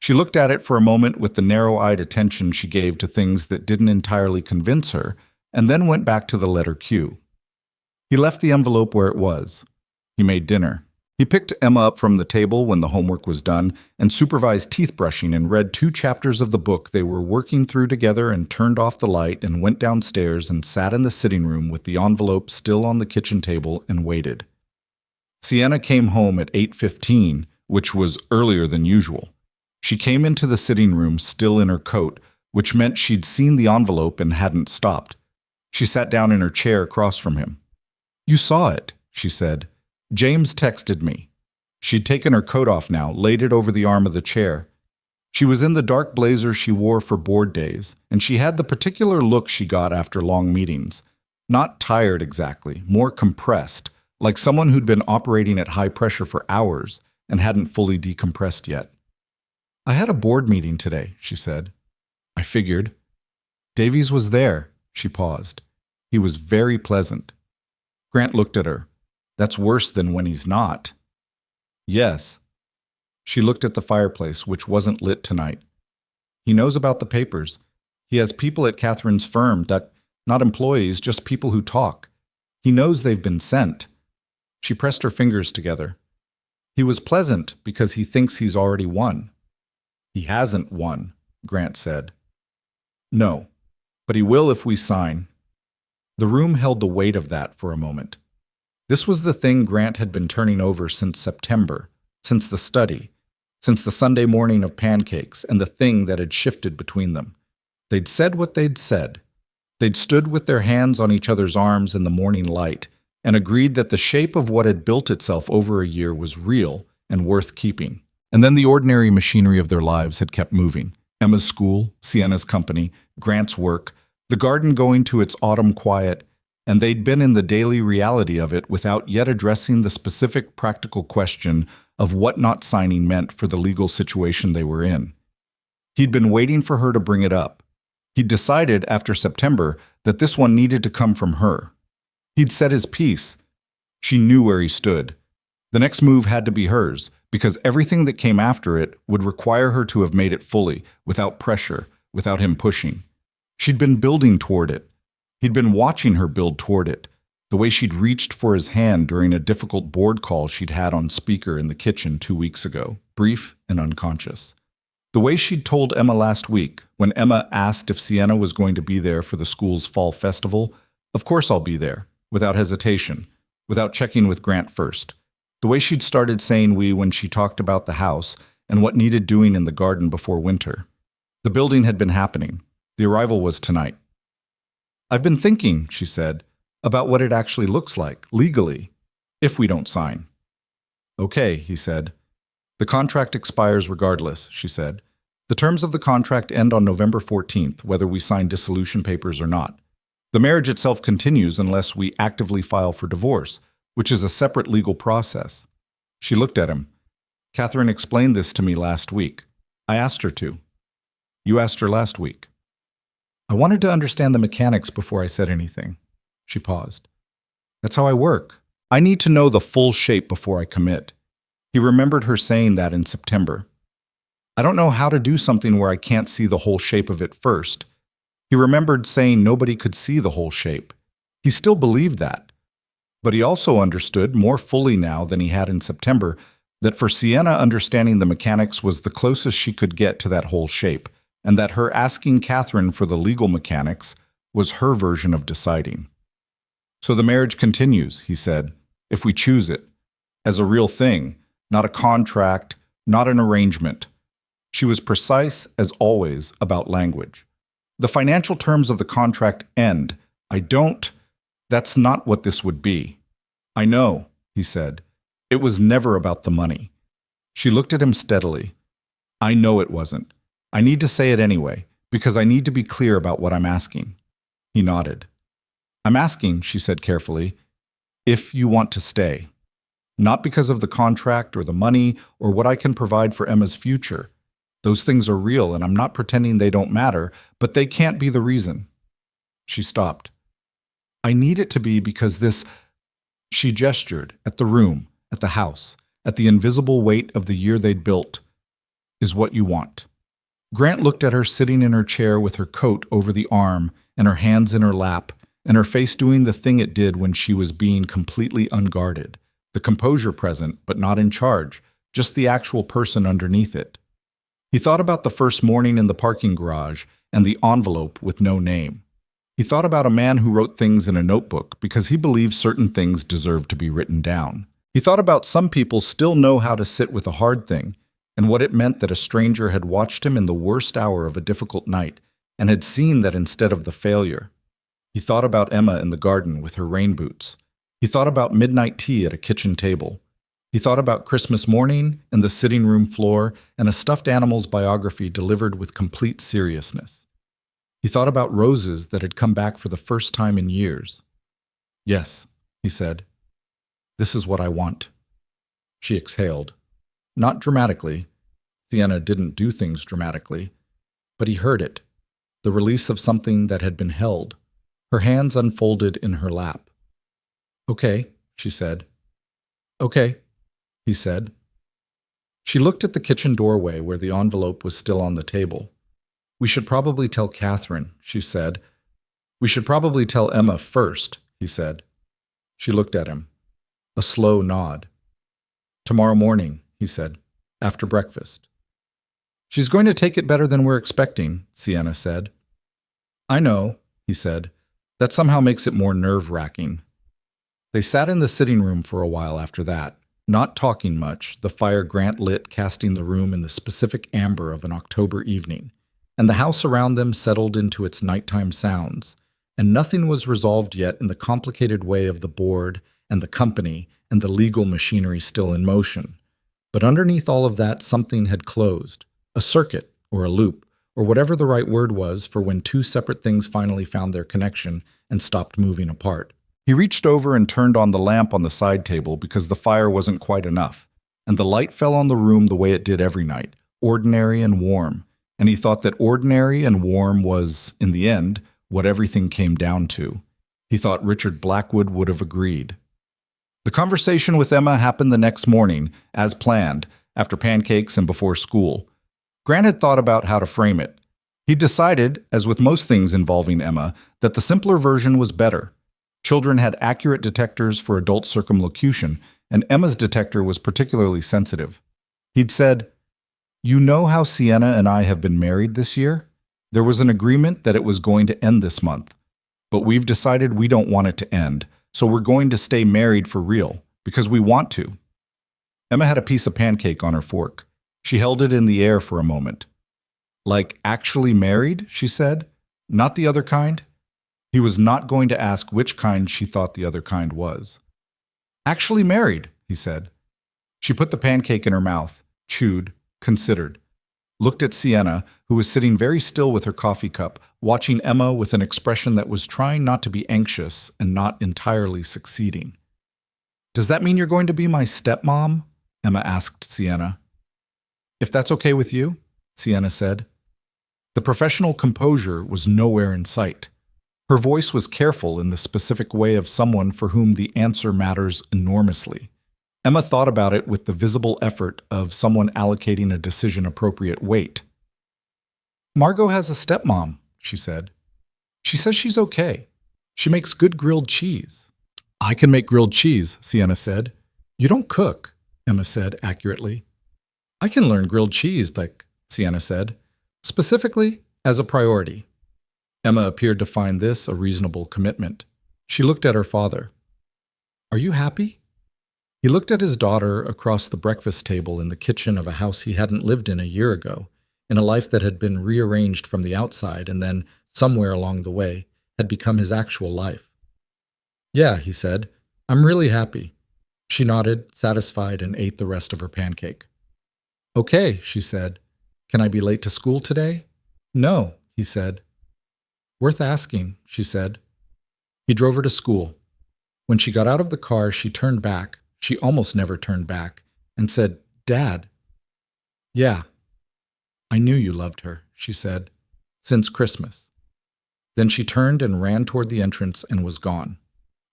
She looked at it for a moment with the narrow-eyed attention she gave to things that didn't entirely convince her, and then went back to the letter Q. He left the envelope where it was. He made dinner. He picked Emma up from the table when the homework was done and supervised teeth brushing and read 2 chapters of the book they were working through together and turned off the light and went downstairs and sat in the sitting room with the envelope still on the kitchen table and waited. Sienna came home at 8:15, which was earlier than usual. She came into the sitting room still in her coat, which meant she'd seen the envelope and hadn't stopped. She sat down in her chair across from him. "You saw it," she said. "James texted me." She'd taken her coat off now, laid it over the arm of the chair. She was in the dark blazer she wore for board days, and she had the particular look she got after long meetings. Not tired exactly, more compressed, like someone who'd been operating at high pressure for hours and hadn't fully decompressed yet. "I had a board meeting today," she said. "I figured." "Davies was there." She paused. "He was very pleasant." Grant looked at her. "That's worse than when he's not." "Yes." She looked at the fireplace, which wasn't lit tonight. "He knows about the papers. He has people at Catherine's firm, not employees, just people who talk. He knows they've been sent." She pressed her fingers together. "He was pleasant because he thinks he's already won." "He hasn't won," Grant said. "No, but he will if we sign." The room held the weight of that for a moment. This was the thing Grant had been turning over since September, since the study, since the Sunday morning of pancakes, and the thing that had shifted between them. They'd said what they'd said. They'd stood with their hands on each other's arms in the morning light, and agreed that the shape of what had built itself over a year was real and worth keeping. And then the ordinary machinery of their lives had kept moving. Emma's school, Sienna's company, Grant's work, the garden going to its autumn quiet, and they'd been in the daily reality of it without yet addressing the specific practical question of what not signing meant for the legal situation they were in. He'd been waiting for her to bring it up. He'd decided after September that this one needed to come from her. He'd said his piece. She knew where he stood. The next move had to be hers, because everything that came after it would require her to have made it fully, without pressure, without him pushing. She'd been building toward it. He'd been watching her build toward it, the way she'd reached for his hand during a difficult board call she'd had on speaker in the kitchen 2 weeks ago, brief and unconscious. The way she'd told Emma last week, when Emma asked if Sienna was going to be there for the school's fall festival, Of course I'll be there, without hesitation, without checking with Grant first. The way she'd started saying we when she talked about the house and what needed doing in the garden before winter. The building had been happening. The arrival was tonight. I've been thinking, she said, about what it actually looks like, legally, if we don't sign. Okay, he said. The contract expires regardless, she said. The terms of the contract end on November 14th, whether we sign dissolution papers or not. The marriage itself continues unless we actively file for divorce, which is a separate legal process. She looked at him. Catherine explained this to me last week. I asked her to. You asked her last week. I wanted to understand the mechanics before I said anything. She paused. That's how I work. I need to know the full shape before I commit. He remembered her saying that in September. I don't know how to do something where I can't see the whole shape of it first. He remembered saying nobody could see the whole shape. He still believed that. But he also understood more fully now than he had in September that for Sienna, understanding the mechanics was the closest she could get to that whole shape, and that her asking Catherine for the legal mechanics was her version of deciding. So the marriage continues, he said, if we choose it, as a real thing, not a contract, not an arrangement. She was precise, as always, about language. The financial terms of the contract end. That's not what this would be. I know, he said. It was never about the money. She looked at him steadily. I know it wasn't. I need to say it anyway, because I need to be clear about what I'm asking. He nodded. I'm asking, she said carefully, if you want to stay. Not because of the contract or the money or what I can provide for Emma's future. Those things are real, and I'm not pretending they don't matter, but they can't be the reason. She stopped. I need it to be because this... She gestured at the room, at the house, at the invisible weight of the year they'd built, is what you want. Grant looked at her sitting in her chair with her coat over the arm and her hands in her lap, and her face doing the thing it did when she was being completely unguarded, the composure present but not in charge, just the actual person underneath it. He thought about the first morning in the parking garage and the envelope with no name. He thought about a man who wrote things in a notebook because he believed certain things deserved to be written down. He thought about some people still know how to sit with a hard thing, and what it meant that a stranger had watched him in the worst hour of a difficult night and had seen that instead of the failure. He thought about Emma in the garden with her rain boots. He thought about midnight tea at a kitchen table. He thought about Christmas morning and the sitting room floor and a stuffed animal's biography delivered with complete seriousness. He thought about roses that had come back for the first time in years. Yes, he said. This is what I want. She exhaled. Not dramatically. Sienna didn't do things dramatically. But he heard it. The release of something that had been held. Her hands unfolded in her lap. Okay, she said. Okay, he said. She looked at the kitchen doorway where the envelope was still on the table. We should probably tell Catherine, she said. We should probably tell Emma first, he said. She looked at him. A slow nod. Tomorrow morning, he said, after breakfast. She's going to take it better than we're expecting, Sienna said. I know, he said. That somehow makes it more nerve-wracking. They sat in the sitting room for a while after that, not talking much, the fire Grant lit casting the room in the specific amber of an October evening, and the house around them settled into its nighttime sounds, and nothing was resolved yet in the complicated way of the board and the company and the legal machinery still in motion. But underneath all of that, something had closed, a circuit or a loop, or whatever the right word was for when two separate things finally found their connection and stopped moving apart. He reached over and turned on the lamp on the side table because the fire wasn't quite enough, and the light fell on the room the way it did every night, ordinary and warm, and he thought that ordinary and warm was, in the end, what everything came down to. He thought Richard Blackwood would have agreed. The conversation with Emma happened the next morning, as planned, after pancakes and before school. Grant had thought about how to frame it. He decided, as with most things involving Emma, that the simpler version was better. Children had accurate detectors for adult circumlocution, and Emma's detector was particularly sensitive. He'd said, "You know how Sienna and I have been married this year? There was an agreement that it was going to end this month. But we've decided we don't want it to end, so we're going to stay married for real, because we want to. Emma had a piece of pancake on her fork. She held it in the air for a moment. Like, actually married, she said. Not the other kind? He was not going to ask which kind she thought the other kind was. Actually married, he said. She put the pancake in her mouth, chewed, considered, looked at Sienna, who was sitting very still with her coffee cup, watching Emma with an expression that was trying not to be anxious and not entirely succeeding. Does that mean you're going to be my stepmom? Emma asked Sienna. If that's okay with you, Sienna said. The professional composure was nowhere in sight. Her voice was careful in the specific way of someone for whom the answer matters enormously. Emma thought about it with the visible effort of someone allocating a decision-appropriate weight. Margot has a stepmom, she said. She says she's okay. She makes good grilled cheese. I can make grilled cheese, Sienna said. You don't cook, Emma said accurately. I can learn grilled cheese, Sienna said, specifically as a priority. Emma appeared to find this a reasonable commitment. She looked at her father. Are you happy? He looked at his daughter across the breakfast table in the kitchen of a house he hadn't lived in a year ago, in a life that had been rearranged from the outside and then, somewhere along the way, had become his actual life. Yeah, he said, I'm really happy. She nodded, satisfied, and ate the rest of her pancake. Okay, she said. Can I be late to school today? No, he said. Worth asking, she said. He drove her to school. When she got out of the car, she turned back. She almost never turned back, and said, Dad. Yeah. I knew you loved her, she said, since Christmas. Then she turned and ran toward the entrance and was gone.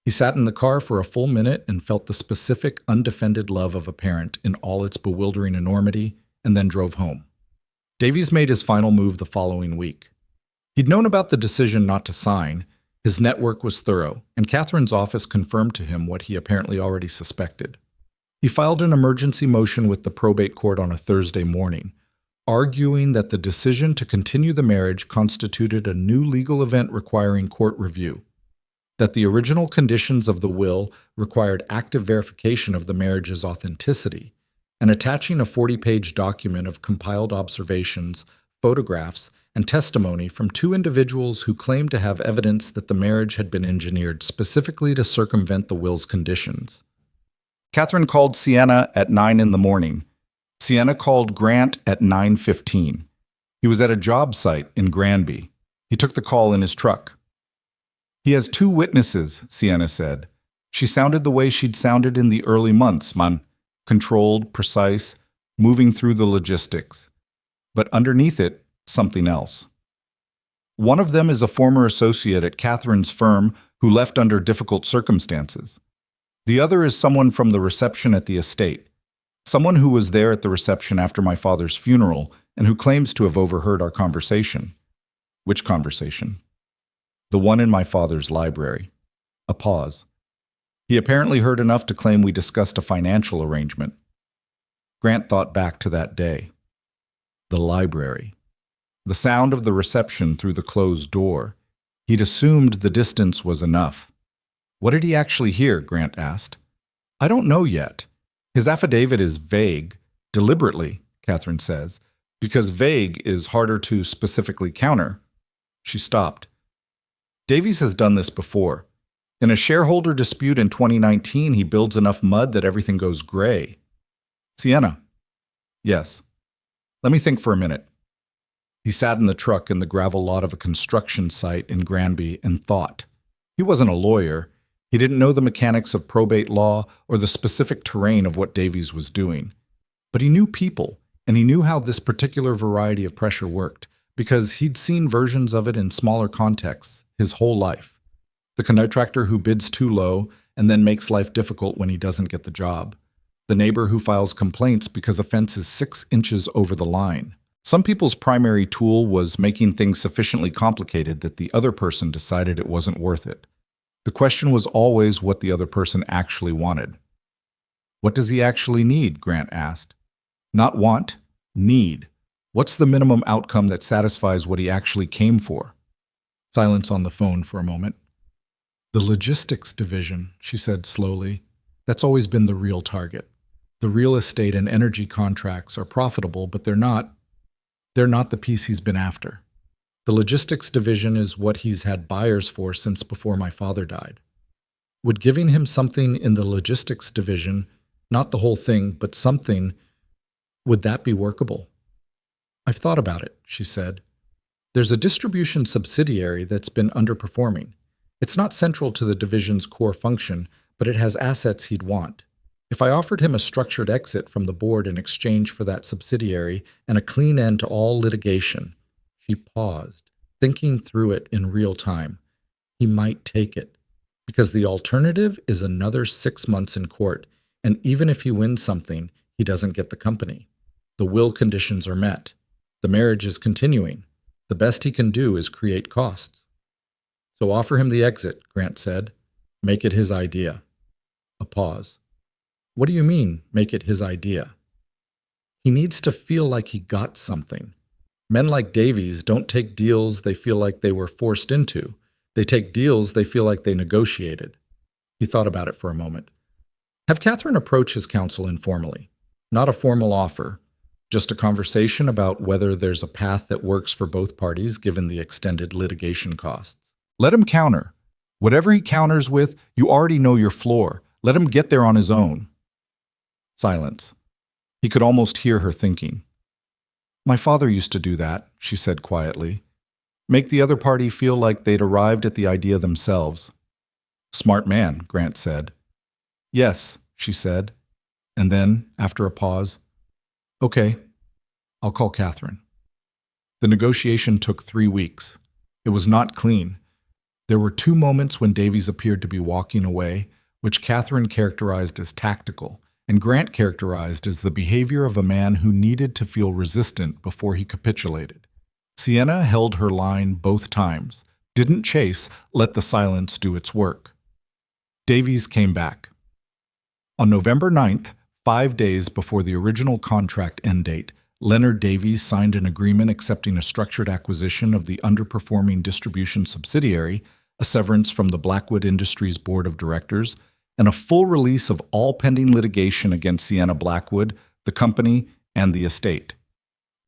He sat in the car for a full minute and felt the specific, undefended love of a parent in all its bewildering enormity, and then drove home. Davies made his final move the following week. He'd known about the decision not to sign. His network was thorough, and Catherine's office confirmed to him what he apparently already suspected. He filed an emergency motion with the probate court on a Thursday morning, arguing that the decision to continue the marriage constituted a new legal event requiring court review, that the original conditions of the will required active verification of the marriage's authenticity, and attaching a 40-page document of compiled observations, photographs, and testimony from two individuals who claimed to have evidence that the marriage had been engineered specifically to circumvent the will's conditions. Catherine called Sienna at 9 in the morning. Sienna called Grant at 9:15. He was at a job site in Granby. He took the call in his truck. He has two witnesses, Sienna said. She sounded the way she'd sounded in the early months, man. Controlled, precise, moving through the logistics. But underneath it, something else. One of them is a former associate at Catherine's firm who left under difficult circumstances. The other is someone from the reception at the estate, someone who was there at the reception after my father's funeral and who claims to have overheard our conversation. Which conversation? The one in my father's library. A pause. He apparently heard enough to claim we discussed a financial arrangement. Grant thought back to that day. The library. The sound of the reception through the closed door. He'd assumed the distance was enough. What did he actually hear? Grant asked. I don't know yet. His affidavit is vague, deliberately, Catherine says, because vague is harder to specifically counter. She stopped. Davies has done this before. In a shareholder dispute in 2019, he builds enough mud that everything goes gray. Sienna. Yes. Let me think for a minute. He sat in the truck in the gravel lot of a construction site in Granby and thought. He wasn't a lawyer. He didn't know the mechanics of probate law or the specific terrain of what Davies was doing. But he knew people, and he knew how this particular variety of pressure worked, because he'd seen versions of it in smaller contexts his whole life. The contractor who bids too low and then makes life difficult when he doesn't get the job. The neighbor who files complaints because a fence is 6 inches over the line. Some people's primary tool was making things sufficiently complicated that the other person decided it wasn't worth it. The question was always what the other person actually wanted. What does he actually need? Grant asked. Not want, need. What's the minimum outcome that satisfies what he actually came for? Silence on the phone for a moment. The logistics division, she said slowly. That's always been the real target. The real estate and energy contracts are profitable, but they're not the piece he's been after. The logistics division is what he's had buyers for since before my father died. Would giving him something in the logistics division, not the whole thing, but something, would that be workable? I've thought about it, she said. There's a distribution subsidiary that's been underperforming. It's not central to the division's core function, but it has assets he'd want. If I offered him a structured exit from the board in exchange for that subsidiary and a clean end to all litigation, she paused, thinking through it in real time. He might take it, because the alternative is another 6 months in court, and even if he wins something, he doesn't get the company. The will conditions are met. The marriage is continuing. The best he can do is create costs. So offer him the exit, Grant said. Make it his idea. A pause. What do you mean, make it his idea? He needs to feel like he got something. Men like Davies don't take deals they feel like they were forced into. They take deals they feel like they negotiated. He thought about it for a moment. Have Catherine approach his counsel informally. Not a formal offer, just a conversation about whether there's a path that works for both parties given the extended litigation costs. Let him counter. Whatever he counters with, you already know your floor. Let him get there on his own. Silence. He could almost hear her thinking. My father used to do that, she said quietly. Make the other party feel like they'd arrived at the idea themselves. Smart man, Grant said. Yes, she said. And then, after a pause, okay, I'll call Catherine. The negotiation took 3 weeks. It was not clean. There were 2 moments when Davies appeared to be walking away, which Catherine characterized as tactical, and Grant characterized as the behavior of a man who needed to feel resistant before he capitulated. Sienna held her line both times, didn't chase, let the silence do its work. Davies came back. On November 9th, 5 days before the original contract end date, Leonard Davies signed an agreement accepting a structured acquisition of the underperforming distribution subsidiary, a severance from the Blackwood Industries Board of Directors, and a full release of all pending litigation against Sienna Blackwood, the company, and the estate.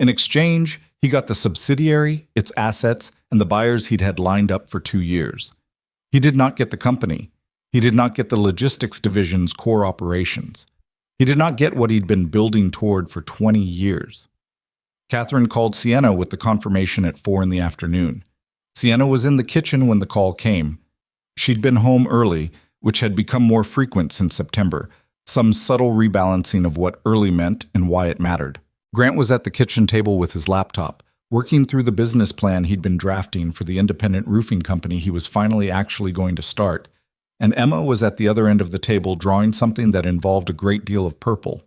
In exchange, he got the subsidiary, its assets, and the buyers he'd had lined up for 2 years. He did not get the company. He did not get the logistics division's core operations. He did not get what he'd been building toward for 20 years. Catherine called Sienna with the confirmation at 4 in the afternoon. Sienna was in the kitchen when the call came. She'd been home early, which had become more frequent since September, some subtle rebalancing of what early meant and why it mattered. Grant was at the kitchen table with his laptop, working through the business plan he'd been drafting for the independent roofing company he was finally actually going to start, and Emma was at the other end of the table drawing something that involved a great deal of purple.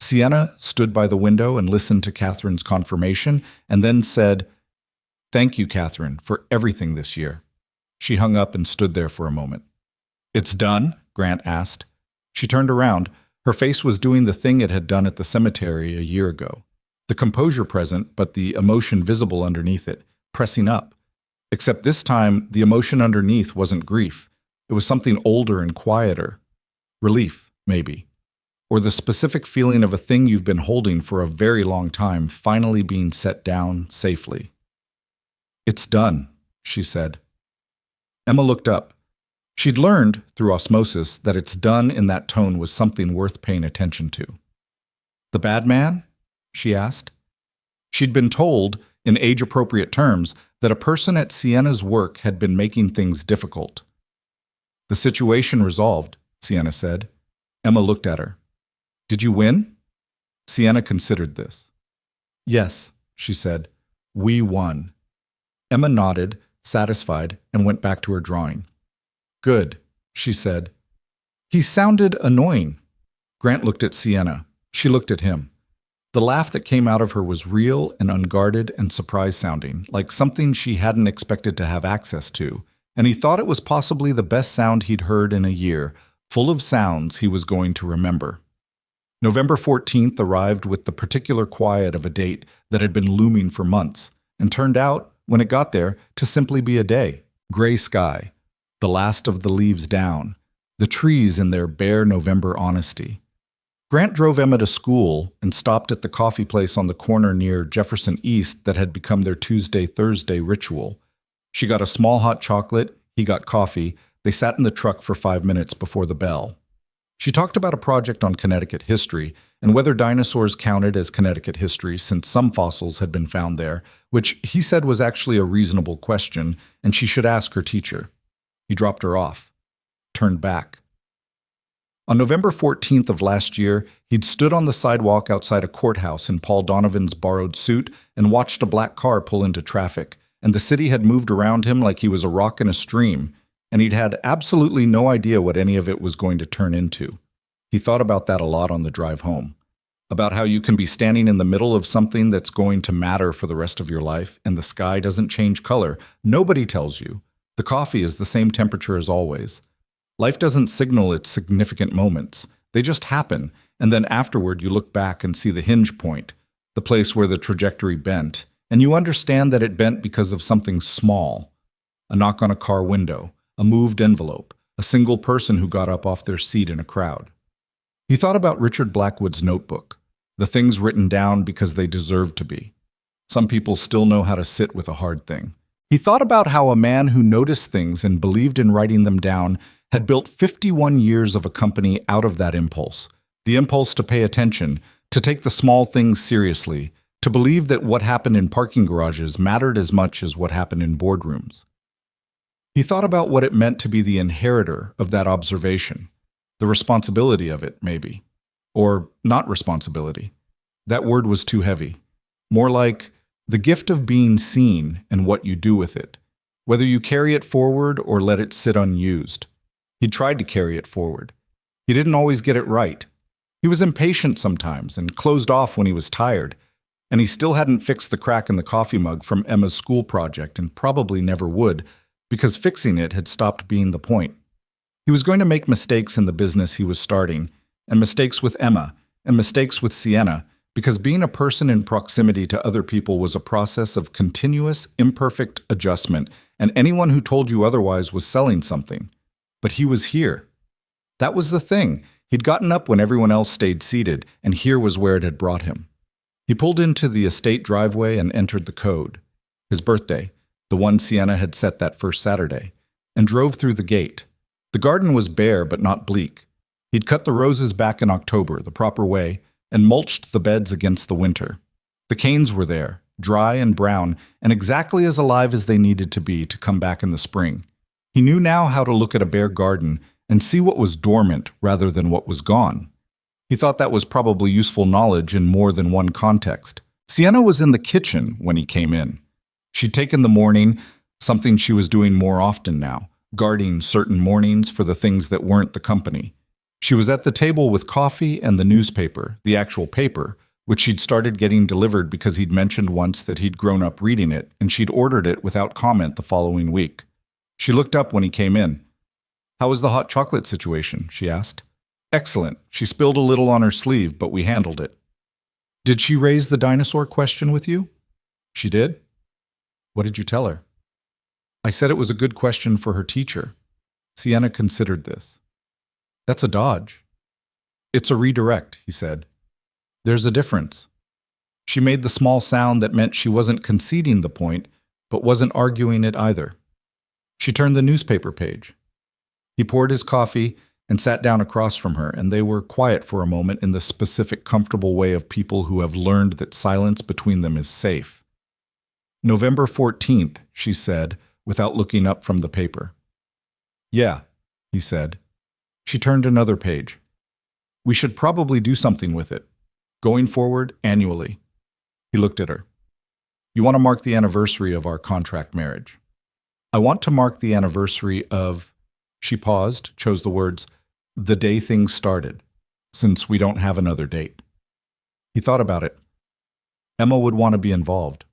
Sienna stood by the window and listened to Catherine's confirmation, and then said, "Thank you, Catherine, for everything this year." She hung up and stood there for a moment. "It's done?" Grant asked. She turned around. Her face was doing the thing it had done at the cemetery a year ago. The composure present, but the emotion visible underneath it, pressing up. Except this time, the emotion underneath wasn't grief. It was something older and quieter. Relief, maybe. Or the specific feeling of a thing you've been holding for a very long time finally being set down safely. "It's done," she said. Emma looked up. She'd learned, through osmosis, that "it's done" in that tone was something worth paying attention to. "The bad man?" she asked. She'd been told, in age-appropriate terms, that a person at Sienna's work had been making things difficult. "The situation resolved," Sienna said. Emma looked at her. "Did you win?" Sienna considered this. "Yes," she said. "We won." Emma nodded, satisfied, and went back to her drawing. "Good," she said. "He sounded annoying." Grant looked at Sienna. She looked at him. The laugh that came out of her was real and unguarded and surprise-sounding, like something she hadn't expected to have access to, and he thought it was possibly the best sound he'd heard in a year, full of sounds he was going to remember. November 14th arrived with the particular quiet of a date that had been looming for months, and turned out, when it got there, to simply be a day. Gray sky. the last of the leaves down, the trees in their bare November honesty. Grant drove Emma to school and stopped at the coffee place on the corner near Jefferson East that had become their Tuesday-Thursday ritual. She got a small hot chocolate, he got coffee. They sat in the truck for 5 minutes before the bell. She talked about a project on Connecticut history and whether dinosaurs counted as Connecticut history since some fossils had been found there, which he said was actually a reasonable question and she should ask her teacher. He dropped her off, turned back. On November 14th of last year, he'd stood on the sidewalk outside a courthouse in Paul Donovan's borrowed suit and watched a black car pull into traffic, and the city had moved around him like he was a rock in a stream, and he'd had absolutely no idea what any of it was going to turn into. He thought about that a lot on the drive home, about how you can be standing in the middle of something that's going to matter for the rest of your life, and the sky doesn't change color. Nobody tells you. The coffee is the same temperature as always. Life doesn't signal its significant moments. They just happen, and then afterward you look back and see the hinge point, the place where the trajectory bent, and you understand that it bent because of something small. A knock on a car window, a moved envelope, a single person who got up off their seat in a crowd. He thought about Richard Blackwood's notebook, the things written down because they deserve to be. Some people still know how to sit with a hard thing. He thought about how a man who noticed things and believed in writing them down had built 51 years of a company out of that impulse, the impulse to pay attention, to take the small things seriously, to believe that what happened in parking garages mattered as much as what happened in boardrooms. He thought about what it meant to be the inheritor of that observation, the responsibility of it, maybe. Or not responsibility. That word was too heavy. More like the gift of being seen and what you do with it, whether you carry it forward or let it sit unused. He tried to carry it forward. He didn't always get it right. He was impatient sometimes and closed off when he was tired, and he still hadn't fixed the crack in the coffee mug from Emma's school project and probably never would, because fixing it had stopped being the point. He was going to make mistakes in the business he was starting, and mistakes with Emma, and mistakes with Sienna, because being a person in proximity to other people was a process of continuous, imperfect adjustment, and anyone who told you otherwise was selling something. But he was here. That was the thing. He'd gotten up when everyone else stayed seated, and here was where it had brought him. He pulled into the estate driveway and entered the code. His birthday, the one Sienna had set that first Saturday, and drove through the gate. The garden was bare but not bleak. He'd cut the roses back in October, the proper way, and mulched the beds against the winter. The canes were there, dry and brown, and exactly as alive as they needed to be to come back in the spring. He knew now how to look at a bare garden and see what was dormant rather than what was gone. He thought that was probably useful knowledge in more than one context. Sienna was in the kitchen when he came in. She'd taken the morning, something she was doing more often now, guarding certain mornings for the things that weren't the company. She was at the table with coffee and the newspaper, the actual paper, which she'd started getting delivered because he'd mentioned once that he'd grown up reading it, and she'd ordered it without comment the following week. She looked up when he came in. "How was the hot chocolate situation?" she asked. "Excellent. She spilled a little on her sleeve, but we handled it." "Did she raise the dinosaur question with you?" "She did." "What did you tell her?" "I said it was a good question for her teacher." Sienna considered this. "That's a dodge." "It's a redirect," he said. "There's a difference." She made the small sound that meant she wasn't conceding the point, but wasn't arguing it either. She turned the newspaper page. He poured his coffee and sat down across from her, and they were quiet for a moment in the specific, comfortable way of people who have learned that silence between them is safe. "November 14th, she said, without looking up from the paper. "Yeah," he said. She turned another page. "We should probably do something with it. Going forward, annually." He looked at her. "You want to mark the anniversary of our contract marriage." "I want to mark the anniversary of," she paused, chose the words, "the day things started, since we don't have another date." He thought about it. Emma would want to be involved.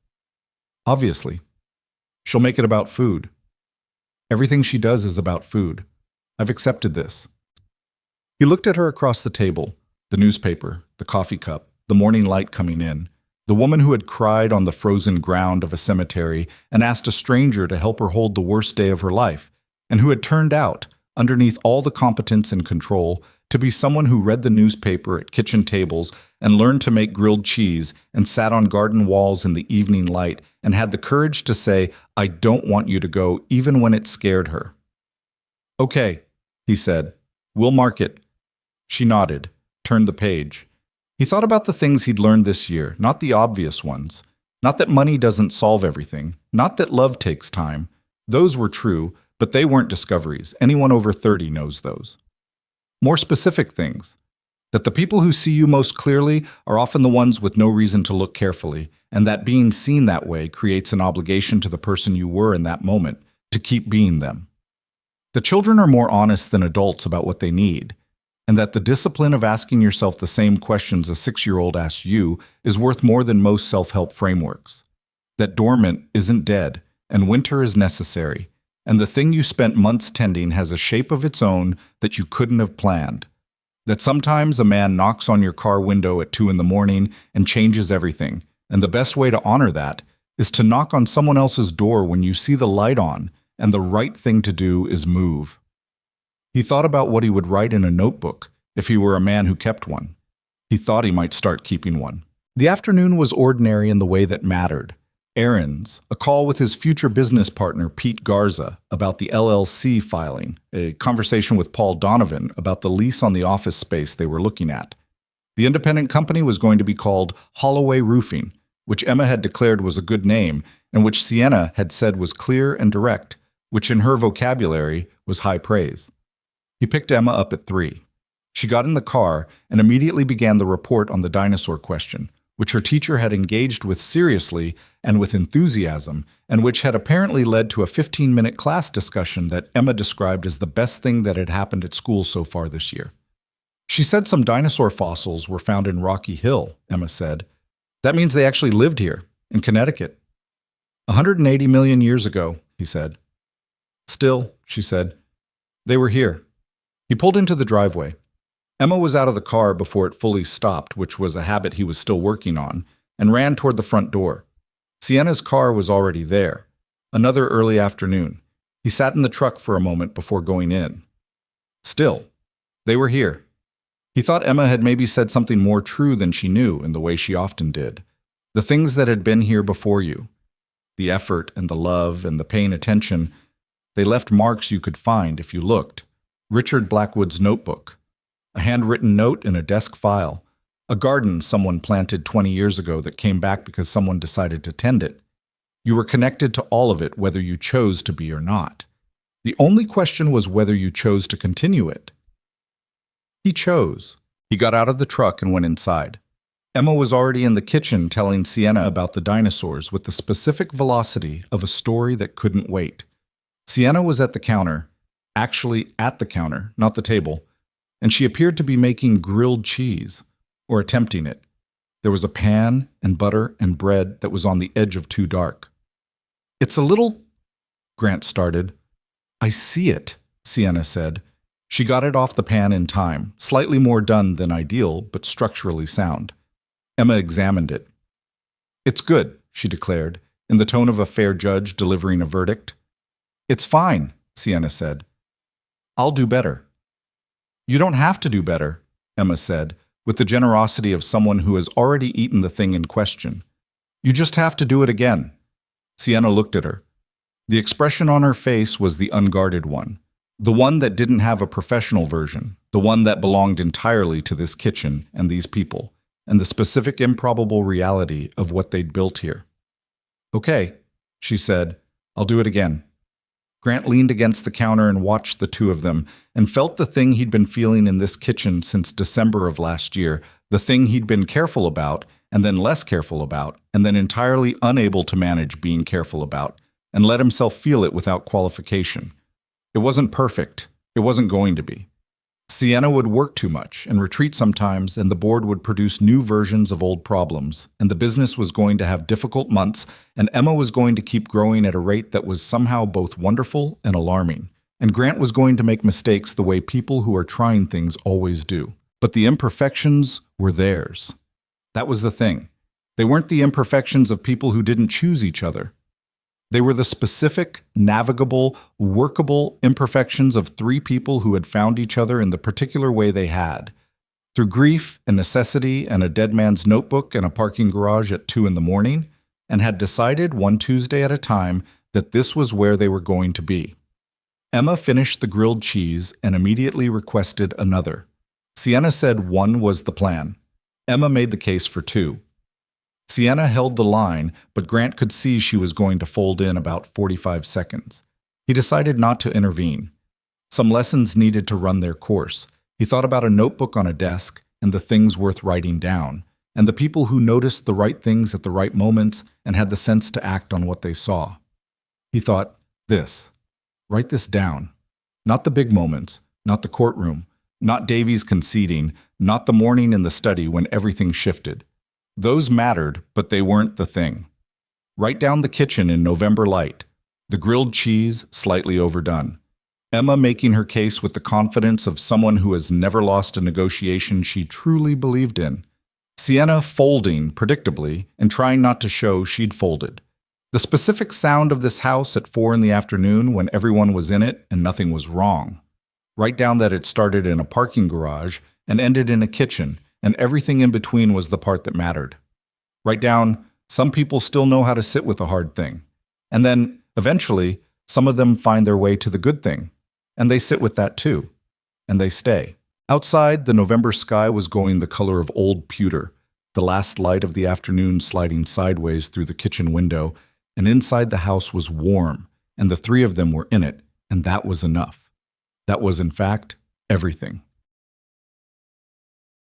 Obviously. She'll make it about food. Everything she does is about food. I've accepted this. He looked at her across the table, the newspaper, the coffee cup, the morning light coming in, the woman who had cried on the frozen ground of a cemetery and asked a stranger to help her hold the worst day of her life, and who had turned out, underneath all the competence and control, to be someone who read the newspaper at kitchen tables and learned to make grilled cheese and sat on garden walls in the evening light and had the courage to say, "I don't want you to go," even when it scared her. "Okay," he said. "We'll mark it." She nodded, turned the page. He thought about the things he'd learned this year, not the obvious ones. Not that money doesn't solve everything, not that love takes time. Those were true, but they weren't discoveries. Anyone over 30 knows those. More specific things. That the people who see you most clearly are often the ones with no reason to look carefully, and that being seen that way creates an obligation to the person you were in that moment to keep being them. The children are more honest than adults about what they need, and that the discipline of asking yourself the same questions a 6-year-old asks you is worth more than most self-help frameworks. That dormant isn't dead, and winter is necessary, and the thing you spent months tending has a shape of its own that you couldn't have planned. That sometimes a man knocks on your car window at 2 in the morning and changes everything, and the best way to honor that is to knock on someone else's door when you see the light on, and the right thing to do is move. He thought about what he would write in a notebook if he were a man who kept one. He thought he might start keeping one. The afternoon was ordinary in the way that mattered. Errands, a call with his future business partner Pete Garza about the LLC filing, a conversation with Paul Donovan about the lease on the office space they were looking at. The independent company was going to be called Holloway Roofing, which Emma had declared was a good name and which Sienna had said was clear and direct, which in her vocabulary was high praise. He picked Emma up at 3. She got in the car and immediately began the report on the dinosaur question, which her teacher had engaged with seriously and with enthusiasm, and which had apparently led to a 15-minute class discussion that Emma described as the best thing that had happened at school so far this year. She said some dinosaur fossils were found in Rocky Hill, Emma said. That means they actually lived here, in Connecticut. 180 million years ago, he said. Still, she said, they were here. He pulled into the driveway. Emma was out of the car before it fully stopped, which was a habit he was still working on, and ran toward the front door. Sienna's car was already there. Another early afternoon. He sat in the truck for a moment before going in. Still, they were here. He thought Emma had maybe said something more true than she knew in the way she often did. The things that had been here before you. The effort and the love and the paying attention, they left marks you could find if you looked. Richard Blackwood's notebook. A handwritten note in a desk file. A garden someone planted 20 years ago that came back because someone decided to tend it. You were connected to all of it whether you chose to be or not. The only question was whether you chose to continue it. He chose. He got out of the truck and went inside. Emma was already in the kitchen telling Sienna about the dinosaurs with the specific velocity of a story that couldn't wait. Sienna was at the counter, actually at the counter, not the table, and she appeared to be making grilled cheese, or attempting it. There was a pan and butter and bread that was on the edge of too dark. It's a little, Grant started. I see it, Sienna said. She got it off the pan in time, slightly more done than ideal, but structurally sound. Emma examined it. It's good, she declared, in the tone of a fair judge delivering a verdict. It's fine, Sienna said. I'll do better. You don't have to do better, Emma said, with the generosity of someone who has already eaten the thing in question. You just have to do it again. Sienna looked at her. The expression on her face was the unguarded one, the one that didn't have a professional version, the one that belonged entirely to this kitchen and these people, and the specific improbable reality of what they'd built here. Okay, she said, I'll do it again. Grant leaned against the counter and watched the two of them, and felt the thing he'd been feeling in this kitchen since December of last year, the thing he'd been careful about, and then less careful about, and then entirely unable to manage being careful about, and let himself feel it without qualification. It wasn't perfect. It wasn't going to be. Sienna would work too much and retreat sometimes, and the board would produce new versions of old problems, and the business was going to have difficult months, and Emma was going to keep growing at a rate that was somehow both wonderful and alarming, and Grant was going to make mistakes the way people who are trying things always do. But the imperfections were theirs. That was the thing. They weren't the imperfections of people who didn't choose each other. They were the specific, navigable, workable imperfections of three people who had found each other in the particular way they had. Through grief and necessity and a dead man's notebook and a parking garage at 2 in the morning, and had decided one Tuesday at a time that this was where they were going to be. Emma finished the grilled cheese and immediately requested another. Sienna said one was the plan. Emma made the case for two. Sienna held the line, but Grant could see she was going to fold in about 45 seconds. He decided not to intervene. Some lessons needed to run their course. He thought about a notebook on a desk and the things worth writing down, and the people who noticed the right things at the right moments and had the sense to act on what they saw. He thought, write this down. Not the big moments, not the courtroom, not Davy's conceding, not the morning in the study when everything shifted. Those mattered, but they weren't the thing. Write down the kitchen in November light, the grilled cheese slightly overdone, Emma making her case with the confidence of someone who has never lost a negotiation she truly believed in, Sienna folding predictably and trying not to show she'd folded. The specific sound of this house at 4 in the afternoon when everyone was in it and nothing was wrong. Write down that it started in a parking garage and ended in a kitchen, and everything in between was the part that mattered. Write down, some people still know how to sit with a hard thing. And then, eventually, some of them find their way to the good thing. And they sit with that too. And they stay. Outside, the November sky was going the color of old pewter, the last light of the afternoon sliding sideways through the kitchen window, and inside the house was warm, and the three of them were in it, and that was enough. That was, in fact, everything.